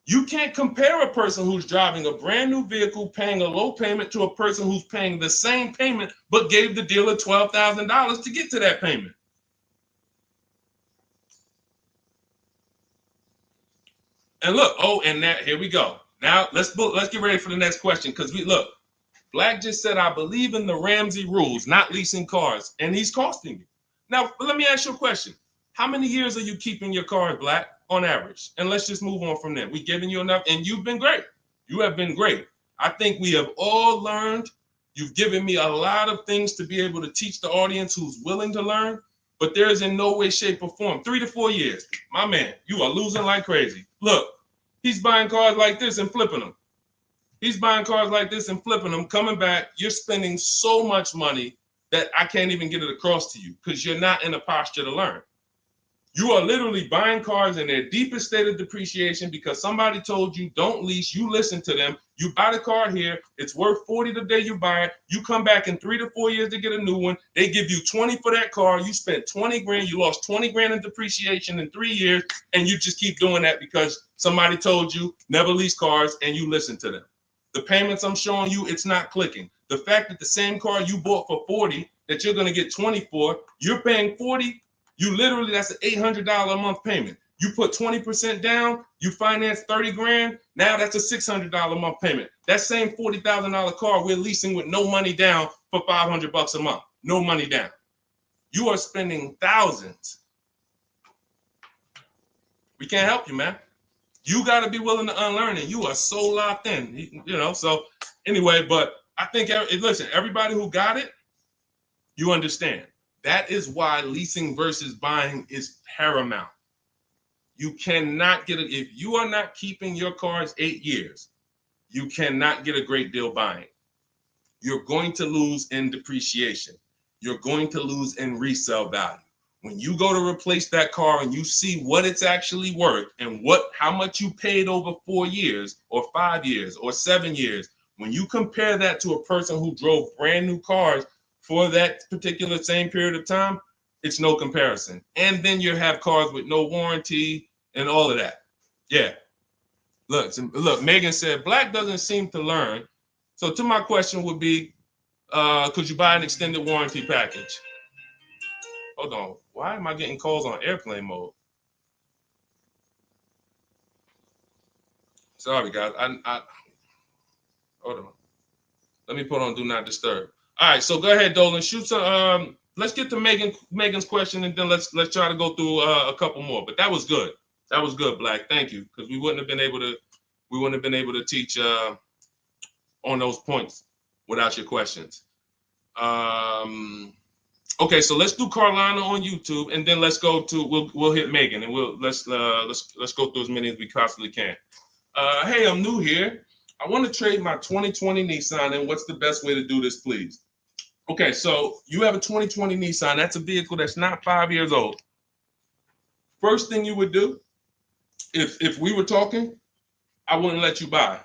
You can't compare a person who's driving a brand new vehicle paying a low payment to a person who's paying the same payment but gave the dealer $12,000 to get to that payment. And look, here we go. Now let's get ready for the next question, because Black just said, I believe in the Ramsey rules, not leasing cars, and he's costing you. Now, let me ask you a question. How many years are you keeping your car, Black, on average? And let's just move on from there. We've given you enough, and you've been great. You have been great. I think we have all learned. You've given me a lot of things to be able to teach the audience who's willing to learn, but there is in no way, shape, or form. 3 to 4 years. My man, you are losing like crazy. Look, he's buying cars like this and flipping them. He's buying cars like this and flipping them, coming back. You're spending so much money that I can't even get it across to you because you're not in a posture to learn. You are literally buying cars in their deepest state of depreciation because somebody told you don't lease. You listen to them. You buy the car here. It's worth $40 the day you buy it. You come back in 3 to 4 years to get a new one. They give you $20 for that car. You spent $20 grand. You lost $20 grand in depreciation in 3 years. And you just keep doing that because somebody told you never lease cars and you listen to them. The payments I'm showing you, it's not clicking. The fact that the same car you bought for $40 that you're going to get $20 for, you're paying $40. That's an $800 a month payment. You put 20% down, you finance 30 grand. Now that's a $600 a month payment. That same $40,000 car we're leasing with no money down for $500 a month. No money down. You are spending thousands. We can't help you, man. You got to be willing to unlearn it. You are so locked in, So anyway, but I think, listen, everybody who got it, you understand. That is why leasing versus buying is paramount. You cannot get it. If you are not keeping your cars 8 years, you cannot get a great deal buying. You're going to lose in depreciation. You're going to lose in resale value. When you go to replace that car and you see what it's actually worth and how much you paid over 4 years or 5 years or 7 years, when you compare that to a person who drove brand new cars for that particular same period of time, it's no comparison. And then you have cars with no warranty and all of that. Yeah. Look, Megan said, Black doesn't seem to learn. So to my question would be, could you buy an extended warranty package? Hold on. Why am I getting calls on airplane mode? Sorry, guys. I hold on. Let me put on Do Not Disturb. All right, so go ahead, Dolan. Shoot some. Let's get to Megan's question, and then let's try to go through a couple more. But that was good. That was good, Black. Thank you, because we wouldn't have been able to teach on those points without your questions. Okay, so let's do Carolina on YouTube, and then let's go to we'll hit Megan, and let's go through as many as we possibly can. Hey, I'm new here. I want to trade my 2020 Nissan, and what's the best way to do this, please? Okay, so you have a 2020 Nissan. That's a vehicle that's not 5 years old. First thing you would do, if we were talking, I wouldn't let you buy.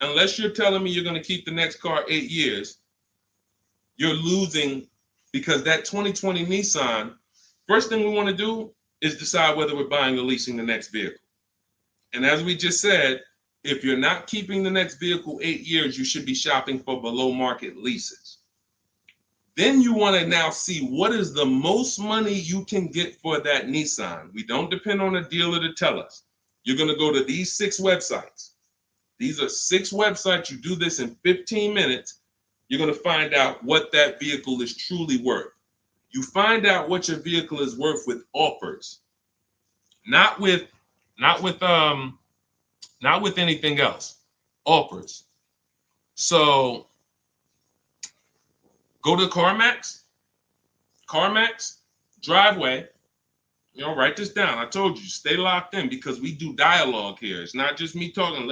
Unless you're telling me you're going to keep the next car 8 years, you're losing, because that 2020 Nissan, first thing we want to do is decide whether we're buying or leasing the next vehicle. And as we just said, if you're not keeping the next vehicle 8 years, you should be shopping for below market leases. Then you want to now see what is the most money you can get for that Nissan. We don't depend on a dealer to tell us. You're going to go to these 6 websites. These are 6 websites. You do this in 15 minutes. You're going to find out what that vehicle is truly worth. You find out what your vehicle is worth with offers, not with anything else. Offers. So go to CarMax, Driveway. Write this down. I told you, stay locked in because we do dialogue here. It's not just me talking.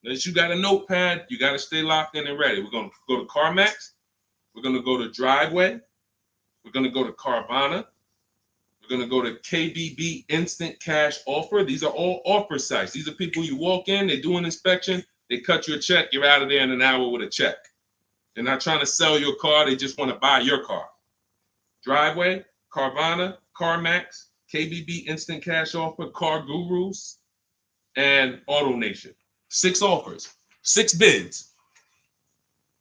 Unless you got a notepad, you got to stay locked in and ready. We're going to go to CarMax. We're going to go to Driveway. We're going to go to Carvana. We're going to go to KBB Instant Cash Offer. These are all offer sites. These are people you walk in, they do an inspection, they cut you a check, you're out of there in an hour with a check. They're not trying to sell your car, they just want to buy your car. Driveway, Carvana, CarMax, KBB Instant Cash Offer, Car Gurus, and Auto Nation. 6 offers, 6 bids.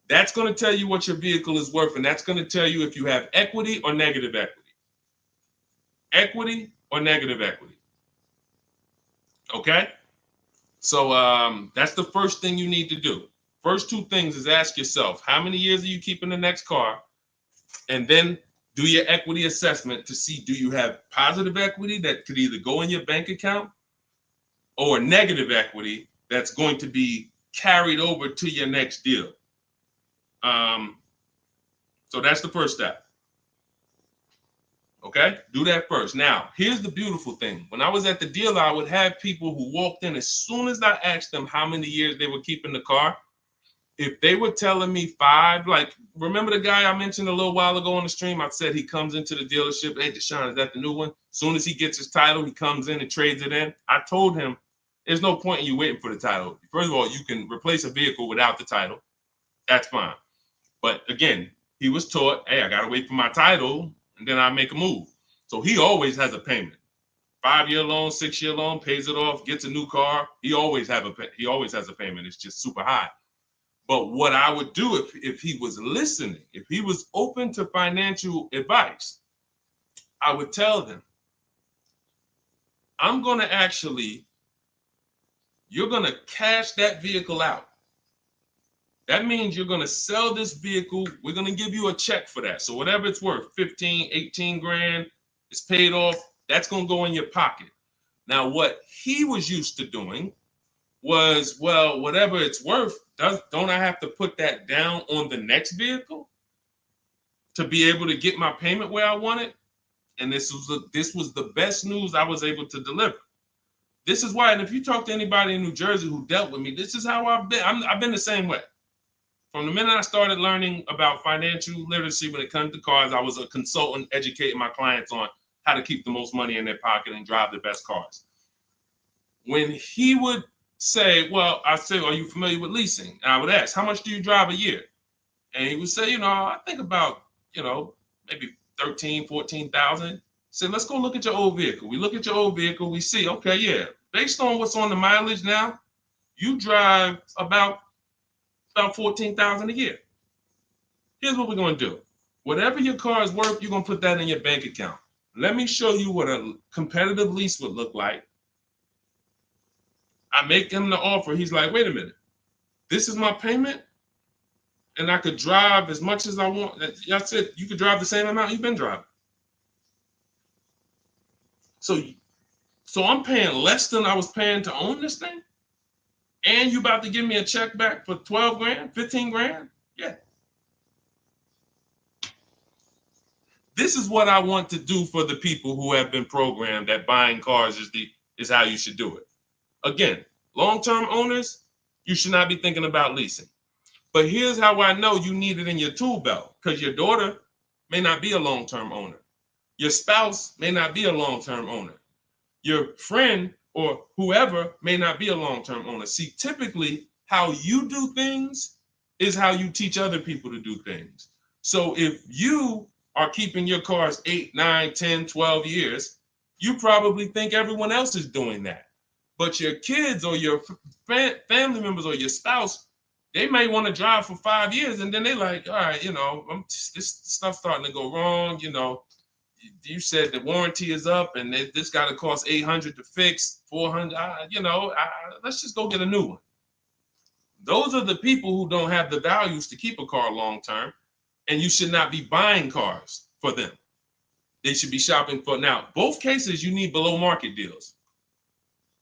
That's going to tell you what your vehicle is worth, and that's going to tell you if you have equity or negative equity. Equity or negative equity. Okay? So that's the first thing you need to do. First 2 things is ask yourself, how many years are you keeping the next car? And then do your equity assessment to see, do you have positive equity that could either go in your bank account or negative equity that's going to be carried over to your next deal. So that's the first step. Okay, do that first. Now, here's the beautiful thing. When I was at the dealer, I would have people who walked in as soon as I asked them how many years they were keeping the car. If they were telling me 5, like, remember the guy I mentioned a little while ago on the stream? I said he comes into the dealership. Hey, Deshone, is that the new one? As soon as he gets his title, he comes in and trades it in. I told him, there's no point in you waiting for the title. First of all, you can replace a vehicle without the title. That's fine. But again, he was taught, hey, I got to wait for my title, and then I make a move. So he always has a payment. 5-year loan, 6-year loan, pays it off, gets a new car. He always has a payment. It's just super high. But what I would do if he was listening, if he was open to financial advice, I would tell them, you're going to cash that vehicle out. That means you're going to sell this vehicle. We're going to give you a check for that. So whatever it's worth, 15, 18 grand, it's paid off. That's going to go in your pocket. Now, what he was used to doing was, well, whatever it's worth, don't I have to put that down on the next vehicle to be able to get my payment where I want it? And this was the best news I was able to deliver. This is why, and if you talk to anybody in New Jersey who dealt with me, this is how I've been. I've been the same way. From the minute I started learning about financial literacy when it comes to cars, I was a consultant educating my clients on how to keep the most money in their pocket and drive the best cars. When he would say, well, I say, are you familiar with leasing? And I would ask, how much do you drive a year? And he would say, I think about, maybe 13, 14,000. Say, let's go look at your old vehicle. We look at your old vehicle. We see, okay, yeah, based on what's on the mileage now, you drive about 14,000 a year. Here's what we're going to do. Whatever your car is worth, you're going to put that in your bank account. Let me show you what a competitive lease would look like. I make him the offer. He's like, wait a minute. This is my payment, and I could drive as much as I want. That's it. You could drive the same amount you've been driving. So I'm paying less than I was paying to own this thing? And you about to give me a check back for 12 grand, 15 grand? Yeah. This is what I want to do for the people who have been programmed that buying cars is how you should do it. Again, long-term owners, you should not be thinking about leasing. But here's how I know you need it in your tool belt, because your daughter may not be a long-term owner. Your spouse may not be a long-term owner. Your friend or whoever may not be a long-term owner. See, typically how you do things is how you teach other people to do things. So if you are keeping your cars 8, 9, 10, 12 years, you probably think everyone else is doing that. But your kids or your family members or your spouse, they may want to drive for 5 years and then they're like, all right, this stuff's starting to go wrong. You said the warranty is up and this got to cost $800 to fix, $400. Let's just go get a new one. Those are the people who don't have the values to keep a car long term, and you should not be buying cars for them. They should be shopping for. Now, both cases, you need below market deals,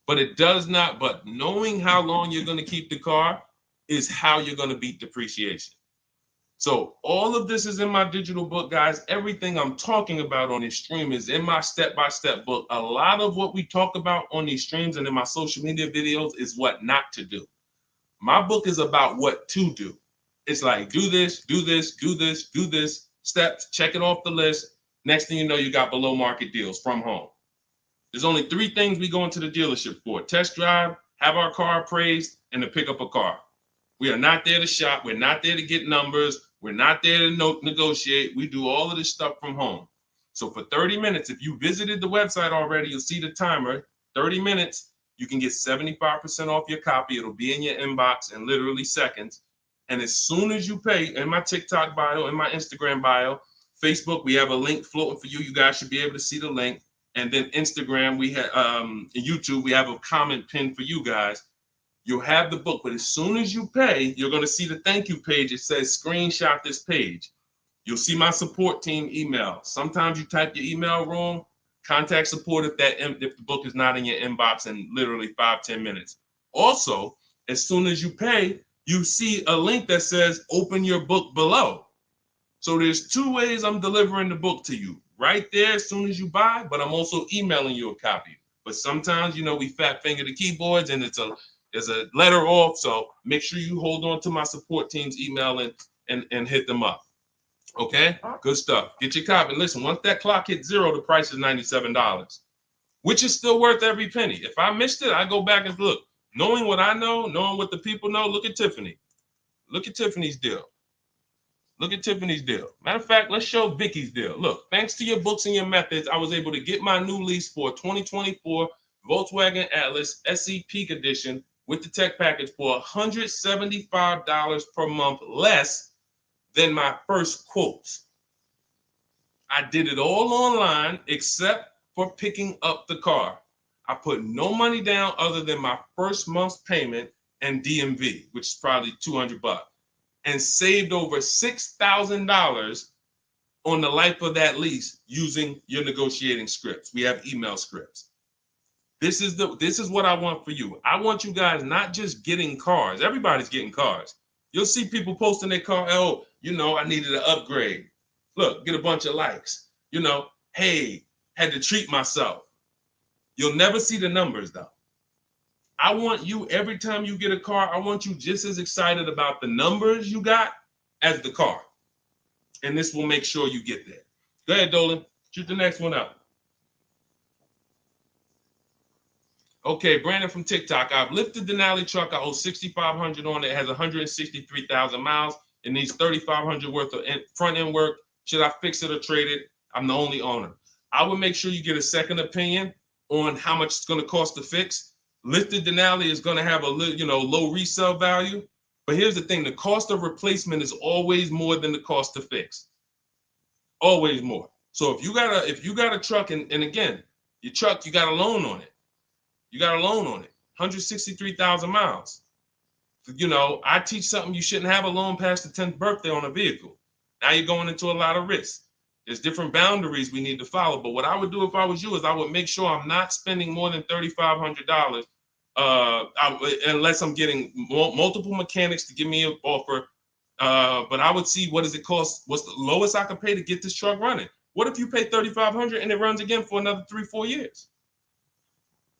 but it does not. But knowing how long you're going to keep the car is how you're going to beat depreciation. So all of this is in my digital book, guys. Everything I'm talking about on this stream is in my step-by-step book. A lot of what we talk about on these streams and in my social media videos is what not to do. My book is about what to do. It's like, do this, do this, do this, do this, steps, check it off the list. Next thing you know, you got below market deals from home. There's only 3 things we go into the dealership for: test drive, have our car appraised, and to pick up a car. We are not there to shop. We're not there to get numbers. We're not there to negotiate. We do all of this stuff from home. So for 30 minutes, if you visited the website already, you'll see the timer, 30 minutes, you can get 75% off your copy. It'll be in your inbox in literally seconds. And as soon as you pay, in my TikTok bio, in my Instagram bio, Facebook, we have a link floating for you. You guys should be able to see the link. And then Instagram, we have YouTube, we have a comment pinned for you guys. You'll have the book, but as soon as you pay, you're going to see the thank you page. It says screenshot this page. You'll see my support team email. Sometimes you type your email wrong. Contact support if the book is not in your inbox in literally 5-10 minutes. Also, as soon as you pay, you see a link that says open your book below. So there's 2 ways I'm delivering the book to you. Right there as soon as you buy, but I'm also emailing you a copy. But sometimes, we fat finger the keyboards and there's a letter off. So make sure you hold on to my support team's email and hit them up. Okay, good stuff. Get your copy. Listen, once that clock hits 0, the price is $97, which is still worth every penny. If I missed it, I go back and look. Knowing what I know, knowing what the people know, look at Tiffany. Look at Tiffany's deal. Look at Tiffany's deal. Matter of fact, let's show Vicky's deal. Look, thanks to your books and your methods, I was able to get my new lease for a 2024 Volkswagen Atlas SE Peak Edition with the tech package for $175 per month less than my first quotes. I did it all online except for picking up the car. I put no money down other than my first month's payment and DMV, which is probably $200, and saved over $6,000 on the life of that lease using your negotiating scripts. We have email scripts. This is what I want for you. I want you guys not just getting cars. Everybody's getting cars. You'll see people posting their car. Oh, I needed an upgrade. Look, get a bunch of likes. Hey, had to treat myself. You'll never see the numbers though. I want you, every time you get a car, I want you just as excited about the numbers you got as the car. And this will make sure you get there. Go ahead, Dolan. Shoot the next one up. Okay, Brandon from TikTok. I've lifted the Denali truck. I owe $6,500 on it. It has 163,000 miles. It needs $3,500 worth of front end work. Should I fix it or trade it? I'm the only owner. I would make sure you get a second opinion on how much it's going to cost to fix. Lifted Denali is going to have a low resale value. But here's the thing: the cost of replacement is always more than the cost to fix. Always more. So if you got a truck, and again, your truck, you got a loan on it. You got a loan on it, 163,000 miles. I teach something: you shouldn't have a loan past the 10th birthday on a vehicle. Now you're going into a lot of risk. There's different boundaries we need to follow. But what I would do if I was you is I would make sure I'm not spending more than $3,500 unless I'm getting multiple mechanics to give me an offer. But I would see, what does it cost? What's the lowest I can pay to get this truck running? What if you pay $3,500 and it runs again for another 3-4 years?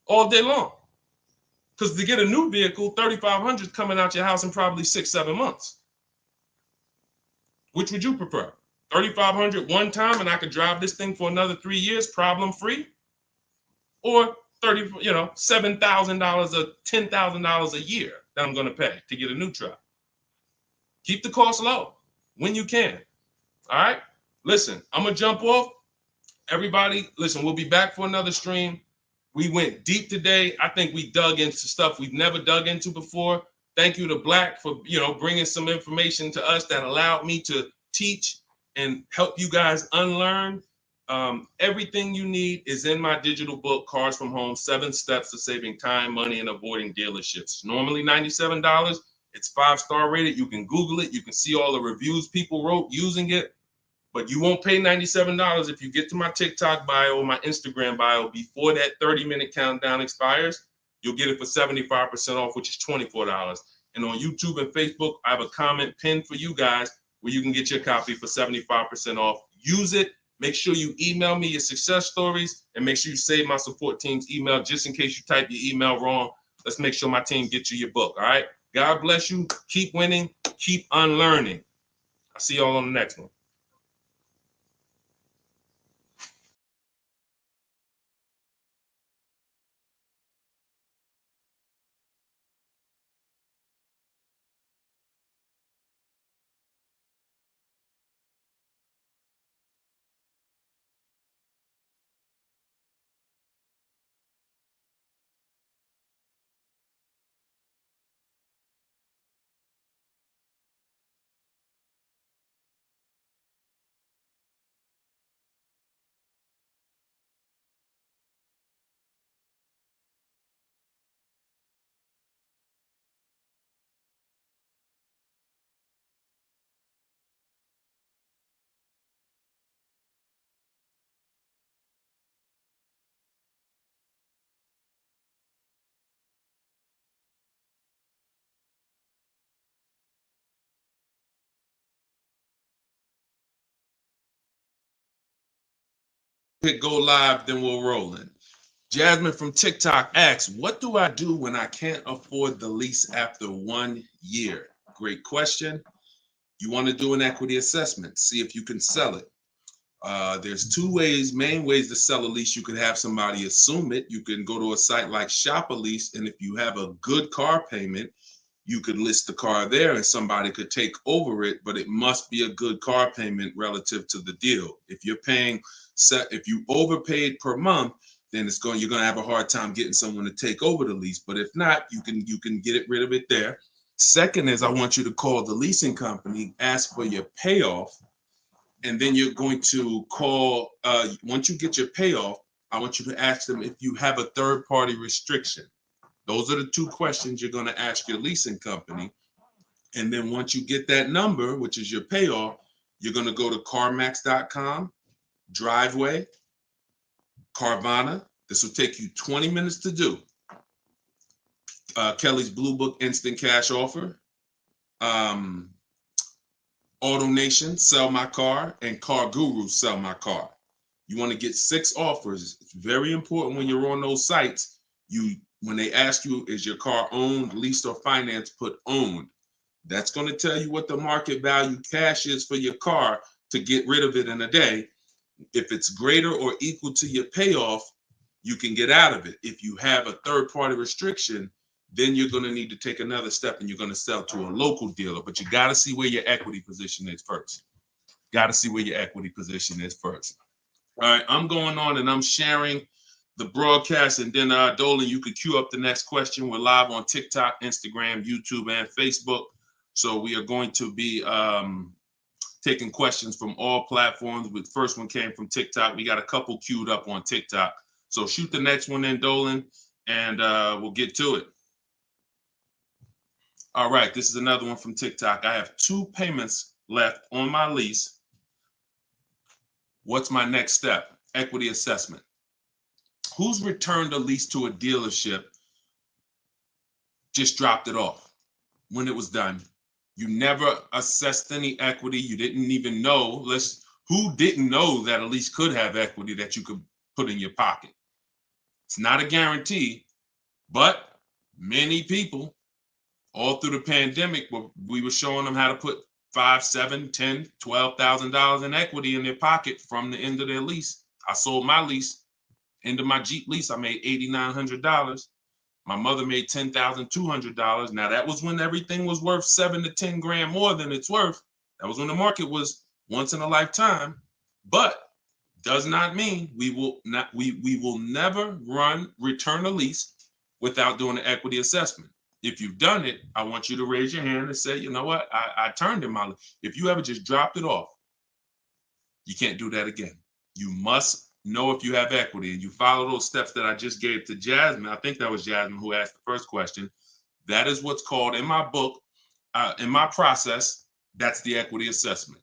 All day long. Because to get a new vehicle, $3,500 is coming out your house in probably 6-7 months. Which would you prefer? $3,500 one time and I could drive this thing for another 3 years problem free? Or $7,000 or $10,000 a year that I'm going to pay to get a new truck? Keep the cost low when you can. All right. Listen, I'm going to jump off. Everybody, listen, we'll be back for another stream. We went deep today. I think we dug into stuff we've never dug into before. Thank you to Black for, bringing some information to us that allowed me to teach and help you guys unlearn. Everything you need is in my digital book, Cars from Home, 7 Steps to Saving Time, Money, and Avoiding Dealerships. Normally $97. It's 5-star rated. You can Google it. You can see all the reviews people wrote using it. But you won't pay $97 if you get to my TikTok bio or my Instagram bio before that 30-minute countdown expires. You'll get it for 75% off, which is $24. And on YouTube and Facebook, I have a comment pinned for you guys where you can get your copy for 75% off. Use it. Make sure you email me your success stories, and make sure you save my support team's email just in case you type your email wrong. Let's make sure my team gets you your book. All right. God bless you. Keep winning. Keep unlearning. I'll see y'all on the next one. Hit go live, then we'll roll in. Jasmine from TikTok asks, what do I do when I can't afford the lease after 1 year? Great question. You want to do an equity assessment, see if you can sell it. There's two main ways to sell a lease. You could have somebody assume it. You can go to a site like Shop a Lease, and if you have a good car payment, you could list the car there and somebody could take over it, but it must be a good car payment relative to the deal. If you're paying, if you overpaid per month, then you're going to have a hard time getting someone to take over the lease. But if not, you can get rid of it there. Second is, I want you to call the leasing company, ask for your payoff, and then you're going to call, once you get your payoff, I want you to ask them if you have a third-party restriction. Those are the two questions you're going to ask your leasing company. And then once you get that number, which is your payoff, you're going to go to CarMax.com, Driveway, Carvana. This will take you 20 minutes to do. Kelly's Blue Book Instant Cash Offer, Auto Nation, Sell My Car, and Car Guru, Sell My Car. You want to get 6 offers. It's very important when you're on those sites. When they ask you, is your car owned, leased, or financed, put owned. That's going to tell you what the market value cash is for your car to get rid of it in a day. If it's greater or equal to your payoff, you can get out of it. If you have a third-party restriction, then you're going to need to take another step and you're going to sell to a local dealer. But you got to see where your equity position is first. Got to see where your equity position is first. All right, I'm going on and I'm sharing the broadcast, and then Dolan, you could queue up the next question. We're live on TikTok, Instagram, YouTube, and Facebook. So we are going to be taking questions from all platforms. The first one came from TikTok. We got a couple queued up on TikTok. So shoot the next one in, Dolan, and we'll get to it. All right, this is another one from TikTok. I have 2 payments left on my lease. What's my next step? Equity assessment. Who's returned a lease to a dealership, just dropped it off when it was done? You never assessed any equity. You didn't even know. Who didn't know that a lease could have equity that you could put in your pocket? It's not a guarantee, but many people all through the pandemic, we were showing them how to put $5,000, $10,000, $12,000 in equity in their pocket from the end of their lease. I sold my lease. End of my Jeep lease, I made $8,900. My mother made $10,200. Now that was when everything was worth 7 to 10 grand more than it's worth. That was when the market was once in a lifetime. But does not mean we will never return a lease without doing an equity assessment. If you've done it, I want you to raise your hand and say, you know what, I turned in my lease. If you ever just dropped it off, you can't do that again. You must know if you have equity, and you follow those steps that I just gave to Jasmine. I think that was Jasmine who asked the first question. That is what's called in my book, In my process, that's the equity assessment.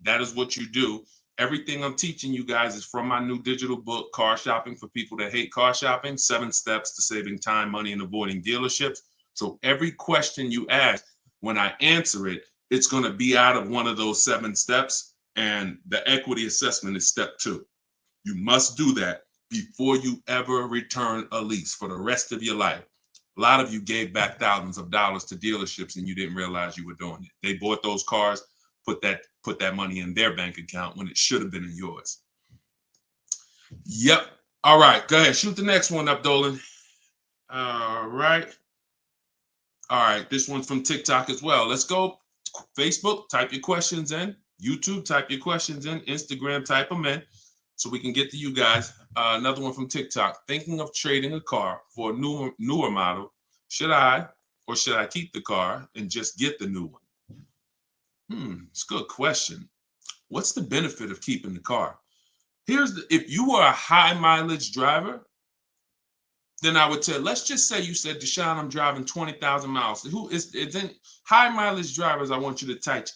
That is what you do. Everything I'm teaching you guys is from my new digital book, Car Shopping for People That Hate Car Shopping, 7 Steps to Saving Time, Money, and Avoiding Dealerships. So every question you ask, when I answer it, it's going to be out of one of those 7 steps. And the equity assessment is step 2. You must do that before you ever return a lease for the rest of your life. A lot of you gave back thousands of dollars to dealerships and you didn't realize you were doing it. They bought those cars, put that money in their bank account when it should have been in yours. Yep. All right. Go ahead. Shoot the next one up, Dolan. All right. All right. This one's from TikTok as well. Let's go. Facebook, type your questions in. YouTube, type your questions in. Instagram, type them in so we can get to you guys. Another one from TikTok. Thinking of trading a car for a newer model. Should I keep the car and just get the new one? It's a good question. What's the benefit of keeping the car? If you were a high mileage driver, then I would tell, let's just say you said, Deshone, I'm driving 20,000 miles. Then high mileage drivers, I want you to type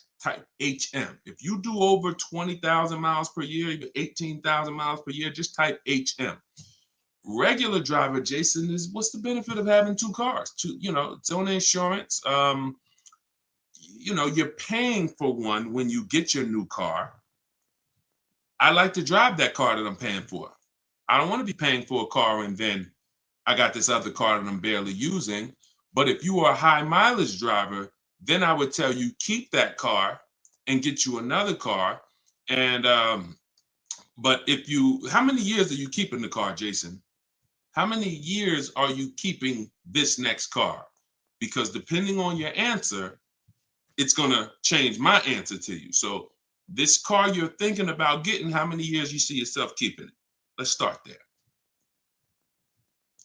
HM. If you do over 20,000 miles per year, even 18,000 miles per year, just type HM. Regular driver, Jason, what's the benefit of having 2 cars? It's own insurance. You're paying for one when you get your new car. I like to drive that car that I'm paying for. I don't want to be paying for a car and then I got this other car that I'm barely using. But if you are a high mileage driver, then I would tell you keep that car and get you another car. And but how many years are you keeping the car, Jason? How many years are you keeping this next car? Because depending on your answer, it's going to change my answer to you. So this car you're thinking about getting, how many years you see yourself keeping it? Let's start there.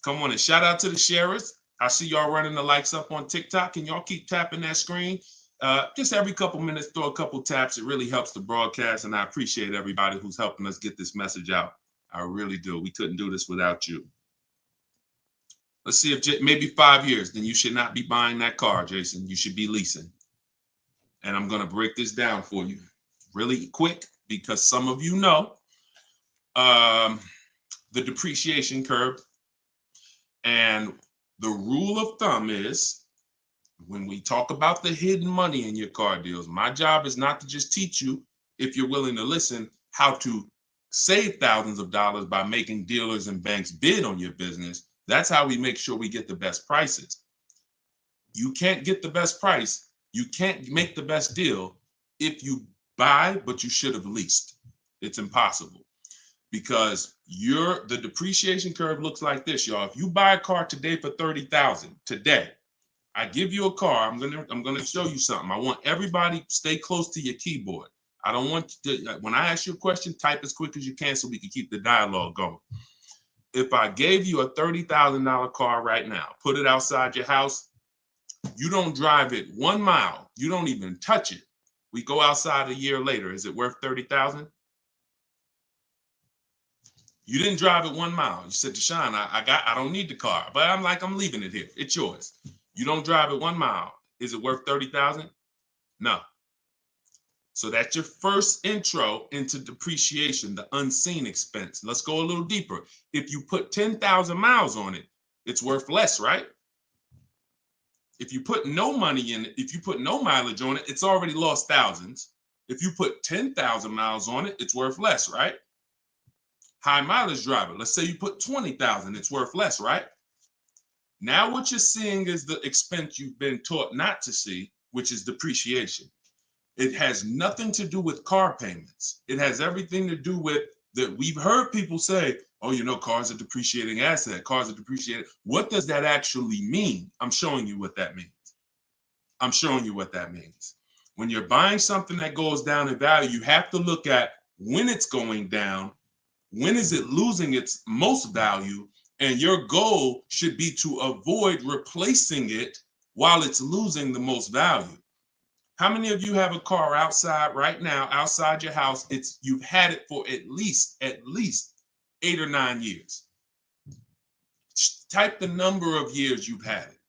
Come on and shout out to the sharers. I see y'all running the likes up on TikTok and y'all keep tapping that screen. Just every couple minutes, throw a couple taps. It really helps the broadcast. And I appreciate everybody who's helping us get this message out. I really do. We couldn't do this without you. Let's see if maybe 5 years, then you should not be buying that car, Jason. You should be leasing. And I'm going to break this down for you really quick because some of you know the depreciation curve. And the rule of thumb is when we talk about the hidden money in your car deals, my job is not to just teach you, if you're willing to listen, how to save thousands of dollars by making dealers and banks bid on your business. That's how we make sure we get the best prices. You can't get the best price. You can't make the best deal if you buy, but you should have leased. It's impossible. Because the depreciation curve looks like this, y'all. If you buy a car today for $30,000 today, I give you a car. I'm gonna show you something. I want everybody stay close to your keyboard. I don't want you to, when I ask you a question, type as quick as you can so we can keep the dialogue going. If I gave you a $30,000 car right now, put it outside your house, you don't drive it 1 mile, you don't even touch it. We go outside a year later. Is it worth $30,000? You didn't drive it 1 mile. You said, Deshone, I don't need the car, but I'm leaving it here. It's yours. You don't drive it 1 mile. Is it worth $30,000? No. So that's your first intro into depreciation, the unseen expense. Let's go a little deeper. If you put 10,000 miles on it, it's worth less, right? If you put no money in it, if you put no mileage on it, it's already lost thousands. If you put 10,000 miles on it, it's worth less, right? High mileage driver, let's say you put 20,000, it's worth less, right? Now what you're seeing is the expense you've been taught not to see, which is depreciation. It has nothing to do with car payments. It has everything to do with that. We've heard people say, oh, cars are depreciating asset, cars are depreciating. What does that actually mean? I'm showing you what that means. I'm showing you what that means. When you're buying something that goes down in value, you have to look at when it's going down, when is it losing its most value, and your goal should be to avoid replacing it while it's losing the most value. How many of you have a car outside right now, outside your house? You've had it for at least 8 or 9 years. Type the number of years you've had it.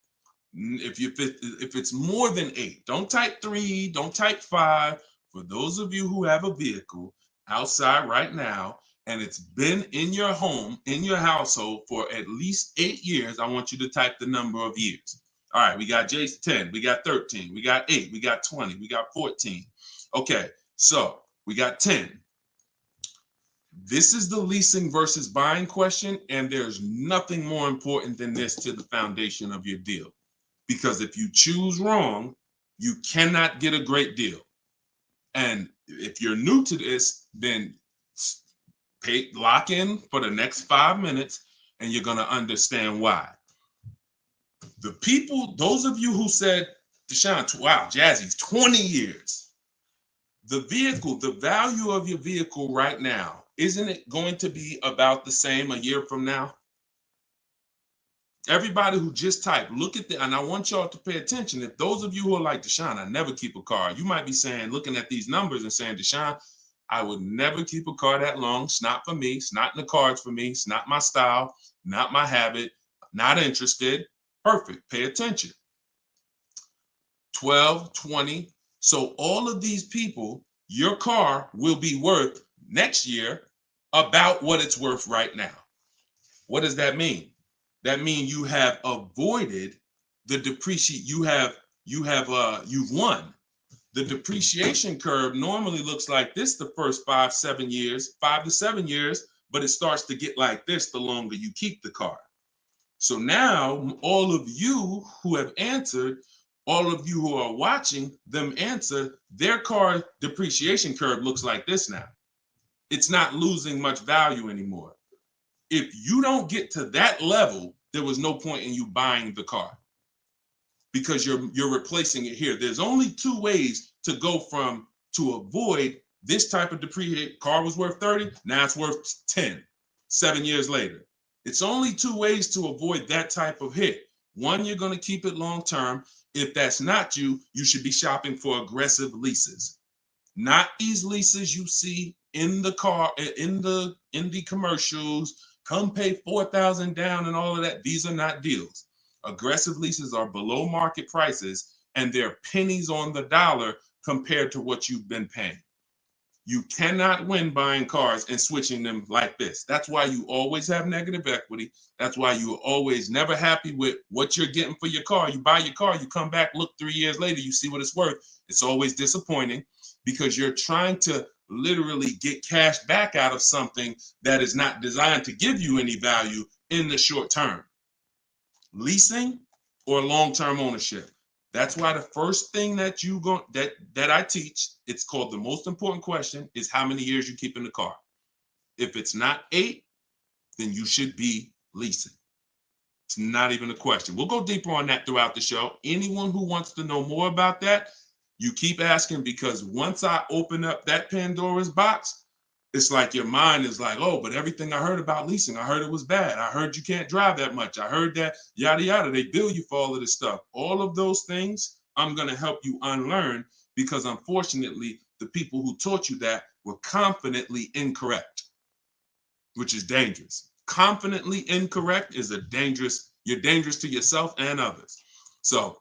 If it's more than 8, don't type 3, don't type 5. For those of you who have a vehicle outside right now and it's been in your home, in your household for at least 8 years, I want you to type the number of years. All right, we got Jason 10, we got 13, we got 8, we got 20, we got 14. Okay, so we got 10. This is the leasing versus buying question, and there's nothing more important than this to the foundation of your deal. Because if you choose wrong, you cannot get a great deal. And if you're new to this, then lock in for the next 5 minutes, and you're going to understand why. The people, those of you who said, Deshone, wow, Jazzy's 20 years. The vehicle, the value of your vehicle right now, isn't it going to be about the same a year from now? Everybody who just typed, look at the, and I want y'all to pay attention. If those of you who are like, Deshone, I never keep a car, you might be saying, looking at these numbers and saying, Deshone, I would never keep a car that long. It's not for me. It's not in the cards for me. It's not my style, not my habit, not interested. Perfect. Pay attention. 12, 20. So all of these people, your car will be worth next year about what it's worth right now. What does that mean? That means you have avoided the depreciation. You've won. The depreciation curve normally looks like this the first 5 to 7 years, but it starts to get like this the longer you keep the car. So now all of you who have answered, all of you who are watching them answer, their car depreciation curve looks like this now. It's not losing much value anymore. If you don't get to that level, there was no point in you buying the car because you're replacing it here. There's only 2 ways to go from to avoid this type of depreciation. Car was worth 30, now it's worth 10, 7 years later. It's only 2 ways to avoid that type of hit. One, you're going to keep it long term. If that's not you, you should be shopping for aggressive leases. Not these leases you see in the car, in the commercials, come pay $4,000 down and all of that. These are not deals. Aggressive leases are below market prices and they're pennies on the dollar compared to what you've been paying. You cannot win buying cars and switching them like this. That's why you always have negative equity. That's why you're always never happy with what you're getting for your car. You buy your car, you come back, look 3 years later, you see what it's worth. It's always disappointing because you're trying to literally get cash back out of something that is not designed to give you any value in the short term. Leasing or long-term ownership. That's why the first thing that I teach, it's called the most important question, is how many years you keep in the car. If it's not 8, then you should be leasing. It's not even a question. We'll go deeper on that throughout the show. Anyone who wants to know more about that, you keep asking, because once I open up that Pandora's box, it's like your mind is like, oh, but everything I heard about leasing, I heard it was bad. I heard you can't drive that much. I heard that yada, yada. They bill you for all of this stuff. All of those things, I'm going to help you unlearn because unfortunately, the people who taught you that were confidently incorrect, which is dangerous. Confidently incorrect is you're dangerous to yourself and others. So,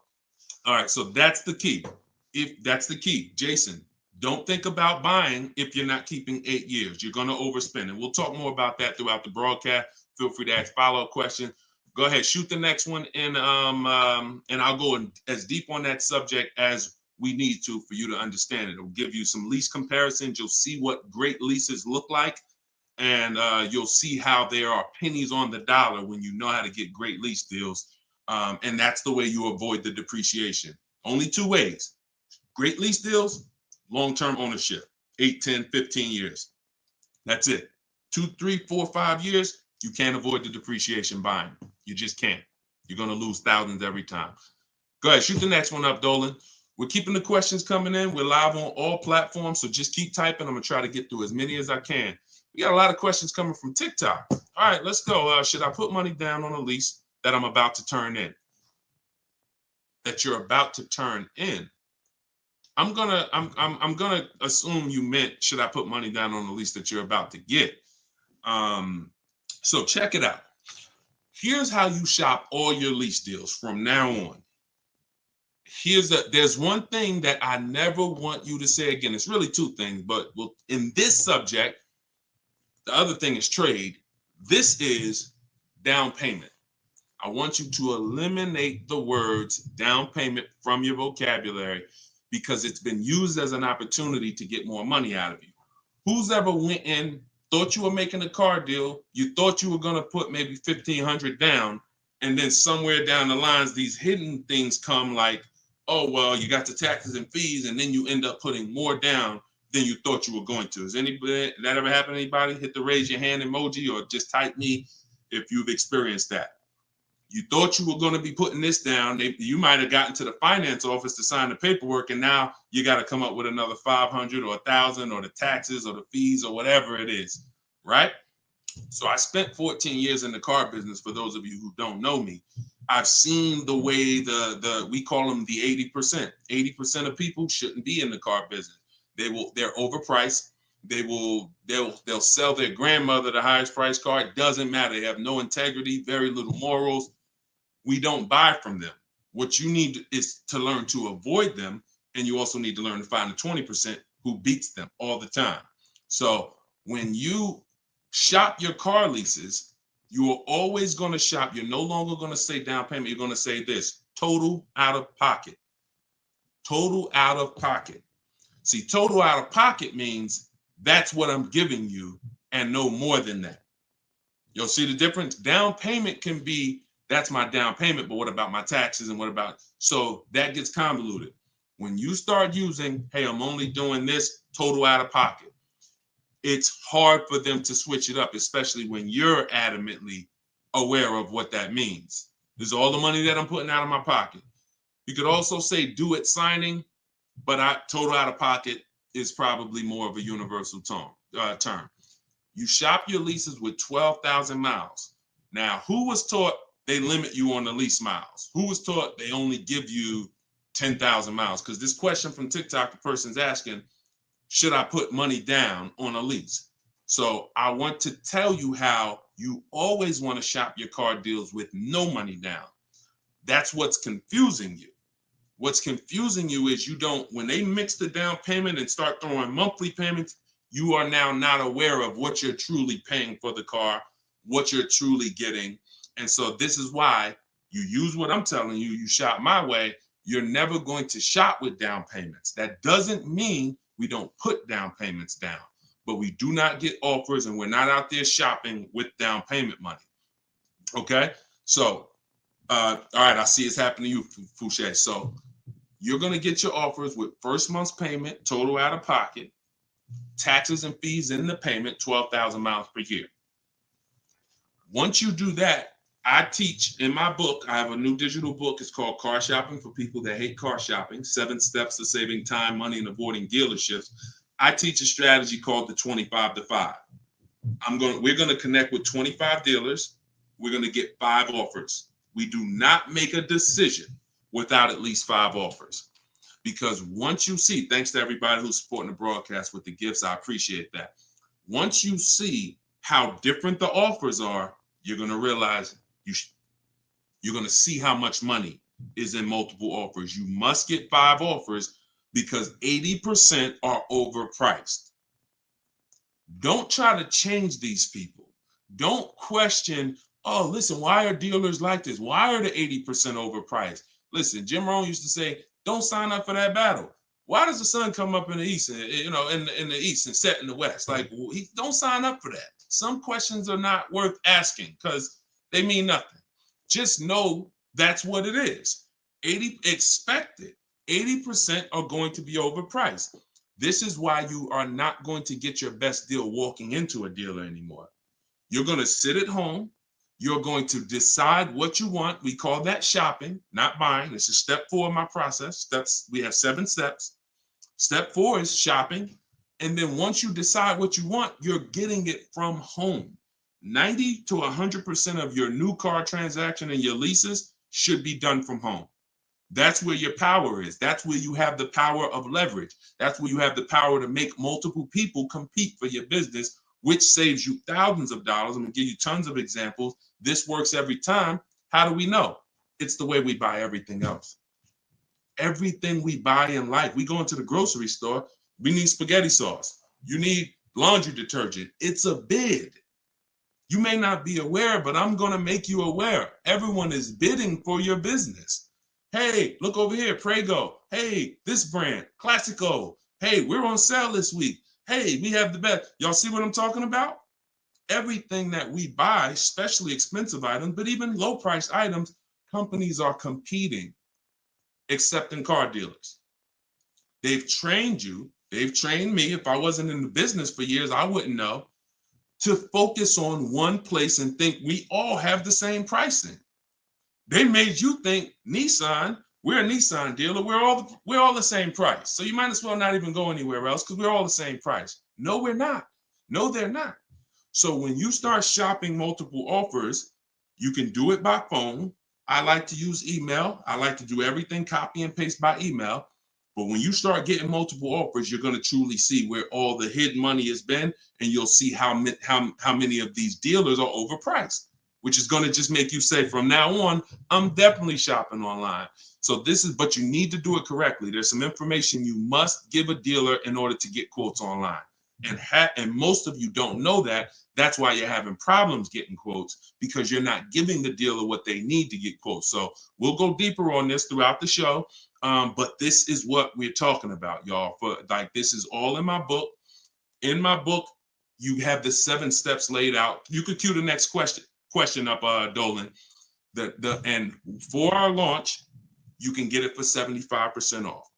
all right, so that's the key. If that's the key, Jason, don't think about buying if you're not keeping 8 years. You're going to overspend. And we'll talk more about that throughout the broadcast. Feel free to ask follow-up questions. Go ahead, shoot the next one, and I'll go as deep on that subject as we need to for you to understand it. It'll give you some lease comparisons. You'll see what great leases look like, and you'll see how there are pennies on the dollar when you know how to get great lease deals. And that's the way you avoid the depreciation. Only 2 ways. Great lease deals, long-term ownership, 8, 10, 15 years. That's it. 2, 3, 4, 5 years, you can't avoid the depreciation buying. You just can't. You're going to lose thousands every time. Go ahead, shoot the next one up, Dolan. We're keeping the questions coming in. We're live on all platforms, so just keep typing. I'm going to try to get through as many as I can. We got a lot of questions coming from TikTok. All right, let's go. Should I put money down on a lease that I'm about to turn in? That you're about to turn in. I'm gonna assume you meant, should I put money down on the lease that you're about to get? So check it out. Here's how you shop all your lease deals from now on. there's one thing that I never want you to say again. It's really two things, but in this subject, the other thing is trade. This is down payment. I want you to eliminate the words down payment from your vocabulary because it's been used as an opportunity to get more money out of you. Who's ever went in, thought you were making a car deal, you thought you were going to put maybe $1,500 down, and then somewhere down the lines, these hidden things come like, oh, well, you got the taxes and fees, and then you end up putting more down than you thought you were going to. Has anybody, that ever happened to anybody? Hit the raise your hand emoji or just type me if you've experienced that. You thought you were going to be putting this down. You might have gotten to the finance office to sign the paperwork, and now you got to come up with another 500 or 1,000 or the taxes or the fees or whatever it is, right? So I spent 14 years in the car business. For those of you who don't know me, I've seen the way we call them the 80%. 80% of people shouldn't be in the car business. They're overpriced. They'll sell their grandmother the highest price car. It doesn't matter. They have no integrity, very little morals. We don't buy from them. What you need is to learn to avoid them, and you also need to learn to find the 20% who beats them all the time. So when you shop your car leases, you are always going to shop. You're no longer going to say down payment. You're going to say this: total out of pocket. Total out of pocket. See, total out of pocket means that's what I'm giving you and no more than that. You'll see the difference. Down payment can be, that's my down payment, but what about my taxes and what about, so that gets convoluted. When you start using, hey, I'm only doing this total out of pocket, it's hard for them to switch it up, especially when you're adamantly aware of what that means. This is all the money that I'm putting out of my pocket. You could also say do it signing, but total out of pocket is probably more of a universal term. You shop your leases with 12,000 miles. Now, who was taught they limit you on the lease miles? Who was taught they only give you 10,000 miles? Because this question from TikTok, the person's asking, should I put money down on a lease? So I want to tell you how you always want to shop your car deals with no money down. That's what's confusing you. What's confusing you is when they mix the down payment and start throwing monthly payments, you are now not aware of what you're truly paying for the car, what you're truly getting. And so this is why you use what I'm telling you, you shop my way. You're never going to shop with down payments. That doesn't mean we don't put down payments down, but we do not get offers and we're not out there shopping with down payment money. Okay? So, all right, I see it's happening to you, Fouché. So you're going to get your offers with first month's payment, total out of pocket, taxes and fees in the payment, 12,000 miles per year. Once you do that, I teach in my book, I have a new digital book. It's called Car Shopping for People That Hate Car Shopping, 7 Steps to Saving Time, Money, and Avoiding Dealerships. I teach a strategy called the 25 to 5. We're going to connect with 25 dealers. We're going to get 5 offers. We do not make a decision without at least 5 offers. Because once you see, thanks to everybody who's supporting the broadcast with the gifts, I appreciate that. Once you see how different the offers are, you're going to realize you're going to see how much money is in multiple offers. You must get 5 offers because 80% are overpriced. Don't try to change these people. Don't question, oh, listen, why are dealers like this? Why are the 80% overpriced? Listen, Jim Rohn used to say, don't sign up for that battle. Why does the sun come up in the east, and, in the east and set in the west? Like, don't sign up for that. Some questions are not worth asking because they mean nothing. Just know that's what it is. 80% are going to be overpriced. This is why you are not going to get your best deal walking into a dealer anymore. You're going to sit at home. You're going to decide what you want. We call that shopping, not buying. This is step 4 of my process. We have 7 steps. Step 4 is shopping. And then once you decide what you want, you're getting it from home. 90 to 100% of your new car transaction and your leases should be done from home. That's where your power is. That's where you have the power of leverage. That's where you have the power to make multiple people compete for your business, which saves you thousands of dollars. I'm going to give you tons of examples. This works every time. How do we know? It's the way we buy everything else. Everything we buy in life, we go into the grocery store, we need spaghetti sauce. You need laundry detergent. It's a bid. You may not be aware, but I'm going to make you aware. Everyone is bidding for your business. Hey, look over here, Prego. Hey, this brand, Classico. Hey, we're on sale this week. Hey, we have the best. Y'all see what I'm talking about? Everything that we buy, especially expensive items, but even low price items, companies are competing, except in car dealers. They've trained you. They've trained me. If I wasn't in the business for years, I wouldn't know, to focus on one place and think we all have the same pricing. They made you think Nissan, we're a Nissan dealer, we're all the same price. So you might as well not even go anywhere else because we're all the same price. No, we're not. No, they're not. So when you start shopping multiple offers, you can do it by phone. I like to use email. I like to do everything copy and paste by email. But when you start getting multiple offers, you're going to truly see where all the hidden money has been, and you'll see how many of these dealers are overpriced, which is going to just make you say, from now on, I'm definitely shopping online. So but you need to do it correctly. There's some information you must give a dealer in order to get quotes online. And most of you don't know that. That's why you're having problems getting quotes, because you're not giving the dealer what they need to get quotes. So we'll go deeper on this throughout the show. But this is what we're talking about, y'all. This is all in my book. In my book, you have the 7 steps laid out. You could cue the next question up, Dolan. And for our launch, you can get it for 75% off.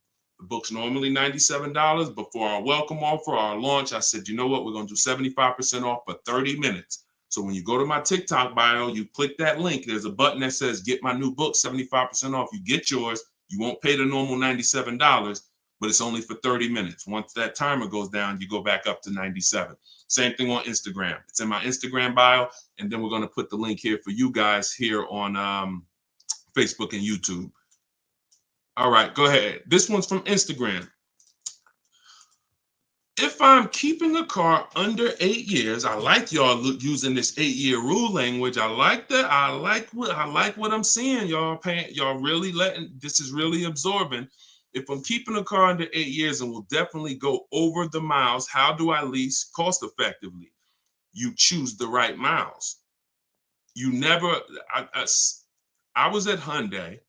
The book's normally $97, but for our welcome offer, our launch, I said, you know what? We're going to do 75% off for 30 minutes. So when you go to my TikTok bio, you click that link. There's a button that says, get my new book, 75% off. You get yours. You won't pay the normal $97, but it's only for 30 minutes. Once that timer goes down, you go back up to 97. Same thing on Instagram. It's in my Instagram bio. And then we're going to put the link here for you guys here on Facebook and YouTube. All right, go ahead. This one's from Instagram. If I'm keeping a car under 8 years, I like y'all using this 8-year rule language. I like that. I like what I'm seeing, y'all. Y'all really this is really absorbing. If I'm keeping a car under 8 years and will definitely go over the miles, how do I lease cost effectively? You choose the right miles. You never. I was at Hyundai.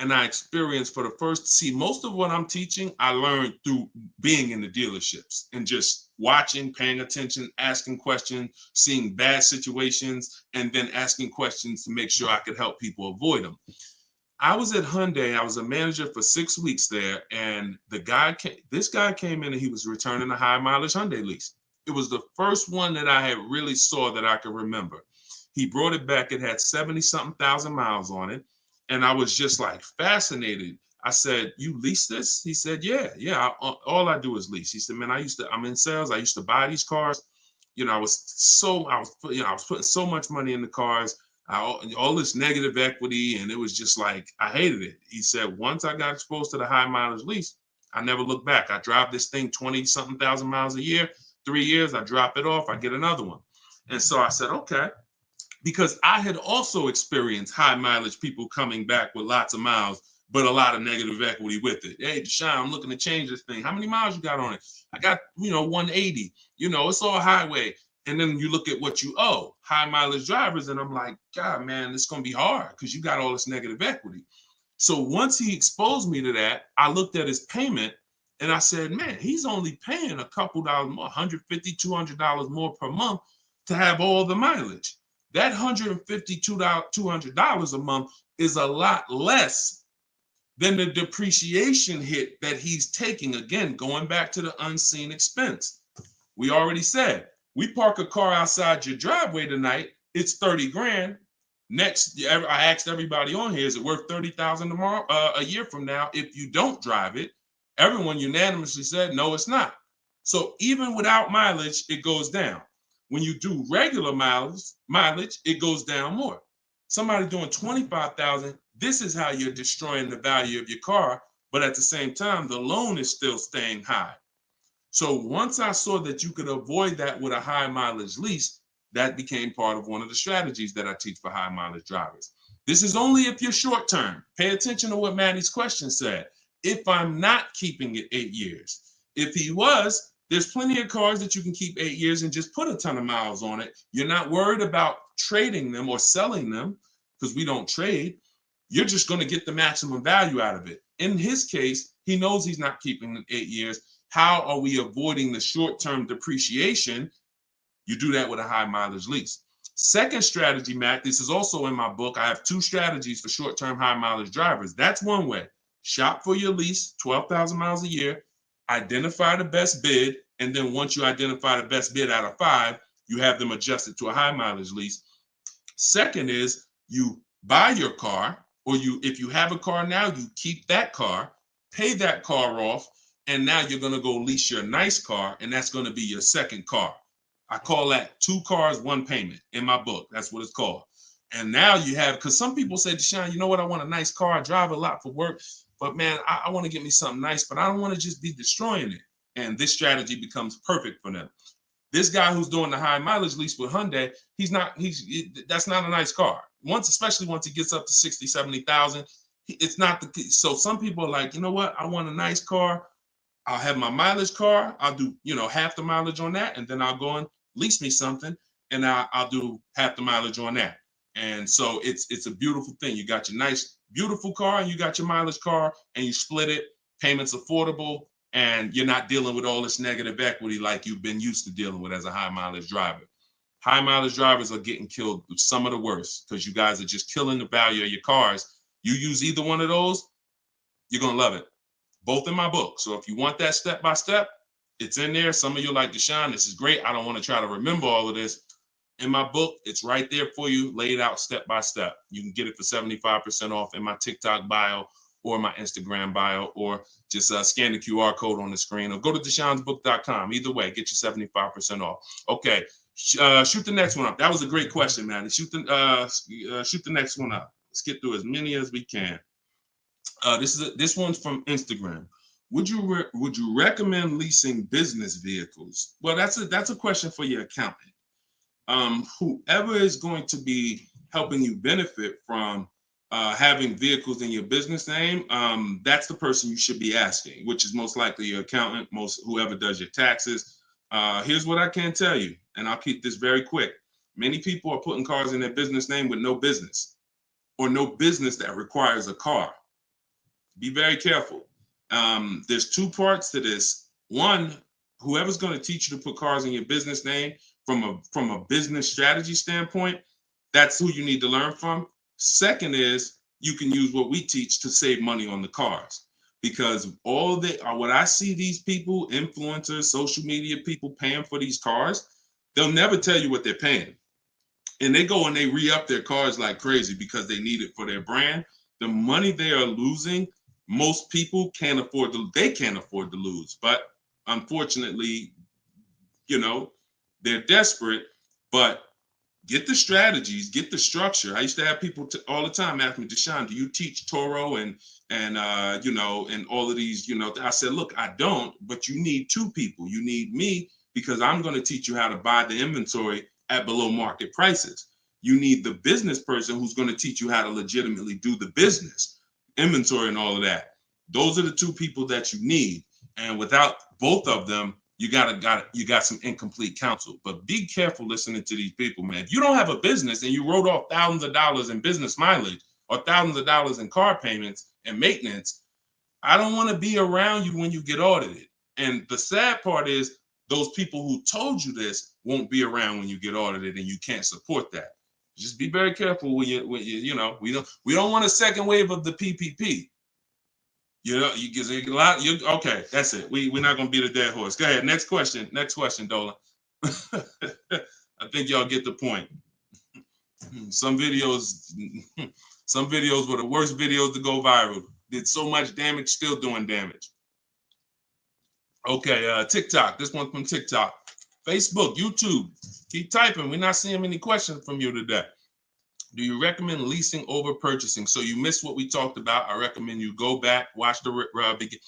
And I experienced most of what I'm teaching, I learned through being in the dealerships and just watching, paying attention, asking questions, seeing bad situations, and then asking questions to make sure I could help people avoid them. I was at Hyundai. I was a manager for 6 weeks there. And this guy came in and he was returning a high mileage Hyundai lease. It was the first one that I had really saw that I could remember. He brought it back. It had 70-something thousand miles on it. And I was just like fascinated. I said, you lease this? He said, yeah. All I do is lease. He said, man, I'm in sales. I used to buy these cars. You know, I was putting so much money in the cars, all this negative equity. And it was just like, I hated it. He said, once I got exposed to the high mileage lease, I never looked back. I drive this thing 20-something thousand miles a year, 3 years, I drop it off, I get another one. And so I said, okay. Because I had also experienced high mileage people coming back with lots of miles, but a lot of negative equity with it. Hey, Deshone, I'm looking to change this thing. How many miles you got on it? I got, 180. It's all highway. And then you look at what you owe, high mileage drivers. And I'm like, God, man, it's going to be hard because you got all this negative equity. So once he exposed me to that, I looked at his payment and I said, man, he's only paying a couple dollars more, $150, $200 more per month to have all the mileage. That $150, $200 a month is a lot less than the depreciation hit that he's taking. Again, going back to the unseen expense. We already said, we park a car outside your driveway tonight, it's 30 grand. Next, I asked everybody on here, is it worth 30,000 tomorrow, a year from now? If you don't drive it, everyone unanimously said, no, it's not. So even without mileage, it goes down. When you do regular mileage, it goes down more. Somebody doing 25,000, this is how you're destroying the value of your car. But at the same time, the loan is still staying high. So once I saw that you could avoid that with a high mileage lease, that became part of one of the strategies that I teach for high mileage drivers. This is only if you're short term. Pay attention to what Maddie's question said. If I'm not keeping it 8 years. If he was, there's plenty of cars that you can keep 8 years and just put a ton of miles on it. You're not worried about trading them or selling them because we don't trade. You're just going to get the maximum value out of it. In his case, he knows he's not keeping it 8 years. How are we avoiding the short-term depreciation? You do that with a high mileage lease. Second strategy, Matt, this is also in my book. I have 2 strategies for short-term high mileage drivers. That's one way. Shop for your lease, 12,000 miles a year, identify the best bid, and then once you identify the best bid out of 5, you have them adjusted to a high mileage lease. Second is you buy your car, or if you have a car now, you keep that car, pay that car off, and now you're going to go lease your nice car, and that's going to be your second car. I call that 2 cars, 1 payment in my book. That's what it's called. And now you have, because some people say, Deshone, you know what? I want a nice car. I drive a lot for work, but man, I want to get me something nice, but I don't want to just be destroying it. And this strategy becomes perfect for them. This guy who's doing the high mileage lease with Hyundai, that's not a nice car. Especially once it gets up to 60, 70,000, it's not so some people are like, you know what? I want a nice car. I'll have my mileage car. I'll do, half the mileage on that. And then I'll go and lease me something and I'll do half the mileage on that. And so it's a beautiful thing. You got your nice, beautiful car and you got your mileage car and you split it, payments affordable, and you're not dealing with all this negative equity like you've been used to dealing with as a high mileage driver. High mileage drivers are getting killed with some of the worst because you guys are just killing the value of your cars. You use either one of those, you're going to love it. Both in my book. So if you want that step by step, it's in there. Some of you are like, Deshone, this is great. I don't want to try to remember all of this. In my book, it's right there for you, laid out step by step. You can get it for 75% off in my TikTok bio or my Instagram bio, or just scan the QR code on the screen, or go to deshonesbook.com. Either way, get you 75% off. Okay, shoot the next one up. That was a great question, man. Shoot the next one up. Let's get through as many as we can. This one's from Instagram. Would you recommend leasing business vehicles? Well, that's a question for your accountant. Whoever is going to be helping you benefit from having vehicles in your business name, that's the person you should be asking, which is most likely your accountant, whoever does your taxes. Here's what I can tell you, and I'll keep this very quick. Many people are putting cars in their business name with no business, or no business that requires a car. Be very careful. There's 2 parts to this. One, whoever's going to teach you to put cars in your business name from a business strategy standpoint, that's who you need to learn from. Second is you can use what we teach to save money on the cars, because what I see these people, influencers, social media people paying for these cars, they'll never tell you what they're paying. And they go and they re-up their cars like crazy because they need it for their brand. The money they are losing, most people can't afford to lose. But unfortunately, they're desperate. But get the strategies, get the structure. I used to have people all the time ask me, Deshone, do you teach Toro and all of these, I said, look, I don't, but you need 2 people. You need me, because I'm going to teach you how to buy the inventory at below market prices. You need the business person who's going to teach you how to legitimately do the business, inventory and all of that. Those are the 2 people that you need. And without both of them, you got some incomplete counsel. But be careful listening to these people, man. If you don't have a business and you wrote off thousands of dollars in business mileage or thousands of dollars in car payments and maintenance, I don't want to be around you when you get audited. And the sad part is those people who told you this won't be around when you get audited, and you can't support that. Just be very careful we don't want a second wave of the PPP. You get a lot. Okay, that's it. We're not gonna beat a dead horse. Go ahead. Next question, Dolan. I think y'all get the point. Some videos were the worst videos to go viral. Did so much damage, still doing damage. Okay, TikTok. This one's from TikTok. Facebook, YouTube. Keep typing. We're not seeing many questions from you today. Do you recommend leasing over purchasing? So you missed what we talked about. I recommend you go back, watch the begin.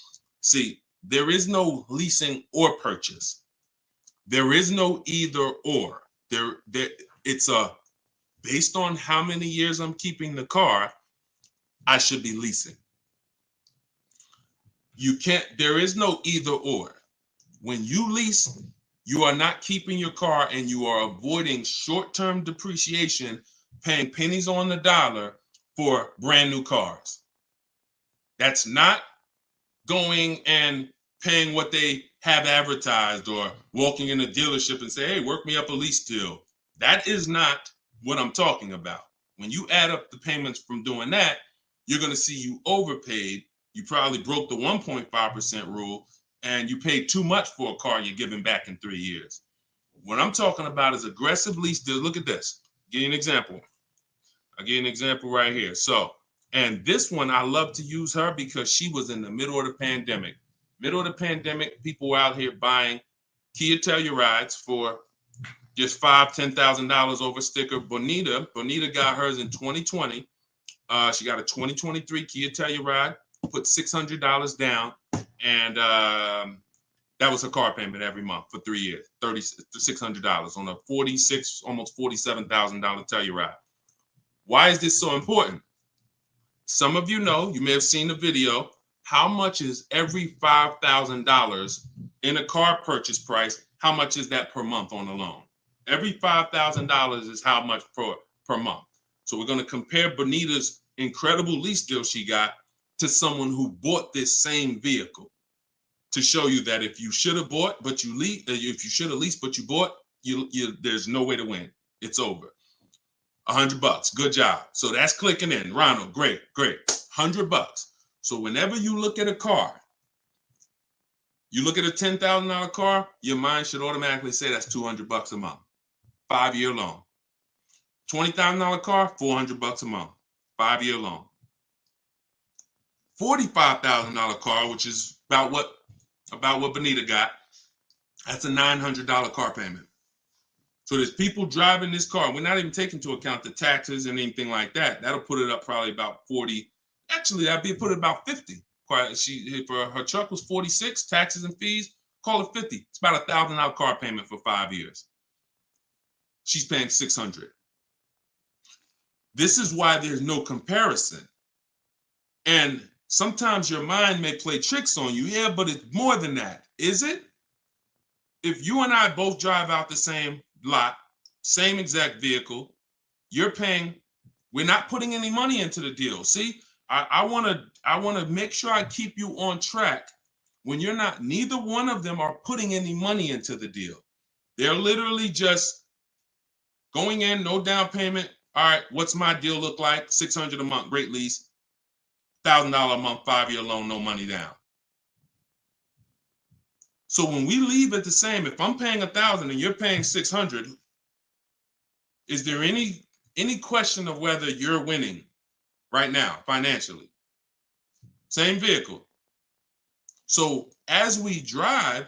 See, there is no leasing or purchase. There is no either or. It's a based on how many years I'm keeping the car, I should be leasing. You can't, there is no either or. When you lease, you are not keeping your car and you are avoiding short-term depreciation, paying pennies on the dollar for brand new cars. That's not going and paying what they have advertised or walking in a dealership and say, hey, work me up a lease deal. That is not what I'm talking about. When you add up the payments from doing that, you're going to see you overpaid. You probably broke the 1.5% rule and you paid too much for a car you're giving back in 3 years. What I'm talking about is aggressive lease deal. Look at this. Give you an example. I'll give you an example right here. So, and this one, I love to use her because she was in the middle of the pandemic. Middle of the pandemic, people were out here buying Kia Tellurides for just $5,000, $10,000 over sticker. Bonita got hers in 2020. She got a 2023 Kia Telluride, put $600 down, and that was her car payment every month for 3 years, $600 on a $46,000, almost $47,000 Telluride. Why is this so important? Some of you know, you may have seen the video, how much is every $5,000 in a car purchase price? How much is that per month on a loan? Every $5,000 is how much per month. So we're going to compare Bonita's incredible lease deal she got to someone who bought this same vehicle to show you that if you should have bought, but you lease, if you should have leased, but you bought, there's no way to win. It's over. $100. Good job. So that's clicking in. Ronald, great. $100. So whenever you look at a car, you look at a $10,000 car, your mind should automatically say that's $200 a month. 5-year loan. $20,000 car, $400 a month. 5-year loan. $45,000 car, which is about what Bonita got, that's a $900 car payment. So there's people driving this car. We're not even taking into account the taxes and anything like that. That'll put it up probably about 40. Actually, that'd be put it about 50. For her truck was 46, taxes and fees, call it 50. It's about $1,000 car payment for 5 years. She's paying $600. This is why there's no comparison. And sometimes your mind may play tricks on you. Yeah, but it's more than that. Is it? If you and I both drive out the same lot, same exact vehicle, you're paying, we're not putting any money into the deal. See, I want to make sure I keep you on track when you're not, neither one of them are putting any money into the deal. They're literally just going in, no down payment. All right, what's my deal look like? $600 a month, great lease. $1,000 a month, 5-year loan, no money down. So when we leave it the same, if I'm paying $1,000 and you're paying $600, is there any question of whether you're winning right now financially? Same vehicle. So as we drive,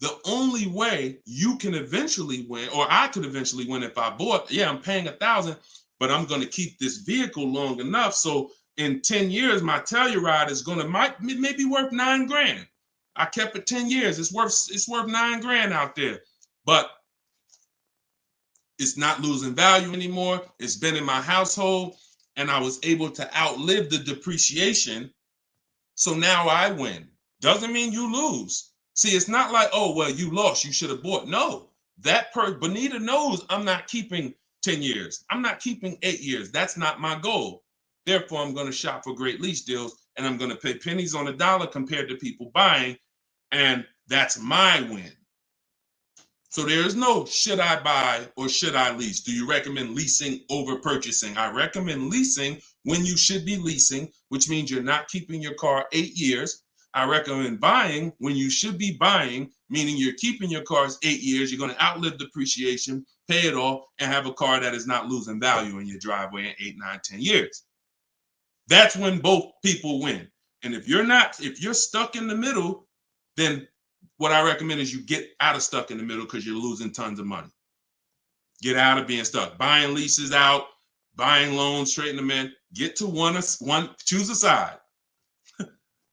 the only way you can eventually win, or I could eventually win if I bought, yeah, I'm paying $1,000, but I'm going to keep this vehicle long enough so in 10 years my Telluride is going to maybe worth $9,000. I kept it 10 years. It's worth $9,000 out there, but it's not losing value anymore. It's been in my household and I was able to outlive the depreciation. So now I win. Doesn't mean you lose. See, it's not like, oh, well, you lost, you should have bought. No, Bonita knows I'm not keeping 10 years. I'm not keeping 8 years. That's not my goal. Therefore, I'm going to shop for great lease deals and I'm going to pay pennies on the dollar compared to people buying. And that's my win. So there is no should I buy or should I lease? Do you recommend leasing over purchasing? I recommend leasing when you should be leasing, which means you're not keeping your car 8 years. I recommend buying when you should be buying, meaning you're keeping your cars 8 years. You're going to outlive depreciation, pay it off, and have a car that is not losing value in your driveway in 8, 9, 10 years. That's when both people win. And if you're stuck in the middle, then what I recommend is you get out of stuck in the middle because you're losing tons of money. Get out of being stuck. Buying leases out, buying loans, straighten them in. Get to one, choose a side.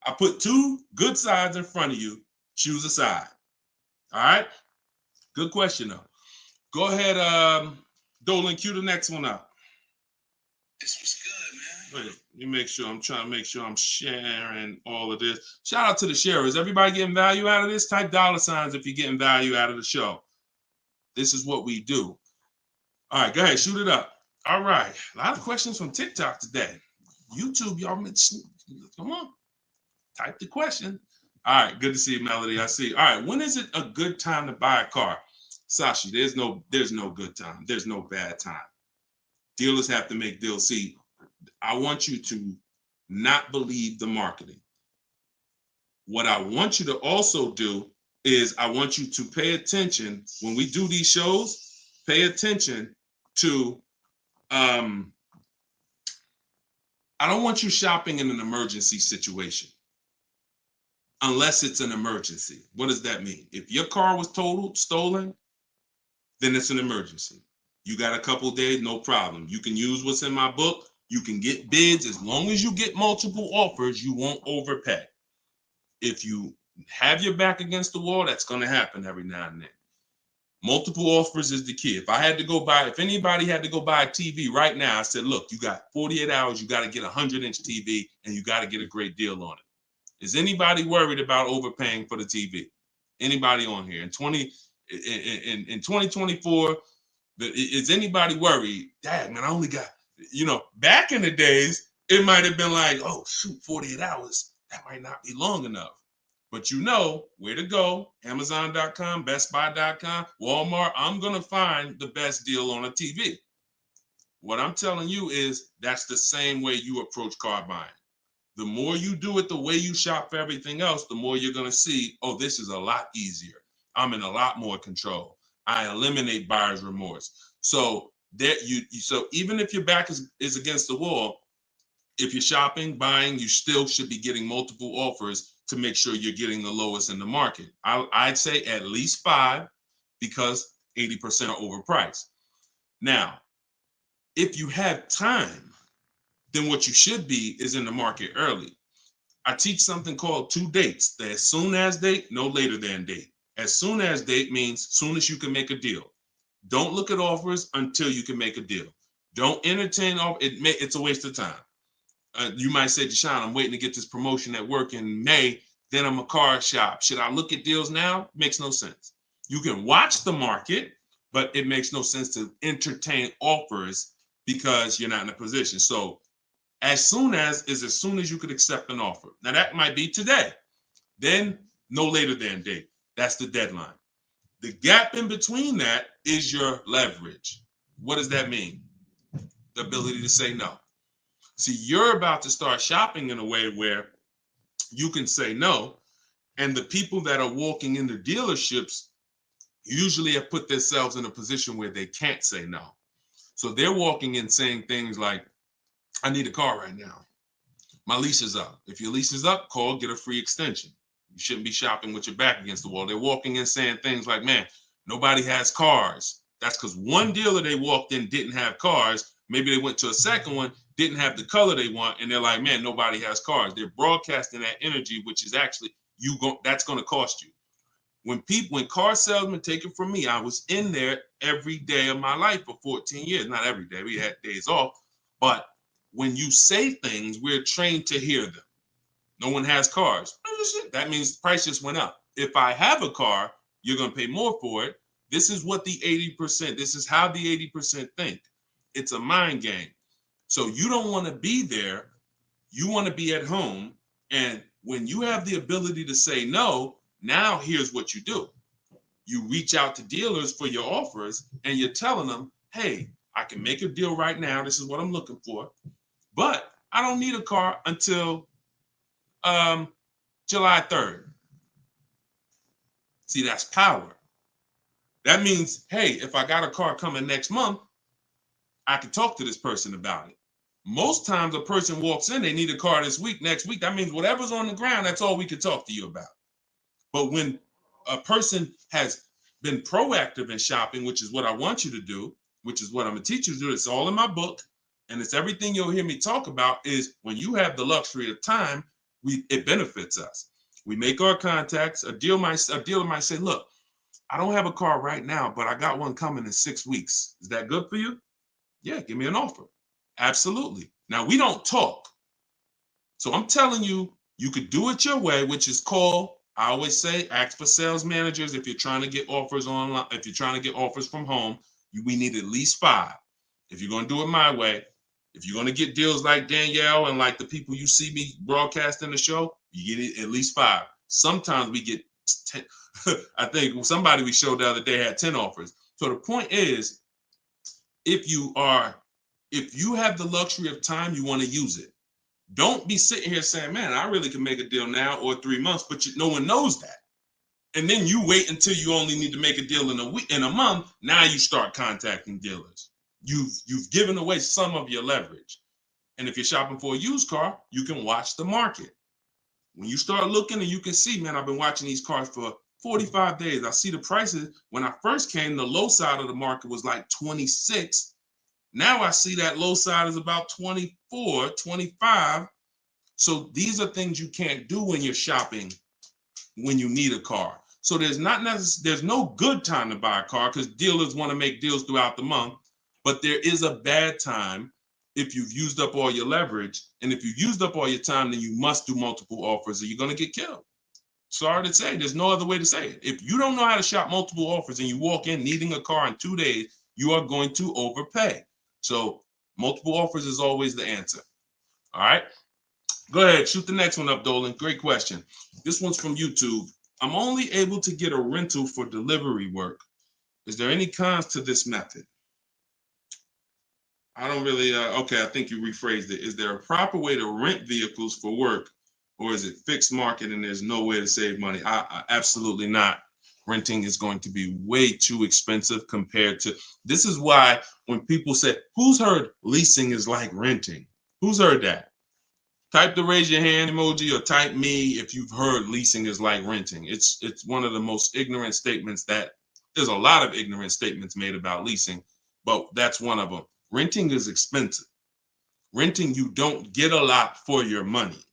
I put 2 good sides in front of you. Choose a side. All right? Good question, though. Go ahead, Dolan, cue the next one up. This was good, man. Wait, let me make sure. I'm trying to make sure I'm sharing all of this. Shout out to the sharers. Everybody getting value out of this? Type $ if you're getting value out of the show. This is what we do. All right, go ahead, shoot it up. All right, a lot of questions from TikTok today. YouTube, y'all, come on, type the question. All right, good to see you, Melody. I see. All right, when is it a good time to buy a car? Sashi, there's no good time. There's no bad time. Dealers have to make deals. See, I want you to not believe the marketing. What I want you to also do is I want you to pay attention when we do these shows. Pay attention to I don't want you shopping in an emergency situation unless it's an emergency. What does that mean? If your car was totaled, stolen, then it's an emergency. You got a couple days, no problem. You can use what's in my book. You can get bids. As long as you get multiple offers, you won't overpay. If you have your back against the wall, that's going to happen every now and then. Multiple offers is the key. If anybody had to go buy a TV right now, I said, look, you got 48 hours, you got to get a 100-inch TV, and you got to get a great deal on it. Is anybody worried about overpaying for the TV? Anybody on here? In 2024, is anybody worried? Dad, man, I only got, back in the days, it might have been like, oh, shoot, 48 hours. That might not be long enough. But you know where to go. Amazon.com, BestBuy.com, Walmart. I'm going to find the best deal on a TV. What I'm telling you is that's the same way you approach car buying. The more you do it the way you shop for everything else, the more you're going to see, oh, this is a lot easier. I'm in a lot more control. I eliminate buyer's remorse. So so even if your back is against the wall, if you're shopping, buying, you still should be getting multiple offers to make sure you're getting the lowest in the market. I'd say at least 5 because 80% are overpriced. Now, if you have time, then what you should be is in the market early. I teach something called 2 dates. The as soon as date, no later than date. As soon as date means soon as you can make a deal. Don't look at offers until you can make a deal. Don't entertain it's a waste of time. You might say, Deshone, I'm waiting to get this promotion at work in May. Then I'm a car shop. Should I look at deals now? Makes no sense. You can watch the market, but it makes no sense to entertain offers because you're not in a position. So as soon as you could accept an offer. Now that might be today. Then no later than date. That's the deadline. The gap in between that is your leverage. What does that mean? The ability to say no. See, you're about to start shopping in a way where you can say no, and the people that are walking into dealerships usually have put themselves in a position where they can't say no. So they're walking in saying things like, I need a car right now. My lease is up. If your lease is up, call, get a free extension. You shouldn't be shopping with your back against the wall. They're walking in saying things like, man, nobody has cars. That's because one dealer they walked in didn't have cars. Maybe they went to a second one, didn't have the color they want, and they're like, man, nobody has cars. They're broadcasting that energy, which is actually that's going to cost you. When car salesmen take it from me, I was in there every day of my life for 14 years. Not every day, we had days off, but when you say things, we're trained to hear them. No one has cars. That means the price just went up. If I have a car, you're going to pay more for it. This is what the 80%, this is how the 80% think. It's a mind game. So you don't want to be there. You want to be at home. And when you have the ability to say no, now here's what you do. You reach out to dealers for your offers and you're telling them, hey, I can make a deal right now. This is what I'm looking for. But I don't need a car until July 3rd. See, that's power. That means, hey, if I got a car coming next month, I can talk to this person about it. Most times a person walks in, they need a car this week, next week. That means whatever's on the ground, that's all we can talk to you about. But when a person has been proactive in shopping, which is what I want you to do, which is what I'm going to teach you to do, it's all in my book, and it's everything you'll hear me talk about, is when you have the luxury of time, it benefits us. We make our contacts. A dealer might say, look, I don't have a car right now, but I got one coming in 6 weeks. Is that good for you? Yeah, give me an offer. Absolutely. Now, we don't talk. So I'm telling you, you could do it your way, which is call. I always say, ask for sales managers if you're trying to get offers online. If you're trying to get offers from home, we need at least 5. If you're going to do it my way, if you're going to get deals like Danielle and like the people you see me broadcasting the show, you get it at least 5. Sometimes we get 10. I think somebody we showed the other day had 10 offers. So the point is, if you have the luxury of time, you want to use it. Don't be sitting here saying, man, I really can make a deal now or 3 months, but no one knows that. And then you wait until you only need to make a deal in a month. Now you start contacting dealers. You've given away some of your leverage. And if you're shopping for a used car, you can watch the market. When you start looking and you can see, man, I've been watching these cars for 45 days. I see the prices. When I first came, the low side of the market was like 26. Now I see that low side is about 24, 25. So these are things you can't do when you're shopping when you need a car. So there's no good time to buy a car because dealers want to make deals throughout the month. But there is a bad time if you've used up all your leverage. And if you've used up all your time, then you must do multiple offers or you're going to get killed. Sorry to say, there's no other way to say it. If you don't know how to shop multiple offers and you walk in needing a car in 2 days, you are going to overpay. So multiple offers is always the answer. All right. Go ahead, shoot the next one up, Dolan. Great question. This one's from YouTube. I'm only able to get a rental for delivery work. Is there any cons to this method? I don't really, okay, I think you rephrased it. Is there a proper way to rent vehicles for work, or is it fixed market and there's no way to save money? Absolutely not. Renting is going to be way too expensive compared to, this is why when people say, who's heard leasing is like renting? Who's heard that? Type the raise your hand emoji or type me if you've heard leasing is like renting. It's one of the most ignorant statements that there's a lot of ignorant statements made about leasing, but that's one of them. Renting is expensive. Renting, you don't get a lot for your money.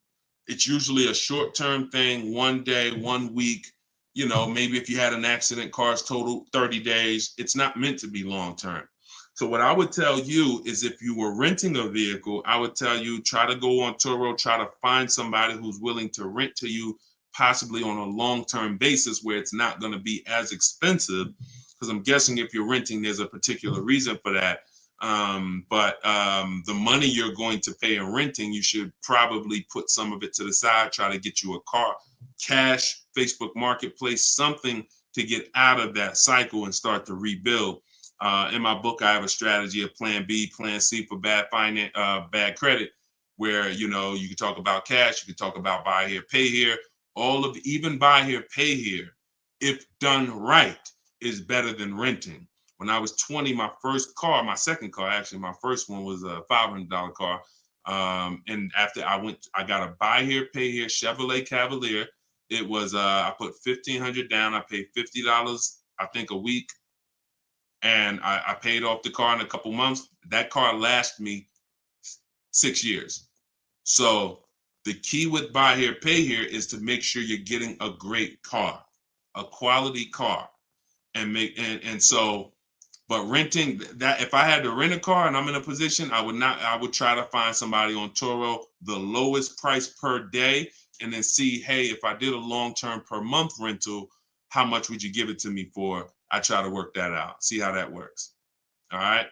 It's usually a short-term thing, 1 day, 1 week. You know, maybe if you had an accident, cars total 30 days. It's not meant to be long-term. So what I would tell you is if you were renting a vehicle, I would tell you try to go on Turo, try to find somebody who's willing to rent to you, possibly on a long-term basis where it's not going to be as expensive. Because I'm guessing if you're renting, there's a particular reason for that. But the money you're going to pay in renting, you should probably put some of it to the side, try to get you a car, cash, Facebook Marketplace, something to get out of that cycle and start to rebuild. In my book, I have a strategy of plan B, plan C for bad credit, where, you know, you can talk about cash, you can talk about buy here, pay here, even buy here, pay here, if done right, is better than renting. When I was 20, my second car, actually, my first one was a $500 car. And after I got a buy here, pay here Chevrolet Cavalier. It was, I put $1,500 down. I paid $50, I think, a week. And I paid off the car in a couple months. That car lasted me 6 years. So the key with buy here, pay here is to make sure you're getting a great car, a quality car, but renting, that if I had to rent a car and I'm in a position, I would try to find somebody on Turo, the lowest price per day, and then see, hey, if I did a long-term per month rental, how much would you give it to me for? I try to work that out, see how that works. All right.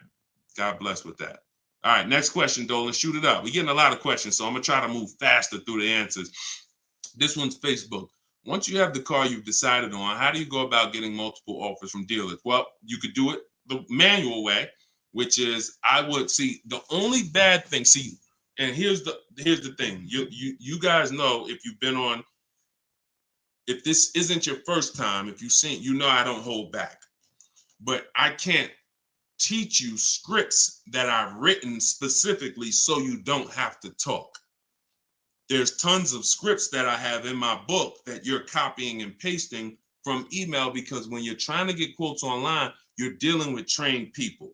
God bless with that. All right. Next question, Dolan. Shoot it up. We're getting a lot of questions, so I'm going to try to move faster through the answers. This one's Facebook. Once you have the car you've decided on, how do you go about getting multiple offers from dealers? Well, you could do it the manual way, which is I would see the only bad thing. See, and here's the thing. You guys know if you've been on, if this isn't your first time, if you've seen, you know I don't hold back. But I can't teach you scripts that I've written specifically so you don't have to talk. There's tons of scripts that I have in my book that you're copying and pasting from email, because when you're trying to get quotes online, you're dealing with trained people.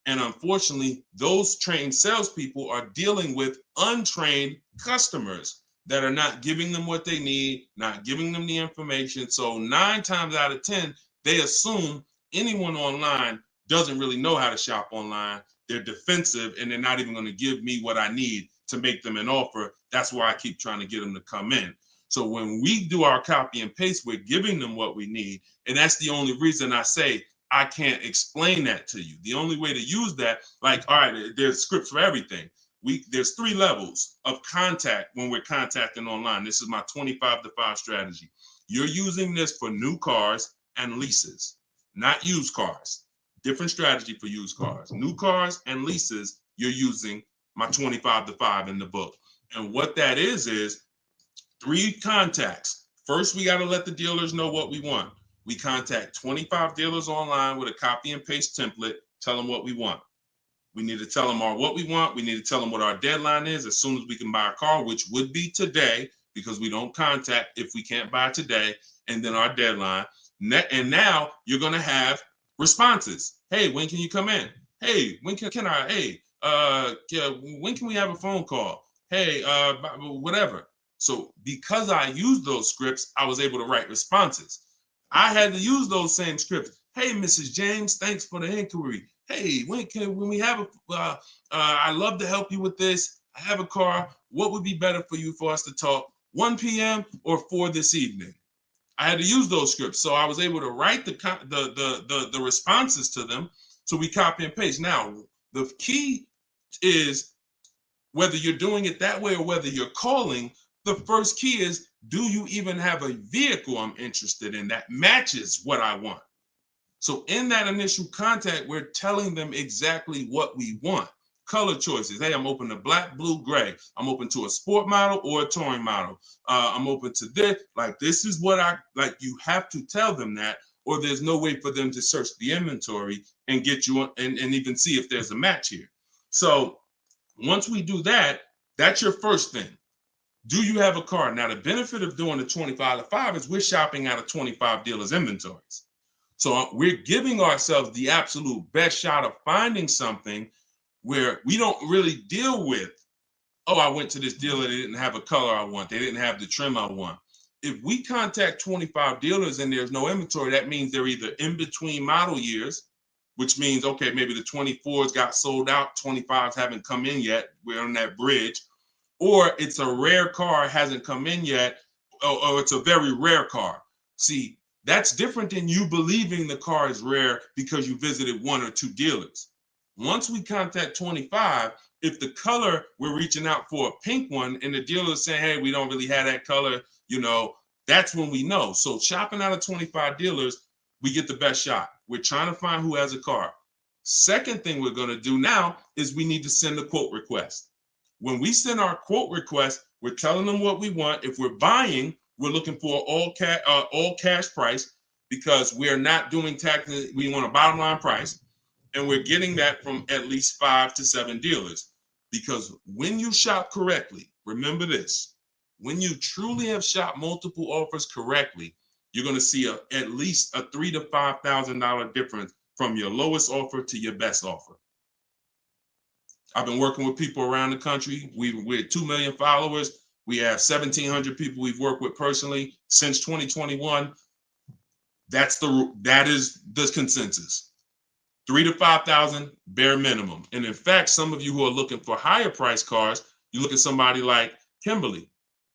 And unfortunately, those trained salespeople are dealing with untrained customers that are not giving them what they need, not giving them the information. So 9 times out of 10, they assume anyone online doesn't really know how to shop online. they're defensive and they're not even going to give me what I need to make them an offer. That's why I keep trying to get them to come in. So when we do our copy and paste, we're giving them what we need. And that's the only reason I say I can't explain that to you. The only way to use that, like, all right, there's scripts for everything. There's 3 levels of contact when we're contacting online. This is my 25-to-5 strategy. You're using this for new cars and leases, not used cars. Different strategy for used cars. New cars and leases, you're using my 25-to-5 in the book. And what that is 3 contacts. First, we got to let the dealers know what we want. We contact 25 dealers online with a copy and paste template, tell them what we want. We need to tell them what we want. We need to tell them what our deadline is as soon as we can buy a car, which would be today, because we don't contact if we can't buy today, and then our deadline. And now you're going to have responses. Hey, when can you come in? Hey, when can I? Hey, when can we have a phone call? Hey, whatever. So because I used those scripts, I was able to write responses. I had to use those same scripts. Hey, Mrs. James, thanks for the inquiry. Hey, when we have I'd love to help you with this. I have a car. What would be better for you for us to talk? 1 p.m. or 4 this evening? I had to use those scripts. So I was able to write the responses to them. So we copy and paste. Now, the key is whether you're doing it that way or whether you're calling, the first key is, do you even have a vehicle I'm interested in that matches what I want? So in that initial contact, we're telling them exactly what we want. Color choices. Hey, I'm open to black, blue, gray. I'm open to a sport model or a touring model. I'm open to this. Like, this is what I like. You have to tell them that, or there's no way for them to search the inventory and get you and even see if there's a match here. So once we do that, that's your first thing. Do you have a car? Now, the benefit of doing the 25-to-5 is we're shopping out of 25 dealers' inventories. So we're giving ourselves the absolute best shot of finding something where we don't really deal with, oh, I went to this dealer, they didn't have a color I want, they didn't have the trim I want. If we contact 25 dealers and there's no inventory, that means they're either in between model years, which means, okay, maybe the 24s got sold out, 25s haven't come in yet, we're on that bridge, or it's a rare car, hasn't come in yet, or it's a very rare car. See, that's different than you believing the car is rare because you visited 1 or 2 dealers. Once we contact 25, if the color, we're reaching out for a pink one and the dealer is saying, hey, we don't really have that color, that's when we know. So shopping out of 25 dealers, we get the best shot. We're trying to find who has a car. Second thing we're going to do now is we need to send a quote request. When we send our quote request, we're telling them what we want. If we're buying, we're looking for all cash price because we're not doing taxes. We want a bottom line price. And we're getting that from at least 5 to 7 dealers. Because when you shop correctly, remember this, when you truly have shopped multiple offers correctly, you're going to see at least a $3,000 to $5,000 difference from your lowest offer to your best offer. I've been working with people around the country. We're 2 million followers. We have 1,700 people we've worked with personally since 2021. That is the consensus. 3,000 to 5,000 bare minimum. And in fact, some of you who are looking for higher price cars, you look at somebody like Kimberly.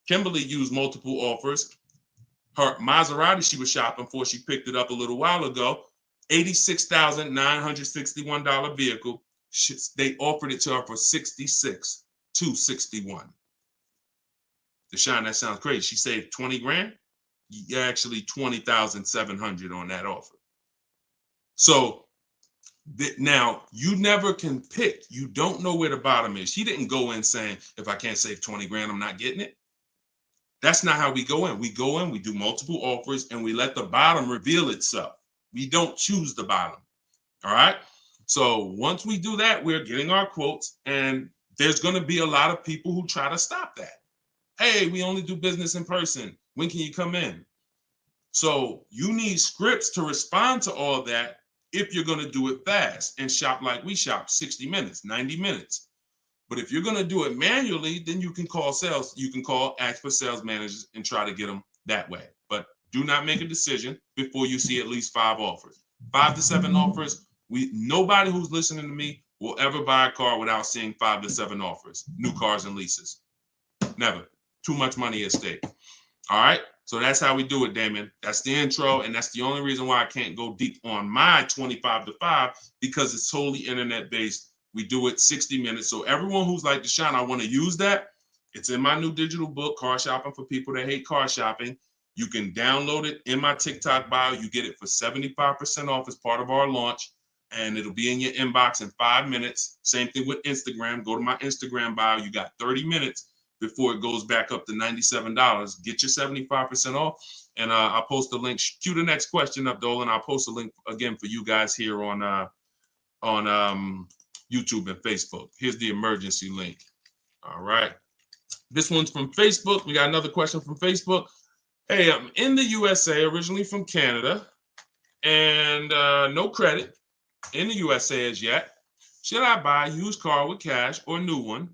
Kimberly used multiple offers. Her Maserati she was shopping for, she picked it up a little while ago, $86,961 vehicle. They offered it to her for $66,261. Deshone, that sounds crazy. She saved 20 grand. Actually, 20,700 on that offer. So now you never can pick. You don't know where the bottom is. She didn't go in saying, if I can't save 20 grand, I'm not getting it. That's not how we go in. We go in, we do multiple offers, and we let the bottom reveal itself. We don't choose the bottom. All right. So once we do that, we're getting our quotes, and there's going to be a lot of people who try to stop that. Hey, we only do business in person. When can you come in? So you need scripts to respond to all that if you're going to do it fast and shop like we shop, 60 minutes, 90 minutes. But if you're going to do it manually, then you can call sales. You can ask for sales managers and try to get them that way. But do not make a decision before you see at least 5 offers. 5 to 7 offers. Nobody who's listening to me will ever buy a car without seeing 5 to 7 offers, new cars and leases. Never. Too much money at stake. All right. So that's how we do it, Damon. That's the intro. And that's the only reason why I can't go deep on my 25 to 5, because it's totally internet based. We do it 60 minutes. So everyone who's like, Deshone, I want to use that. It's in my new digital book, Car Shopping for People That Hate Car Shopping. You can download it in my TikTok bio. You get it for 75% off as part of our launch. And it'll be in your inbox in 5 minutes. Same thing with Instagram. Go to my Instagram bio. You got 30 minutes before it goes back up to $97. Get your 75% off. And I'll post a link. Cue the next question up, Dolan. I'll post a link again for you guys here on YouTube and Facebook. Here's the emergency link. All right. This one's from Facebook. We got another question from Facebook. Hey, I'm in the USA, originally from Canada, and no credit in the USA as yet. Should I buy a used car with cash or a new one?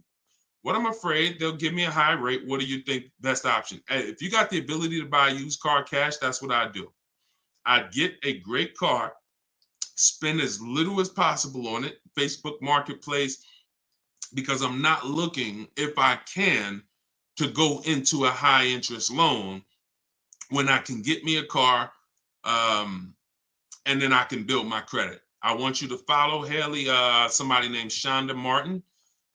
What I'm afraid they'll give me a high rate. What do you think best option? Hey, if you got the ability to buy a used car cash, that's what I do. I'd get a great car, spend as little as possible on it, Facebook Marketplace, because I'm not looking, if I can, to go into a high interest loan when I can get me a car and then I can build my credit. I want you to follow Haley, somebody named Shonda Martin.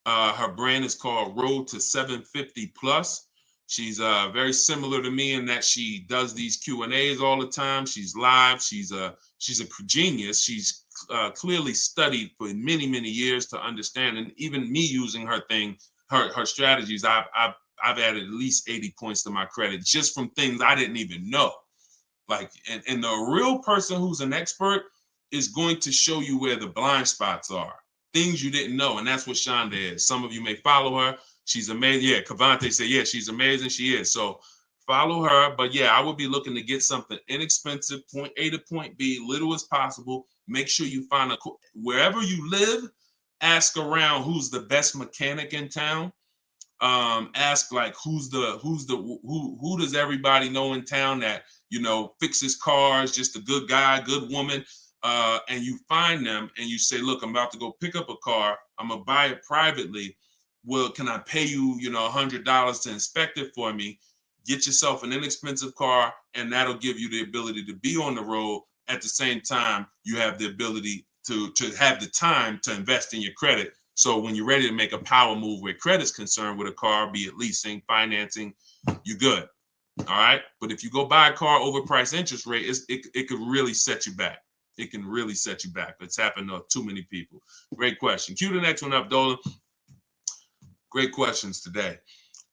Her brand is called Road to 750 Plus. She's very similar to me in that she does these Q&As all the time. She's live. She's a genius. She's clearly studied for many, many years to understand. And even me using her thing, her strategies, I've added at least 80 points to my credit just from things I didn't even know. Like, and the real person who's an expert is going to show you where the blind spots are, things you didn't know. And that's what Shonda is. Some of you may follow her. She's amazing. Yeah, Cavante said, yeah, she's amazing. She is. So follow her. But yeah, I would be looking to get something inexpensive, point A to point B, little as possible. Make sure you find wherever you live, ask around who's the best mechanic in town. Ask like who does everybody know in town that, you know, fixes cars, just a good guy, good woman. And you find them and you say, look, I'm about to go pick up a car. I'm gonna buy it privately. Well, can I pay you, you know, $100 to inspect it for me? Get yourself an inexpensive car, and that'll give you the ability to be on the road. At the same time, you have the ability to have the time to invest in your credit. So when you're ready to make a power move where credit's concerned with a car, be it leasing, financing, you're good. All right. But if you go buy a car overpriced interest rate, it could really set you back. It can really set you back. It's happened to too many people. Great question. Cue the next one up, Dolan. Great questions today.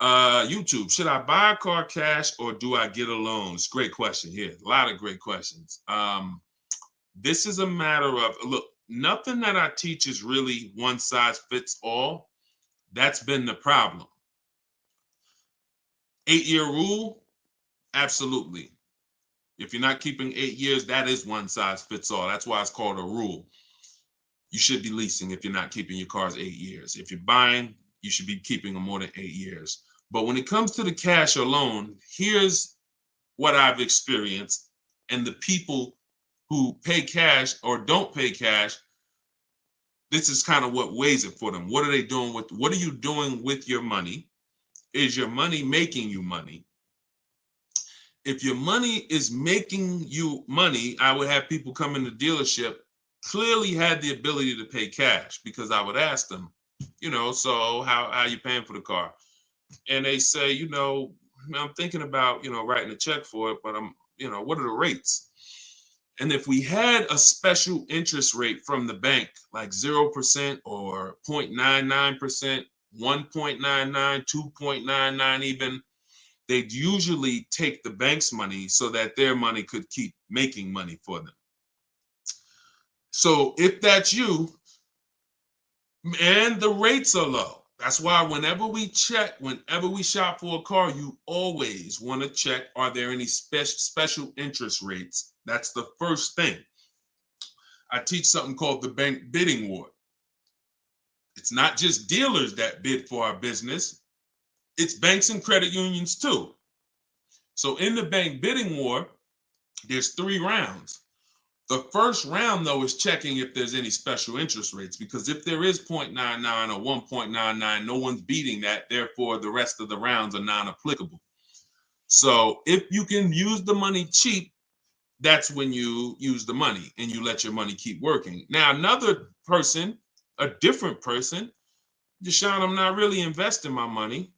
YouTube, should I buy a car cash or do I get a loan? It's a great question here. A lot of great questions. This is a matter of, look, nothing that I teach is really one size fits all. That's been the problem. 8-year rule, absolutely. If you're not keeping 8 years, that is one size fits all. That's why it's called a rule. You should be leasing if you're not keeping your cars 8 years. If you're buying, you should be keeping them more than 8 years. But when it comes to the cash or loan, here's what I've experienced. And the people who pay cash or don't pay cash, this is kind of what weighs it for them. What are they doing with, what are you doing with your money? Is your money making you money? If your money is making you money, I would have people come in the dealership, clearly had the ability to pay cash, because I would ask them, you know, so how are you paying for the car? And they say, you know, I'm thinking about, you know, writing a check for it, but I'm, you know, what are the rates? And if we had a special interest rate from the bank, like 0% or 0.99%, 1.99, 2.99 even, they'd usually take the bank's money so that their money could keep making money for them. So if that's you, and the rates are low, that's why whenever we shop for a car, you always want to check, are there any special interest rates? That's the first thing. I teach something called the bank bidding war. It's not just dealers that bid for our business. It's banks and credit unions too. So in the bank bidding war, there's 3 rounds. The first round, though, is checking if there's any special interest rates, because if there is 0.99 or 1.99, no one's beating that. Therefore, the rest of the rounds are non-applicable. So if you can use the money cheap, that's when you use the money and you let your money keep working. Now, another person, a different person, Deshone, I'm not really investing my money.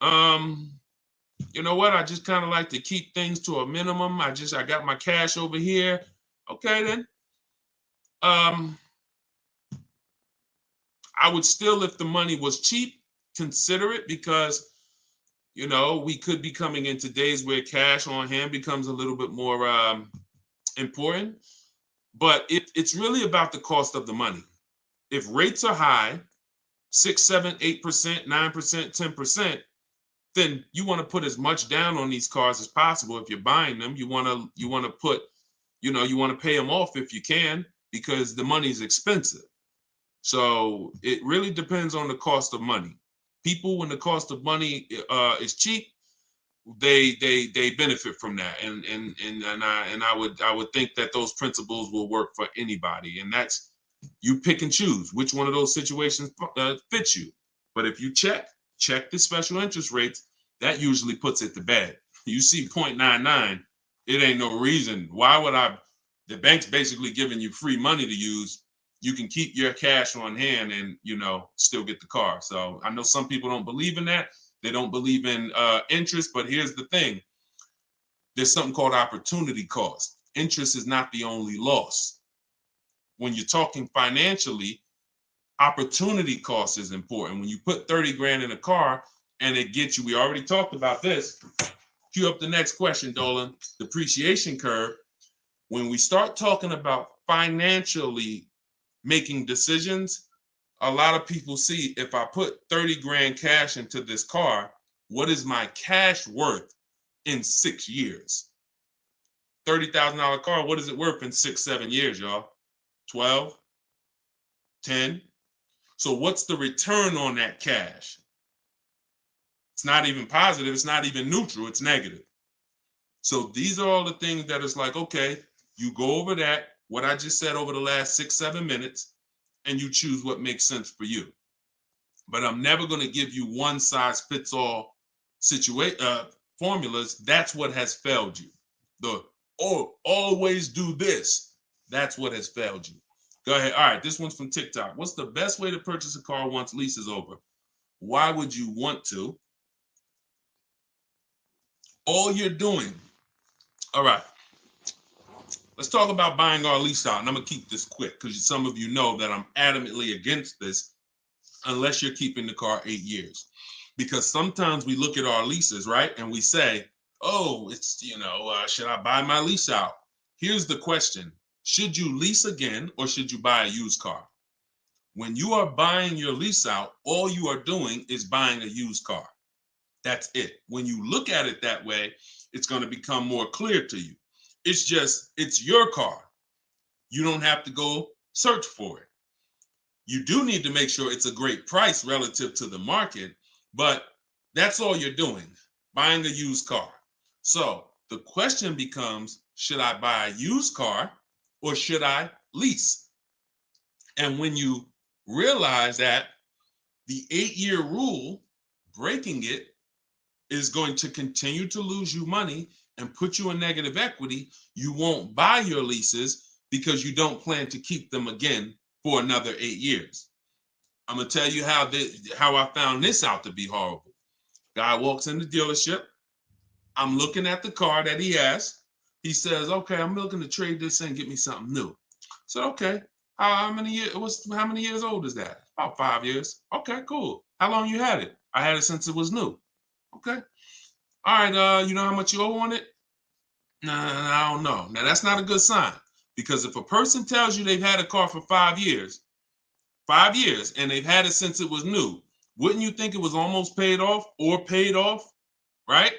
You know what? I just kind of like to keep things to a minimum. I got my cash over here. Okay, then. I would still, if the money was cheap, consider it, because we could be coming into days where cash on hand becomes a little bit more important. But it's really about the cost of the money. If rates are high, 6, 7, 8%, 9%, 10%, then you want to put as much down on these cars as possible. If you're buying them, you want to put, you want to pay them off if you can, because the money is expensive. So it really depends on the cost of money. People, when the cost of money is cheap, they benefit from that, and I would think that those principles will work for anybody, and that's, you pick and choose which one of those situations fits you. But if you check the special interest rates, that usually puts it to bed. You see 0.99, it ain't no reason. Why would the bank's basically giving you free money to use. You can keep your cash on hand and still get the car. So I know some people don't believe in that. They don't believe in interest, but here's the thing. There's something called opportunity cost. Interest is not the only loss. When you're talking financially, opportunity cost is important. When you put 30 grand in a car and it gets you, we already talked about this. Cue up the next question, Dolan. Depreciation curve. When we start talking about financially making decisions, a lot of people see, if I put 30 grand cash into this car, what is my cash worth in 6 years? $30,000 car, what is it worth in 6, 7 years, y'all? 12, 10. So what's the return on that cash? It's not even positive. It's not even neutral. It's negative. So these are all the things that is like, okay, you go over that, what I just said over the last 6, 7 minutes, and you choose what makes sense for you. But I'm never going to give you one size fits all formulas. That's what has failed you. Always do this. That's what has failed you. Go ahead. All right, this one's from TikTok. What's the best way to purchase a car once lease is over? Why would you want to? All you're doing. All right. Let's talk about buying our lease out. And I'm going to keep this quick because some of you know that I'm adamantly against this unless you're keeping the car 8 years. Because sometimes we look at our leases, right? And we say, oh, it's, should I buy my lease out? Here's the question. Should you lease again or should you buy a used car? When you are buying your lease out, all you are doing is buying a used car. That's it. When you look at it that way, it's going to become more clear to you. It's your car. You don't have to go search for it. You do need to make sure it's a great price relative to the market, but that's all you're doing, buying a used car. So the question becomes, should I buy a used car or should I lease? And when you realize that the 8-year rule, breaking it, is going to continue to lose you money and put you in negative equity, you won't buy your leases because you don't plan to keep them again for another 8 years. I'm going to tell you how I found this out to be horrible. Guy walks in the dealership. I'm looking at the car that he has. He says, okay, I'm looking to trade this in and get me something new. So, okay, how many years old is that? About 5 years. Okay, cool. How long you had it? I had it since it was new. Okay. All right, you know how much you owe on it? Nah, I don't know. Now, that's not a good sign, because if a person tells you they've had a car for 5 years, and they've had it since it was new, wouldn't you think it was almost paid off or paid off, right?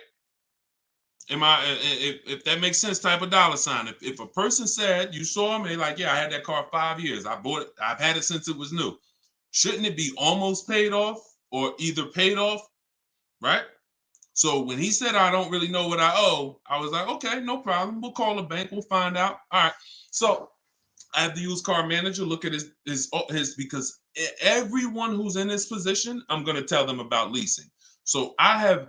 If that makes sense, type of dollar sign. If a person said, you saw me, like, yeah, I had that car 5 years. I bought it. I've had it since it was new. Shouldn't it be almost paid off or either paid off, right? So when he said, I don't really know what I owe, I was like, okay, no problem. We'll call the bank. We'll find out. All right. So I have the used car manager look at his because everyone who's in this position, I'm going to tell them about leasing. So I'm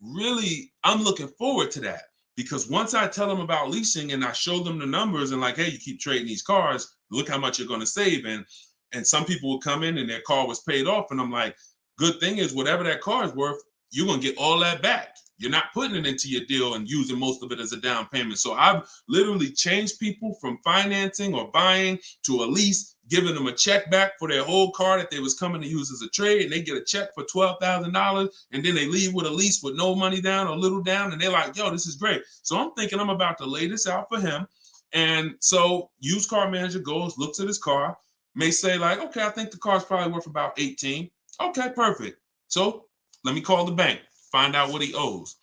looking forward to that, because once I tell them about leasing and I show them the numbers and like, hey, you keep trading these cars, look how much you're going to save. And some people will come in and their car was paid off. And I'm like, good thing is whatever that car is worth, you're going to get all that back. You're not putting it into your deal and using most of it as a down payment. So I've literally changed people from financing or buying to a lease, giving them a check back for their whole car that they was coming to use as a trade, and they get a check for $12,000, and then they leave with a lease with no money down or little down, and they're like, yo, this is great. So I'm thinking I'm about to lay this out for him. And so used car manager goes, looks at his car, may say like, okay, I think the car's probably worth about 18. Okay, perfect. So let me call the bank, find out what he owes.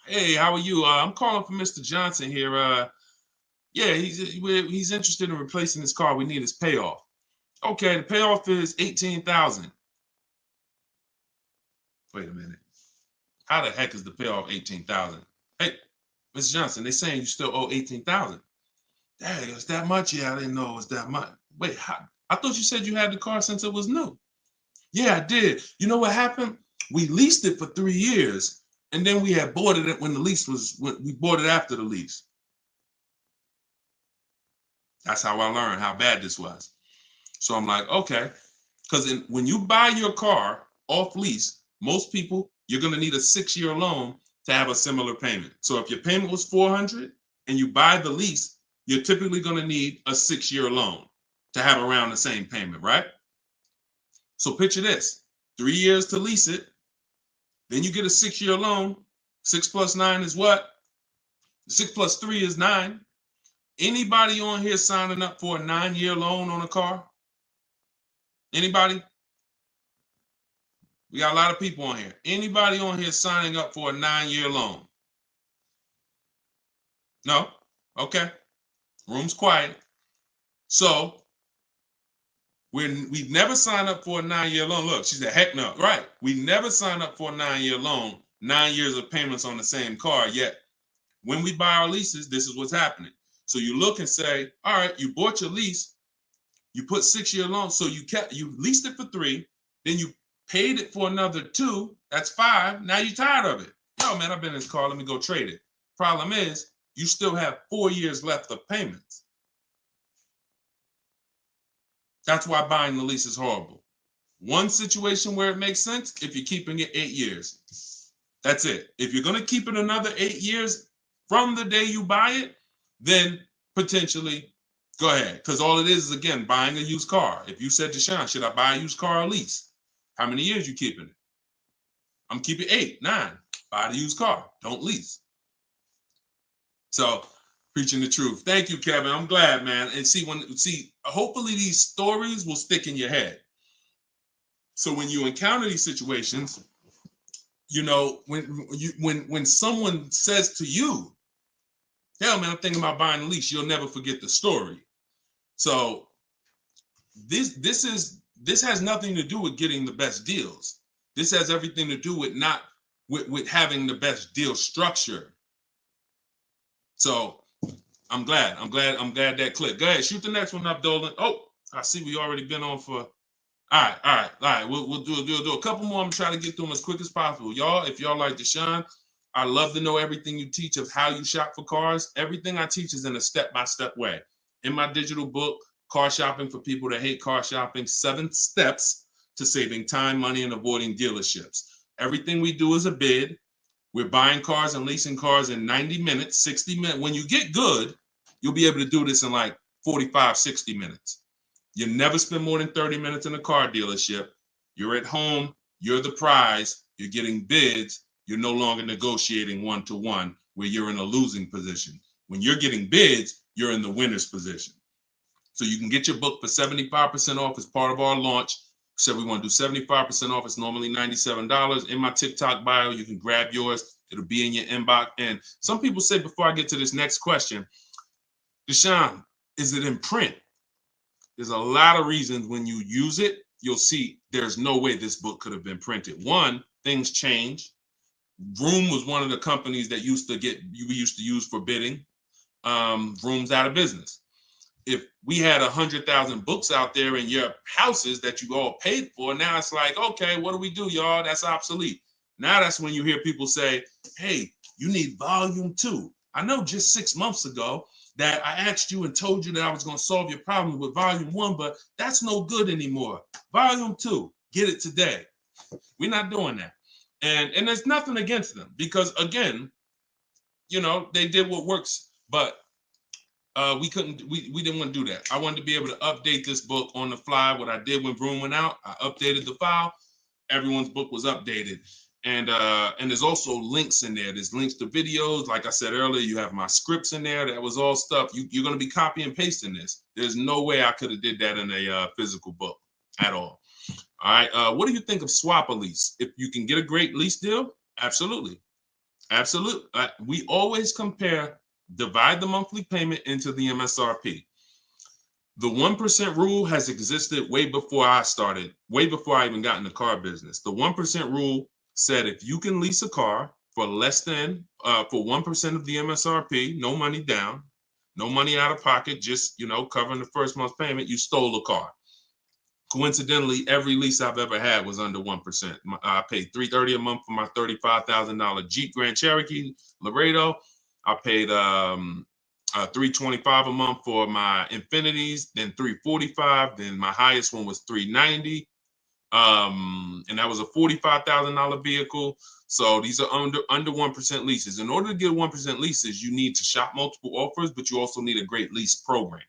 Hey, how are you? I'm calling for Mr. Johnson here. Yeah, he's interested in replacing his car. We need his payoff. Okay, the payoff is 18,000. Wait a minute. How the heck is the payoff 18,000? Hey, Mr. Johnson, they're saying you still owe 18,000. Dang, it's that much? Yeah, I didn't know it was that much. Wait, I thought you said you had the car since it was new. Yeah, I did. You know what happened? We leased it for 3 years, and then we had bought it when we bought it after the lease. That's how I learned how bad this was. So I'm like, okay, because when you buy your car off lease, most people, you're going to need a 6-year loan to have a similar payment. So if your payment was $400 and you buy the lease, you're typically going to need a 6-year loan to have around the same payment, right? So picture this, 3 years to lease it, then you get a 6-year loan. 6 plus 9 is what? 6 plus 3 is 9. Anybody on here signing up for a 9-year loan on a car? Anybody? We got a lot of people on here. Anybody on here signing up for a 9-year loan? No? Okay. Room's quiet. So we've never signed up for a 9-year loan. Look, she said, heck no. Right. We never signed up for a 9-year loan, 9 years of payments on the same car. Yet when we buy our leases, this is what's happening. So you look and say, all right, you bought your lease, you put 6-year loan, so you leased it for 3, then you paid it for another 2, that's 5. Now you're tired of it. Yo, man, I've been in this car, let me go trade it. Problem is, you still have 4 years left of payments. That's why buying the lease is horrible. One situation where it makes sense, if you're keeping it 8 years. That's it. If you're going to keep it another 8 years from the day you buy it, then potentially go ahead. Because all it is again, buying a used car. If you said to Sean, should I buy a used car or lease? How many years you keeping it? I'm keeping 8, 9. Buy the used car. Don't lease. So preaching the truth. Thank you, Kevin. I'm glad, man. And hopefully these stories will stick in your head. So when you encounter these situations, you know, when someone says to you, hell, man, I'm thinking about buying a lease, you'll never forget the story. So this has nothing to do with getting the best deals. This has everything to do with having the best deal structure. So I'm glad that clicked. Go ahead, shoot the next one up, Dolan. Oh, I see we already been on for. All right. We'll do a couple more. I'm trying to get through them as quick as possible. Y'all, if y'all like Deshone, I love to know everything you teach of how you shop for cars. Everything I teach is in a step-by-step way. In my digital book, Car Shopping for People That Hate Car Shopping, 7 Steps to Saving Time, Money, and Avoiding Dealerships. Everything we do is a bid. We're buying cars and leasing cars in 90 minutes, 60 minutes. When you get good, you'll be able to do this in like 45, 60 minutes. You never spend more than 30 minutes in a car dealership. You're at home. You're the prize. You're getting bids. You're no longer negotiating one-to-one where you're in a losing position. When you're getting bids, you're in the winner's position. So you can get your book for 75% off as part of our launch. So we want to do 75% off. It's normally $97. In my TikTok bio, you can grab yours. It'll be in your inbox. And some people say, before I get to this next question, Deshone, is it in print? There's a lot of reasons when you use it, you'll see there's no way this book could have been printed. One, things change. Vroom was one of the companies that we used to use for bidding. Vroom's out of business. if we had 100,000 books out there in your houses that you all paid for, now it's like, okay, what do we do, y'all? That's obsolete. Now that's when you hear people say, hey, you need volume 2. I know just 6 months ago that I asked you and told you that I was going to solve your problem with volume 1, but that's no good anymore. Volume 2, get it today. We're not doing that. And there's nothing against them because, again, they did what works, but we didn't want to do that. I wanted to be able to update this book on the fly. What I did when Broom went out, I updated the file. Everyone's book was updated. And there's also links in there. There's links to videos. Like I said earlier, you have my scripts in there. That was all stuff. You're going to be copy and pasting this. There's no way I could have did that in a physical book at all. All right. What do you think of swap a lease? If you can get a great lease deal, absolutely. Absolutely. We always compare, divide the monthly payment into the MSRP. The 1% rule has existed way before I started, way before I even got in the car business. The 1% rule said if you can lease a car for less than, for 1% of the MSRP, no money down, no money out of pocket, just, covering the first month's payment, you stole a car. Coincidentally, every lease I've ever had was under 1%. I paid $330 a month for my $35,000 Jeep Grand Cherokee Laredo. I paid $325 a month for my Infinities, then $345. Then my highest one was $390. And that was a $45,000 vehicle. So these are under 1% leases. In order to get 1% leases, you need to shop multiple offers, but you also need a great lease program.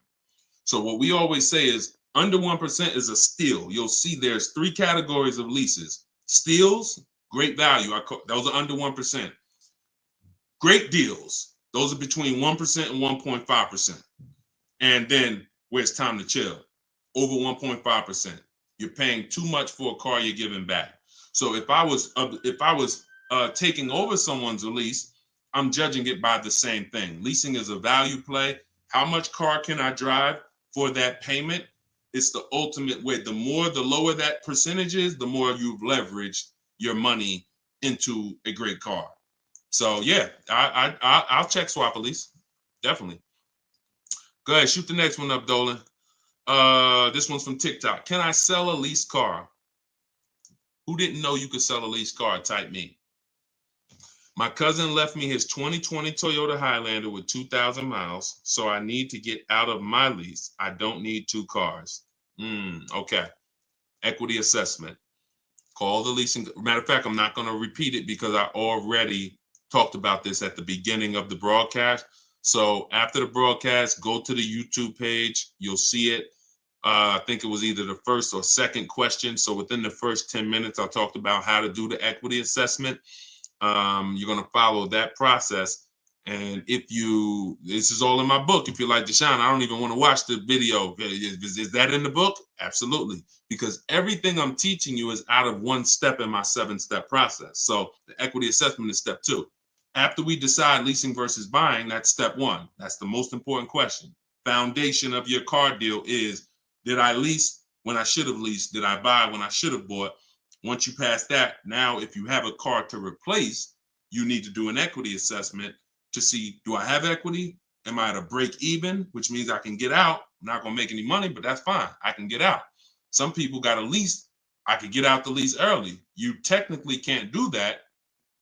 So what we always say is under 1% is a steal. You'll see there's 3 categories of leases. Steals, great value. Those are under 1%. Great deals. Those are between 1% and 1.5%. And then where it's time to chill, over 1.5%. You're paying too much for a car you're giving back. So if I was taking over someone's lease, I'm judging it by the same thing. Leasing is a value play. How much car can I drive for that payment? It's the ultimate way. The lower that percentage is, the more you've leveraged your money into a great car. So yeah, I'll check swap a lease, definitely. Go ahead, shoot the next one up, Dolan. This one's from TikTok. Can I sell a leased car? Who didn't know you could sell a leased car? Type me. My cousin left me his 2020 Toyota Highlander with 2,000 miles, so I need to get out of my lease. I don't need 2 cars. Okay. Equity assessment. Call the leasing. Matter of fact, I'm not going to repeat it because I already talked about this at the beginning of the broadcast. So after the broadcast, go to the YouTube page. You'll see it. I think it was either the first or second question. So within the first 10 minutes, I talked about how to do the equity assessment. You're going to follow that process. And this is all in my book. If you're like, Deshone, I don't even want to watch the video. Is that in the book? Absolutely. Because everything I'm teaching you is out of 1 step in my 7-step process. So the equity assessment is step 2. After we decide leasing versus buying, that's step 1. That's the most important question. Foundation of your car deal is, did I lease when I should have leased? Did I buy when I should have bought? Once you pass that, now if you have a car to replace, you need to do an equity assessment to see, do I have equity? Am I at a break even, which means I can get out? I'm not going to make any money, but that's fine. I can get out. Some people got a lease. I could get out the lease early. You technically can't do that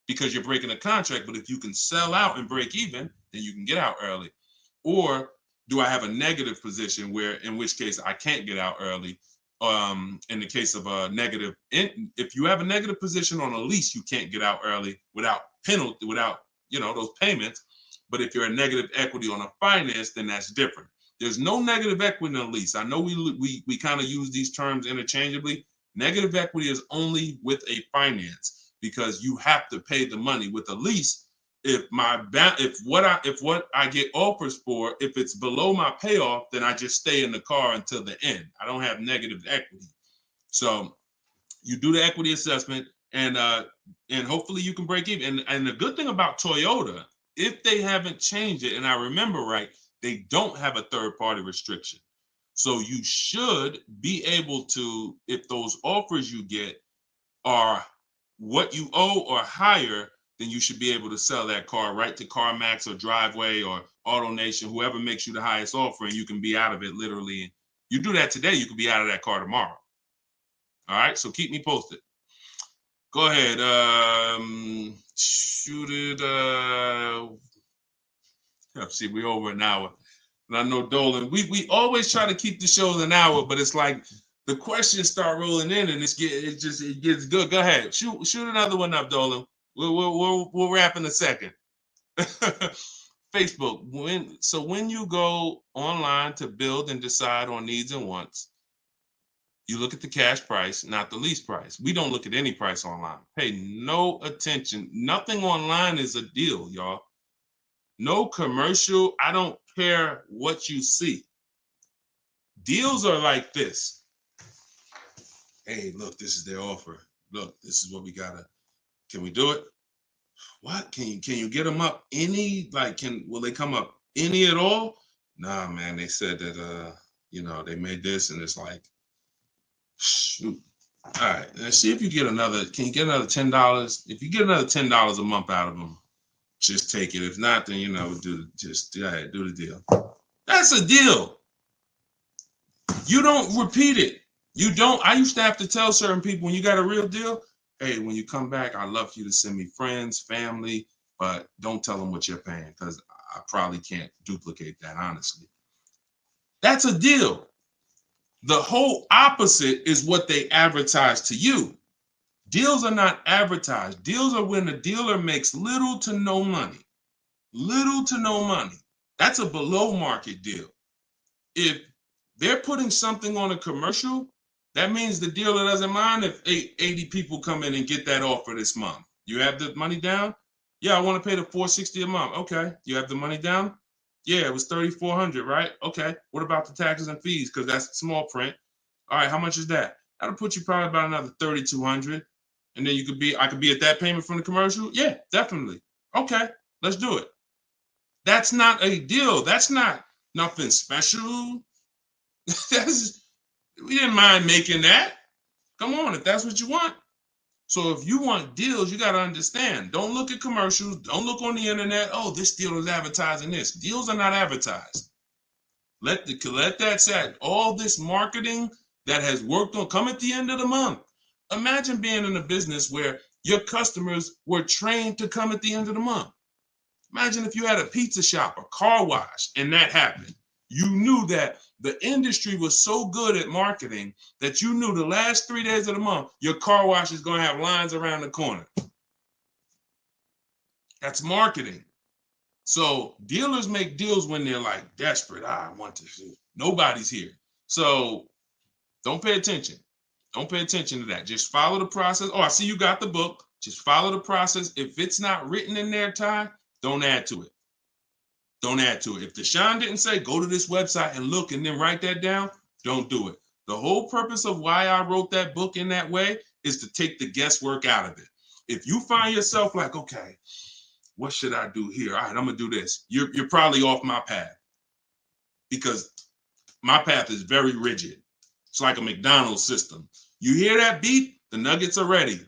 because you're breaking a contract, but if you can sell out and break even, then you can get out early. Or do I have a negative position in which case I can't get out early? In the case of a negative, if you have a negative position on a lease, you can't get out early without penalty, without those payments. But if you're a negative equity on a finance, then that's different. There's no negative equity in a lease. I know we kind of use these terms interchangeably. Negative equity is only with a finance because you have to pay the money. With a lease, if what I get offers for, if it's below my payoff, then I just stay in the car until the end. I don't have negative equity. So you do the equity assessment, and hopefully you can break even. And the good thing about Toyota, if they haven't changed it, and I remember right, they don't have a third-party restriction. So you should be able to, if those offers you get are what you owe or higher, then you should be able to sell that car right to CarMax or Driveway or AutoNation, whoever makes you the highest offer, and you can be out of it literally. You do that today, you could be out of that car tomorrow. All right, so keep me posted. Go ahead. Shoot it. See, we're over an hour. And I know Dolan, we always try to keep the shows an hour, but it's like the questions start rolling in and it gets good. Go ahead. Shoot another one up, Dolan. We'll wrap in a second. Facebook. When you go online to build and decide on needs and wants, you look at the cash price, not the lease price. We don't look at any price online. Pay no attention. Nothing online is a deal, y'all. No commercial. I don't care what you see. Deals are like this. Hey, look, this is their offer. Look, this is what we gotta. Can we do it? What? Can you get them up any? Like, will they come up any at all? Nah, man. They said that they made this, and it's like, shoot. All right, let's see if you get another. Can you get another $10? If you get another $10 a month out of them, just take it. If not, then do the deal. That's a deal. You don't repeat it. You don't. I used to have to tell certain people, when you got a real deal, hey, when you come back, I'd love for you to send me friends, family, but don't tell them what you're paying, because I probably can't duplicate that, honestly. That's a deal. The whole opposite is what they advertise to you. Deals are not advertised. Deals are when the dealer makes little to no money. Little to no money. That's a below market deal. If they're putting something on a commercial, that means the dealer doesn't mind if 80 people come in and get that offer this month. You have the money down? Yeah, I want to pay the $460 a month. Okay. You have the money down? Yeah, it was $3,400, right? Okay. What about the taxes and fees? Because that's small print. All right, how much is that? That'll put you probably about another $3,200. And then I could be at that payment from the commercial? Yeah, definitely. Okay, let's do it. That's not a deal. That's not nothing special. We didn't mind making that. Come on, if that's what you want. So if you want deals, you got to understand. Don't look at commercials. Don't look on the internet. Oh, this deal is advertising this. Deals are not advertised. Let that set. All this marketing that has worked on, come at the end of the month. Imagine being in a business where your customers were trained to come at the end of the month. Imagine if you had a pizza shop, a car wash, and that happened. You knew that the industry was so good at marketing that you knew the last 3 days of the month, your car wash is going to have lines around the corner. That's marketing. So dealers make deals when they're like desperate. I want to see. Nobody's here. So don't pay attention. Don't pay attention to that. Just follow the process. Oh, I see you got the book. Just follow the process. If it's not written in there, Ty, don't add to it. Don't add to it. If Deshone didn't say, go to this website and look and then write that down, don't do it. The whole purpose of why I wrote that book in that way is to take the guesswork out of it. If you find yourself like, okay, what should I do here? All right, I'm going to do this. You're probably off my path, because my path is very rigid. It's like a McDonald's system. You hear that beep, the nuggets are ready.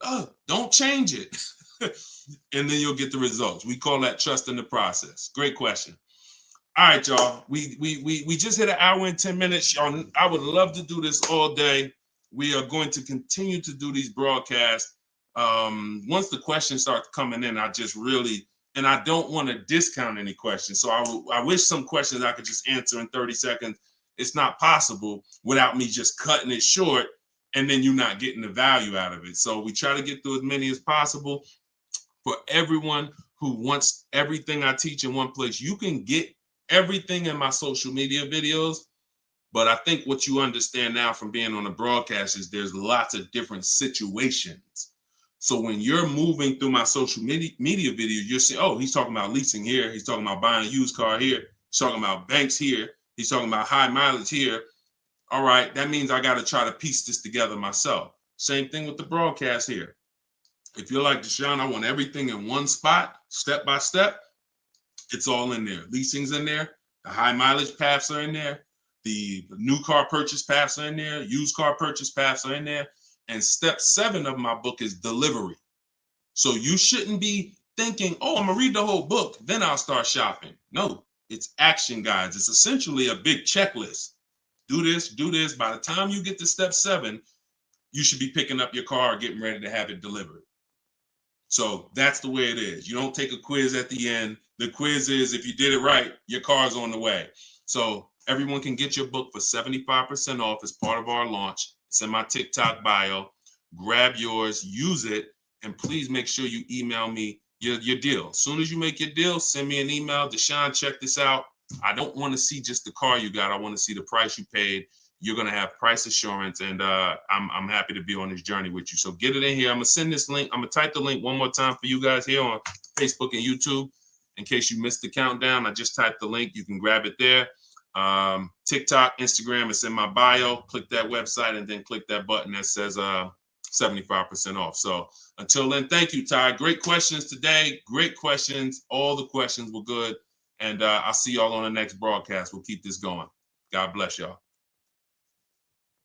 Oh, don't change it. And then you'll get the results. We call that trust in the process. Great question. All right, y'all. We just hit an hour and 10 minutes. Y'all, I would love to do this all day. We are going to continue to do these broadcasts. Once the questions start coming in, I don't want to discount any questions. So I wish some questions I could just answer in 30 seconds. It's not possible without me just cutting it short and then you not getting the value out of it. So we try to get through as many as possible. For everyone who wants everything I teach in one place, you can get everything in my social media videos. But I think what you understand now from being on the broadcast is there's lots of different situations. So when you're moving through my social media video, you're saying, oh, he's talking about leasing here. He's talking about buying a used car here. He's talking about banks here. He's talking about high mileage here. All right, that means I got to try to piece this together myself. Same thing with the broadcast here. If you're like Deshone, I want everything in one spot, step by step. It's all in there. Leasing's in there. The high mileage paths are in there. The new car purchase paths are in there. Used car purchase paths are in there. And step 7 of my book is delivery. So you shouldn't be thinking, oh, I'm gonna read the whole book, then I'll start shopping. No, it's action guides. It's essentially a big checklist. Do this, do this. By the time you get to step 7, you should be picking up your car, getting ready to have it delivered. So that's the way it is. You don't take a quiz at the end. The quiz is, if you did it right, your car's on the way. So everyone can get your book for 75% off as part of our launch. It's in my TikTok bio. Grab yours, use it, and please make sure you email me your deal. As soon as you make your deal, send me an email. Deshone, check this out. I don't want to see just the car you got. I want to see the price you paid. You're going to have price assurance, and I'm happy to be on this journey with you. So get it in here. I'm going to send this link. I'm going to type the link one more time for you guys here on Facebook and YouTube. In case you missed the countdown, I just typed the link. You can grab it there. TikTok, Instagram, it's in my bio. Click that website and then click that button that says 75% off. So until then, thank you, Ty. Great questions today. Great questions. All the questions were good. And I'll see y'all on the next broadcast. We'll keep this going. God bless y'all.